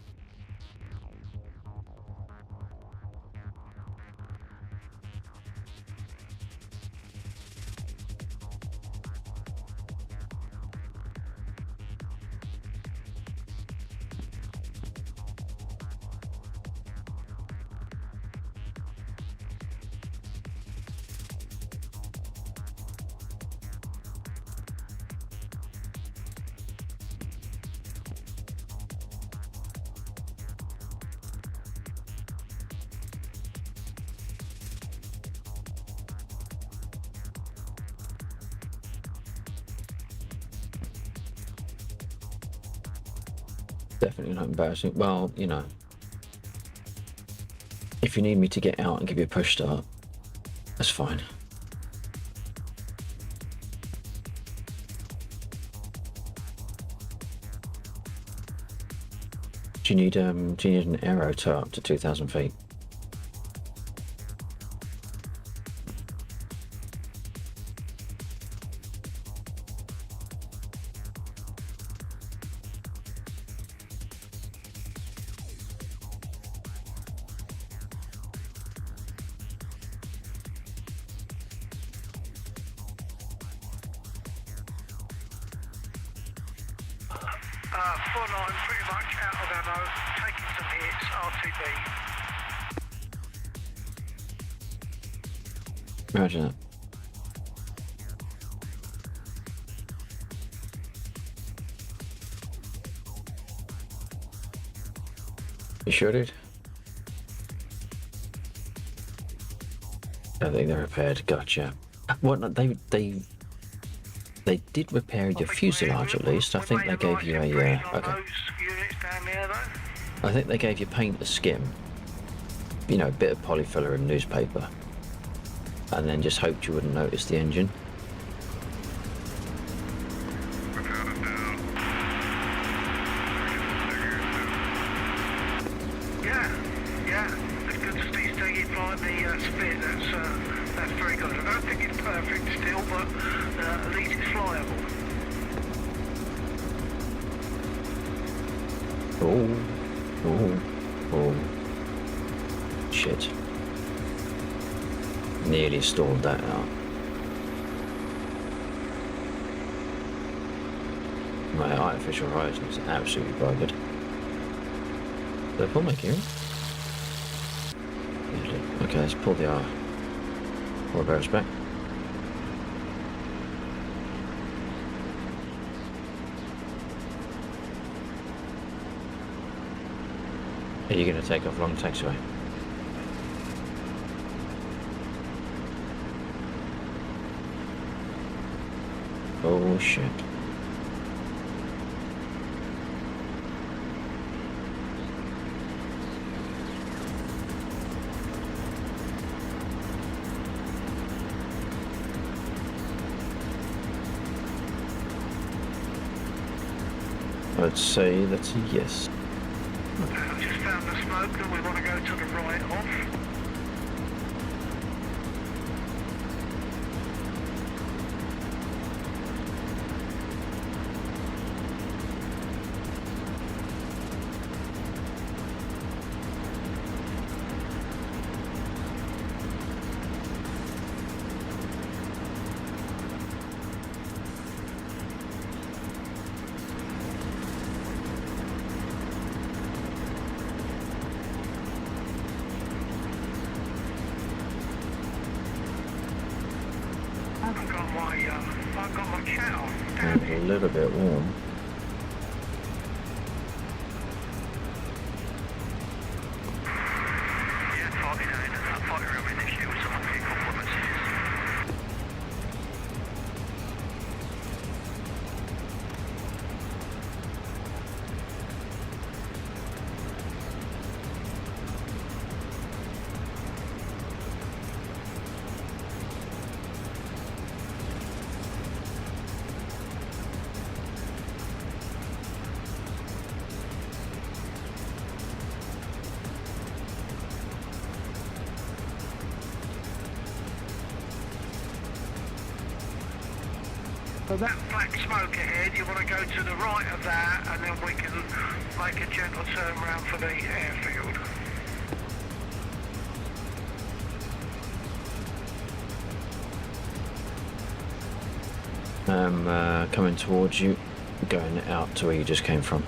Definitely not embarrassing. Well, you know, if you need me to get out and give you a push start, that's fine. Do you need an aero tow up to 2,000 feet? Full line, pretty much out of ammo, taking some hits, RTB. Imagine that. You sure, dude? I think they're repaired. Gotcha. What? They did repair your fuselage at least. I think they gave you a okay. I think they gave you paint a skim. You know, a bit of polyfiller and newspaper, and then just hoped you wouldn't notice the engine. Yeah. It's good to see you flying the spit. That's very good. I don't think it's perfect still, but at least it's flyable. Oh. Shit. Nearly stalled that out. My artificial horizon is absolutely buggered. Did I pull my gear? Okay, let's pull the barrels back. Are you going to take off long taxiway? Oh shit. I'd say that's a yes. We just found the smoke and we want to go to the right off. I've got my cow. And a little bit warm. Yeah, 49. I thought you were having an issue with some of a couple of messages. So that black smoke ahead, you want to go to the right of that, and then we can make a gentle turn round for the airfield. I'm coming towards you, going out to where you just came from.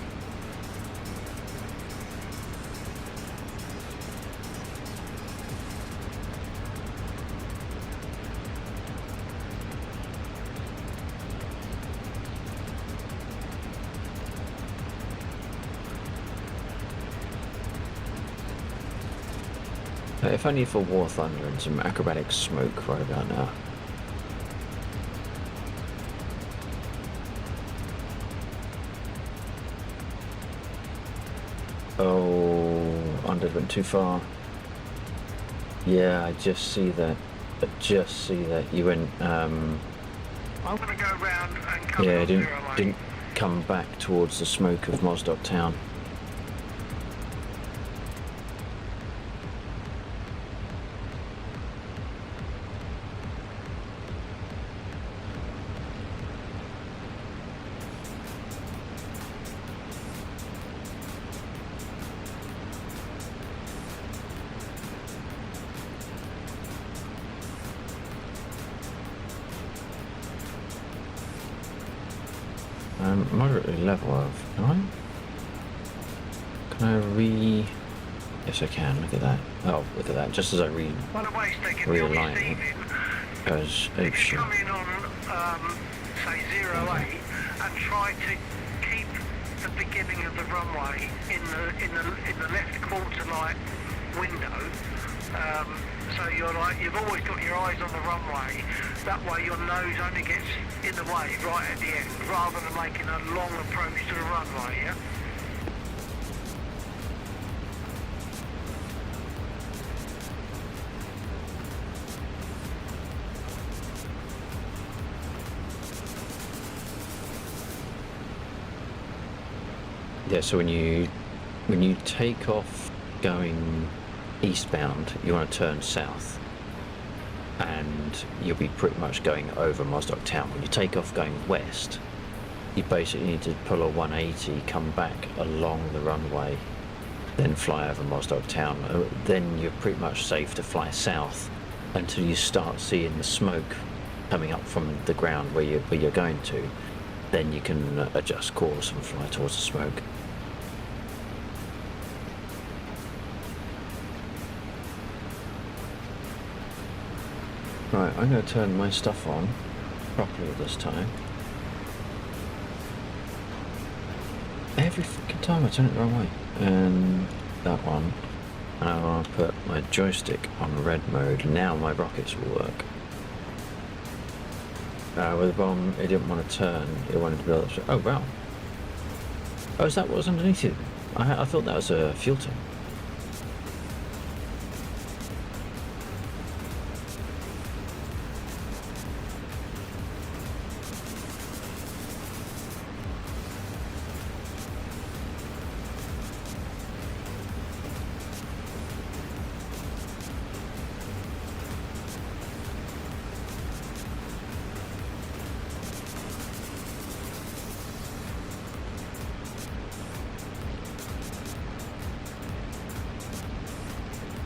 If only for War Thunder and some acrobatic smoke right about now. Oh, under went too far. Yeah, I just see that. You went. I'm gonna go round and come. Yeah, didn't come back towards the smoke of Mosdoc town. Moderately level of. Can I Yes, I can. Look at that. Oh, look at that. Just as I realign it, goes if you shit. come in on, say 08, and try to keep the beginning of the runway in the left quarter light window. So you've always got your eyes on the runway. That way your nose only gets in the way right at the end, rather than making a long approach to the runway, yeah? Yeah, so when you take off going eastbound, you want to turn south, and you'll be pretty much going over Mosdoc town. When you take off going west, you basically need to pull a 180, come back along the runway, then fly over Mosdoc town. Then you're pretty much safe to fly south until you start seeing the smoke coming up from the ground where you're going to. Then you can adjust course and fly towards the smoke. Right, I'm going to turn my stuff on properly this time. Every fucking time I turn it the wrong way. And that one. And I want to put my joystick on red mode. Now my rockets will work. With the bomb, it didn't want to turn. It wanted to build up. Oh, wow. Oh, is that what was underneath it? I thought that was a fuel tank.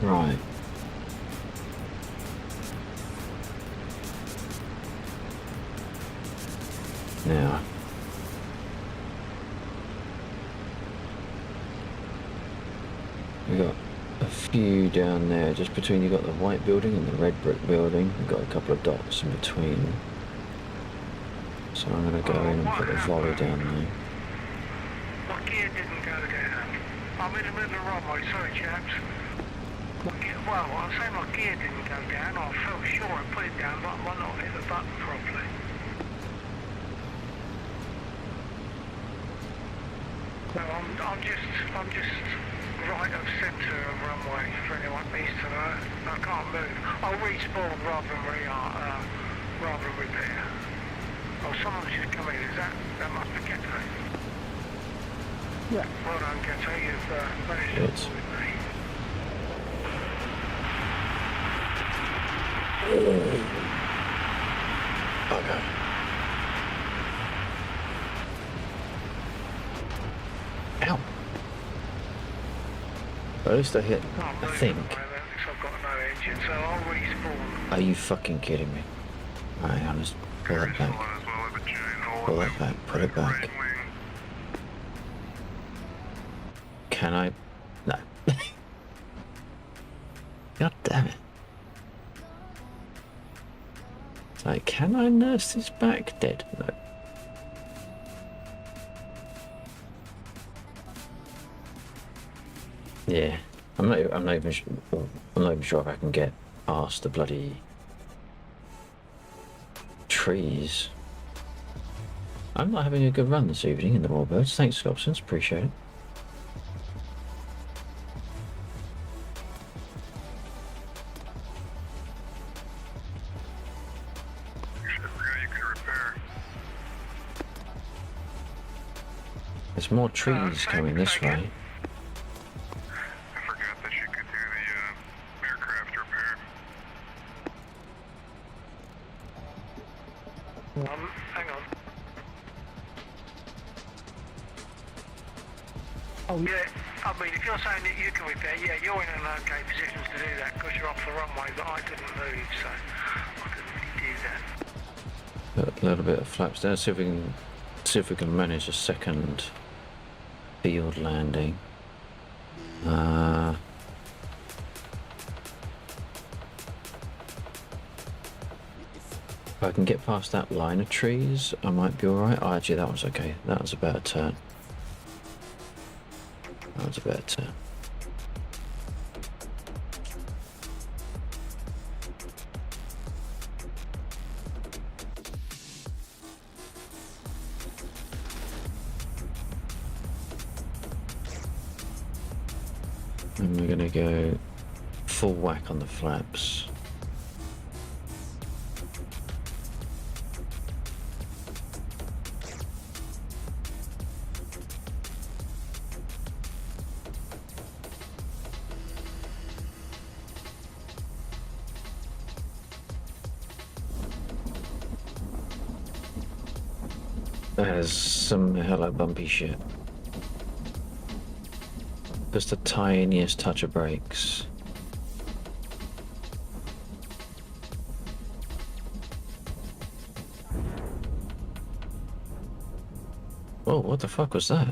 Right. Now. We got a few down there, just between you got the white building and the red brick building. We've got a couple of dots in between. So I'm going to go in and put a volley down there. My gear didn't go down. I'm in the middle of the runway, sorry chaps. Well, I'll say my gear didn't go down. I felt sure I put it down, but I might not hit the button properly. So I'm just right of centre of runway for anyone who needs to know. I can't move. I'll respawn rather than repair. Oh, someone's just come in. That must be Ghetto. Yeah. Well done, Ghetto. You've managed to Good. with me. Okay. At least I hit, Can't I move think. at the moment because I've got no engine, so I'll respawn. Are you fucking kidding me? Alright, I'll just pull that back. Pull that back, put it back. Can I? No. God damn it. It's like, can I nurse this back? Dead. No. Yeah. I'm not even sure if I can get past the bloody trees. I'm not having a good run this evening in the Warbirds. Thanks, Scobsons. Appreciate it. There's more trees coming this way. I forgot that you could do the aircraft repair. Hang on. Oh yeah, I mean, if you're saying that you can repair, yeah, you're in an okay position to do that because you're off the runway, but I couldn't move, so I couldn't really do that. A little bit of flaps there. See if we can manage a second field landing. If I can get past that line of trees, I might be alright. Oh, actually, that was okay. That was a better turn. That was a better turn. And we're going to go full whack on the flaps. There's some hella bumpy shit. Just the tiniest touch of brakes. Whoa, what the fuck was that?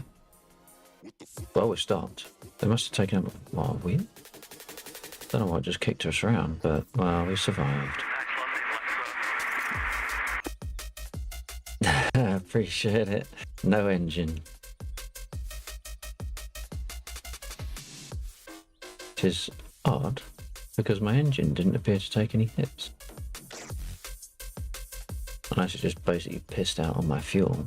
Well, we stopped. They must have taken up what, we? Don't know what just kicked us around, but well, we survived. Appreciate it. No engine. It is odd because my engine didn't appear to take any hits. Unless it just basically pissed out on my fuel.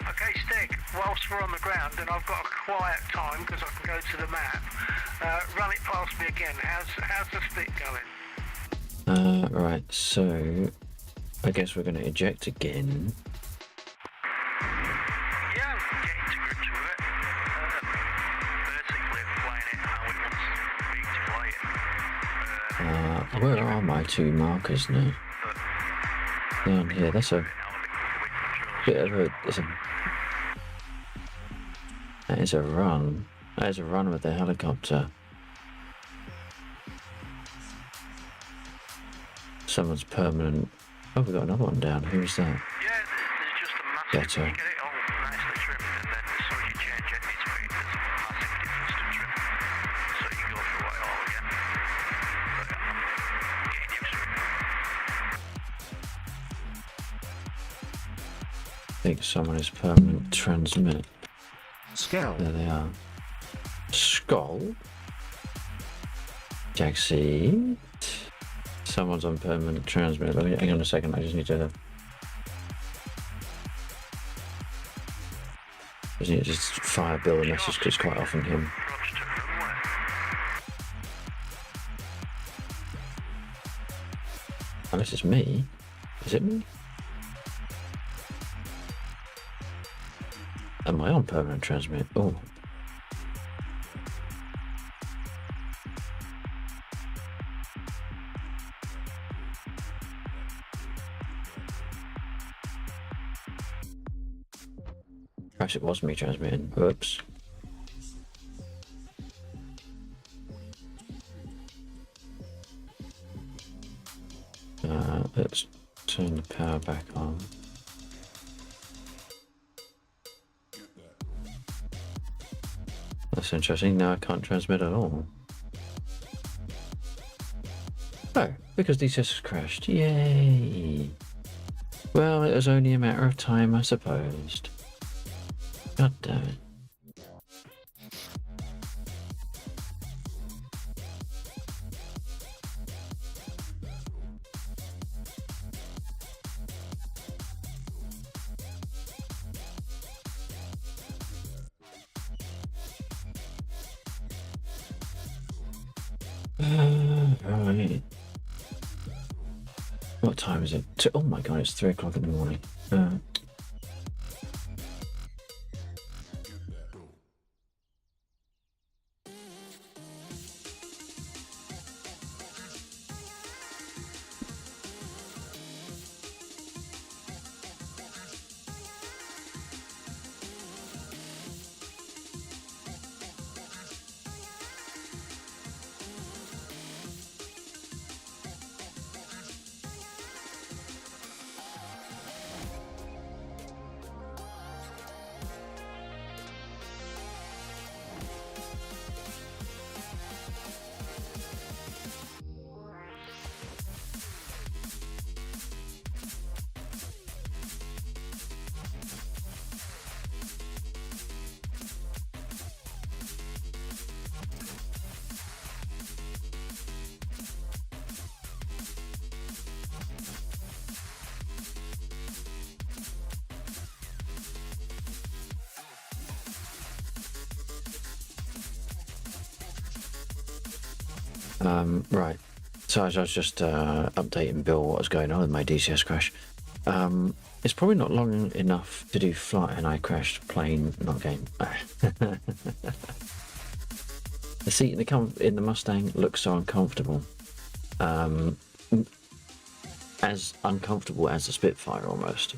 Okay, Stick, whilst we're on the ground and I've got a quiet time because I can go to the map, run it past me again. How's the stick going? Right, so I guess we're going to eject again. Yeah, I'm getting to grips with it. Basically flying it how it wants me to fly it. Where are my two markers now? Down here, that's a bit of a... That is a run. That is a run with the helicopter. Someone's permanent... Oh, we got another one down. Who's that? Yeah, there's just a massive... Ghetto. You get it all nicely trimmed, and then as soon as you change engine speed, there's a massive difference to trim. So you go through it all again. But yeah, getting used to it. I think someone is permanent transmit. Skull. There they are. Skull. Jaxie. Someone's on permanent transmit. Let me hang on a second. I just need to just fire Bill a message because quite often him. Approach to runway. Unless it's me. Is it me? Am I on permanent transmit? Oh. Perhaps it was me transmitting. Whoops. Let's turn the power back on. That's interesting. Now I can't transmit at all. Oh, because DCS has crashed. Yay! Well, it was only a matter of time, I suppose. God damn it. Right. What time is it? Oh my god, it's 3 o'clock in the morning. Right. So as I was just updating Bill what was going on with my DCS crash. It's probably not long enough to do flight, and I crashed plane, not game. The seat in the Mustang looks so uncomfortable. As uncomfortable as the Spitfire almost.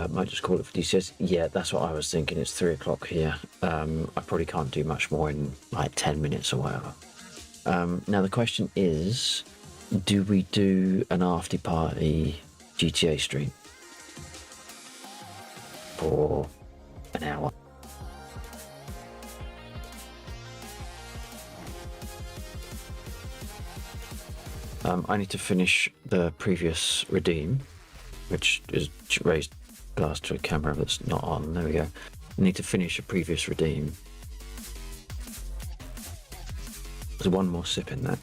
Might just call it for DCS. Yeah, that's what I was thinking. It's 3 o'clock here. I probably can't do much more in like 10 minutes or whatever. Now the question is, do we do an after party GTA stream for an hour? I need to finish the previous redeem, which is raised glass to a camera that's not on. There we go. I need to finish a previous redeem. There's one more sip in that.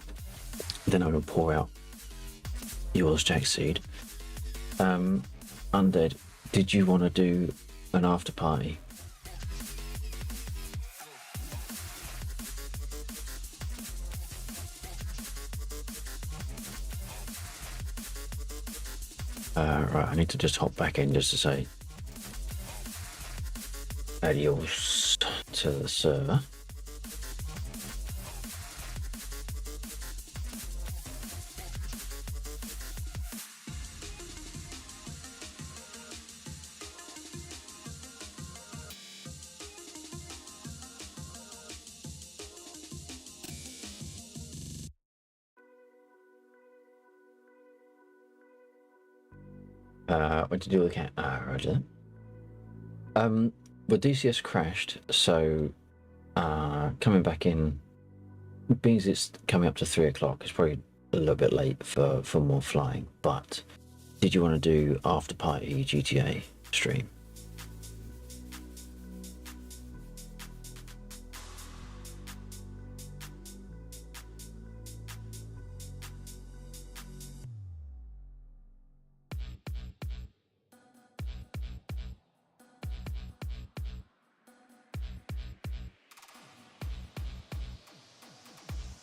Then I'm going to pour out yours, Jack Seed. Undead, did you want to do an after party? Right, I need to just hop back in just to say adios to the server. What to do with the cat? Roger that. Well, DCS crashed, so coming back in, being as it's coming up to 3 o'clock, it's probably a little bit late for more flying. But did you want to do after party GTA stream?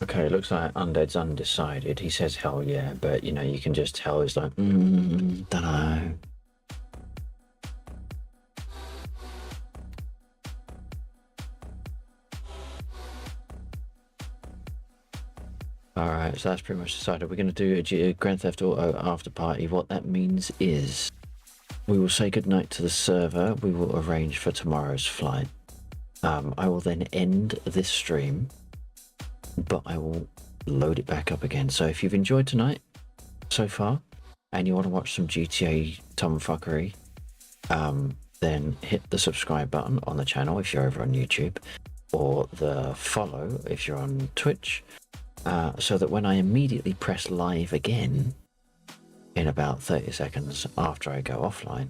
Okay, it looks like Undead's undecided. He says hell yeah, but you know, you can just tell he's like, dunno. Alright, so that's pretty much decided. We're going to do a Grand Theft Auto after party. What that means is we will say goodnight to the server. We will arrange for tomorrow's flight. I will then end this stream, but I will load it back up again. So if you've enjoyed tonight so far and you want to watch some GTA tomfuckery, then hit the subscribe button on the channel if you're over on YouTube, or the follow if you're on Twitch, so that when I immediately press live again in about 30 seconds after I go offline,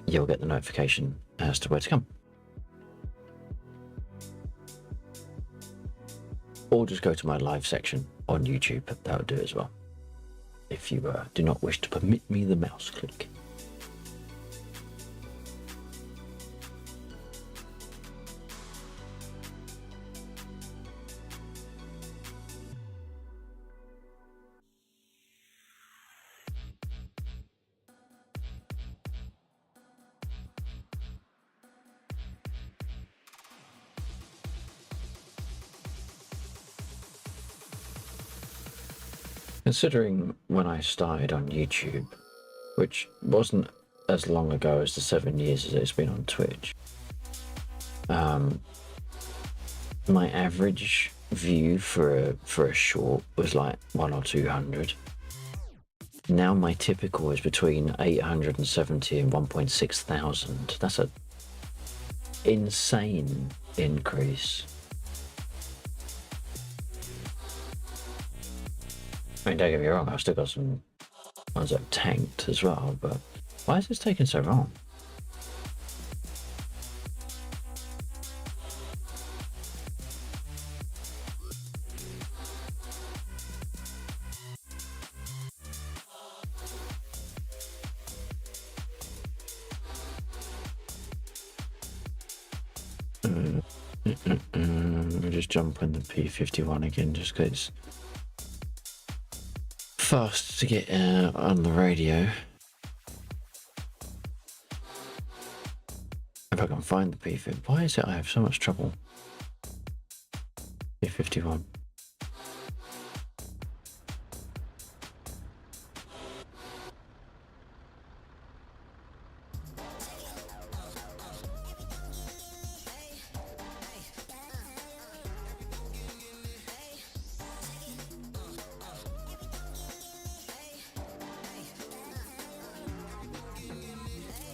you'll get the notification as to where to come. Or just go to my live section on YouTube. That would do as well, if you do not wish to permit me the mouse click. Considering when I started on YouTube, which wasn't as long ago as the 7 years as it's been on Twitch, my average view for a short was like 100 or 200. Now my typical is between 870 and 1.6 thousand. That's an insane increase. I mean, don't get me wrong, I've still got some ones that have tanked as well, but why is this taking so long? We'll just jump on the P51 again, just because fast to get on the radio. If I can find the P50. Why is it I have so much trouble? P51.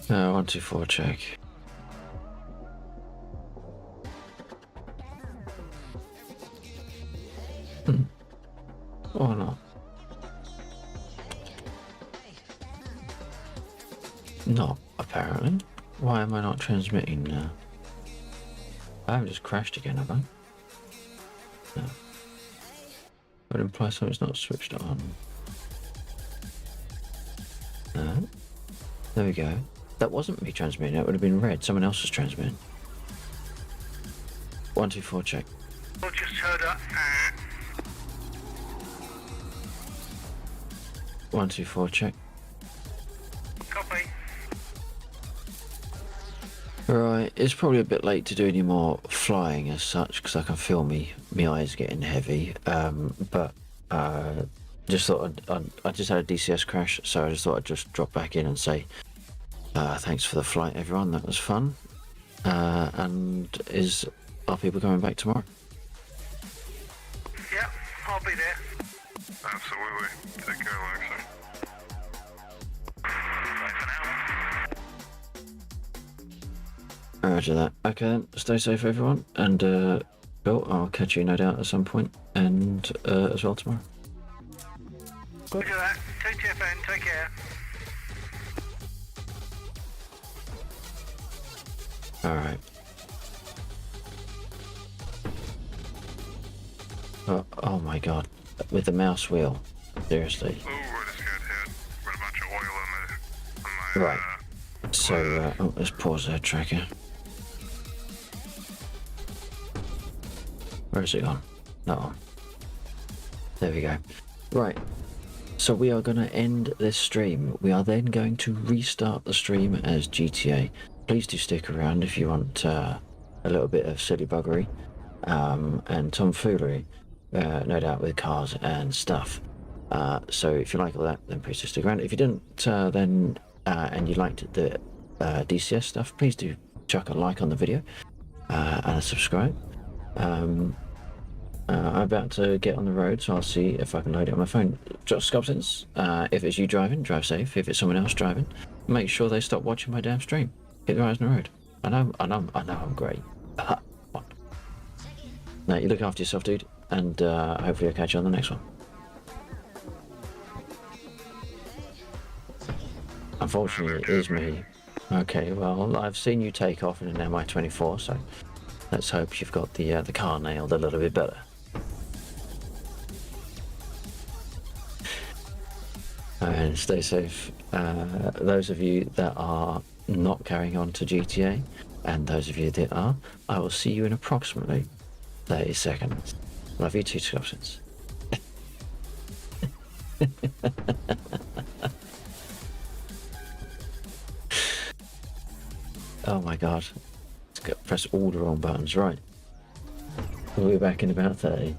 No, 124 check. Or not. Not apparently. Why am I not transmitting now? I haven't just crashed again, have I? No. Would imply something's not switched on. No. There we go. That wasn't me transmitting, it would have been red. Someone else was transmitting. 124 check. I just heard a 124 check. copy. Right, it's probably a bit late to do any more flying as such, because I can feel me eyes getting heavy. But just thought I just had a DCS crash, so I just thought I'd just drop back in and say thanks for the flight, everyone. That was fun. And are people coming back tomorrow? Yeah, I'll be there. Absolutely. Take care, Alexa. Bye for now. Roger that. Okay then, stay safe everyone, and Bill, I'll catch you no doubt at some point, and as well tomorrow. Roger that. Take care, fan. Take care. Alright. Oh my god, with the mouse wheel, seriously. Oh, I just got hit. Got a bunch of oil on my Right, so let's pause that tracker. Where's it gone? That one. There we go. Right, so we are going to end this stream. We are then going to restart the stream as GTA. Please do stick around if you want a little bit of silly buggery and tomfoolery, no doubt with cars and stuff. So if you like all that, then please just stick around. If you didn't, and you liked the DCS stuff, please do chuck a like on the video and a subscribe. I'm about to get on the road, so I'll see if I can load it on my phone. Just Scobsons, if it's you driving, drive safe. If it's someone else driving, make sure they stop watching my damn stream. Get their eyes on the road. I know I'm great. No, you look after yourself, dude, and hopefully I'll catch you on the next one. Unfortunately, it is me. Okay, well, I've seen you take off in an MI-24, so let's hope you've got the car nailed a little bit better. And stay safe. Those of you that are not carrying on to GTA, and those of you that are, I will see you in approximately 30 seconds. Love you too, Scopsons. Oh my god. Let's go press all the wrong buttons. Right. We'll be back in about 30.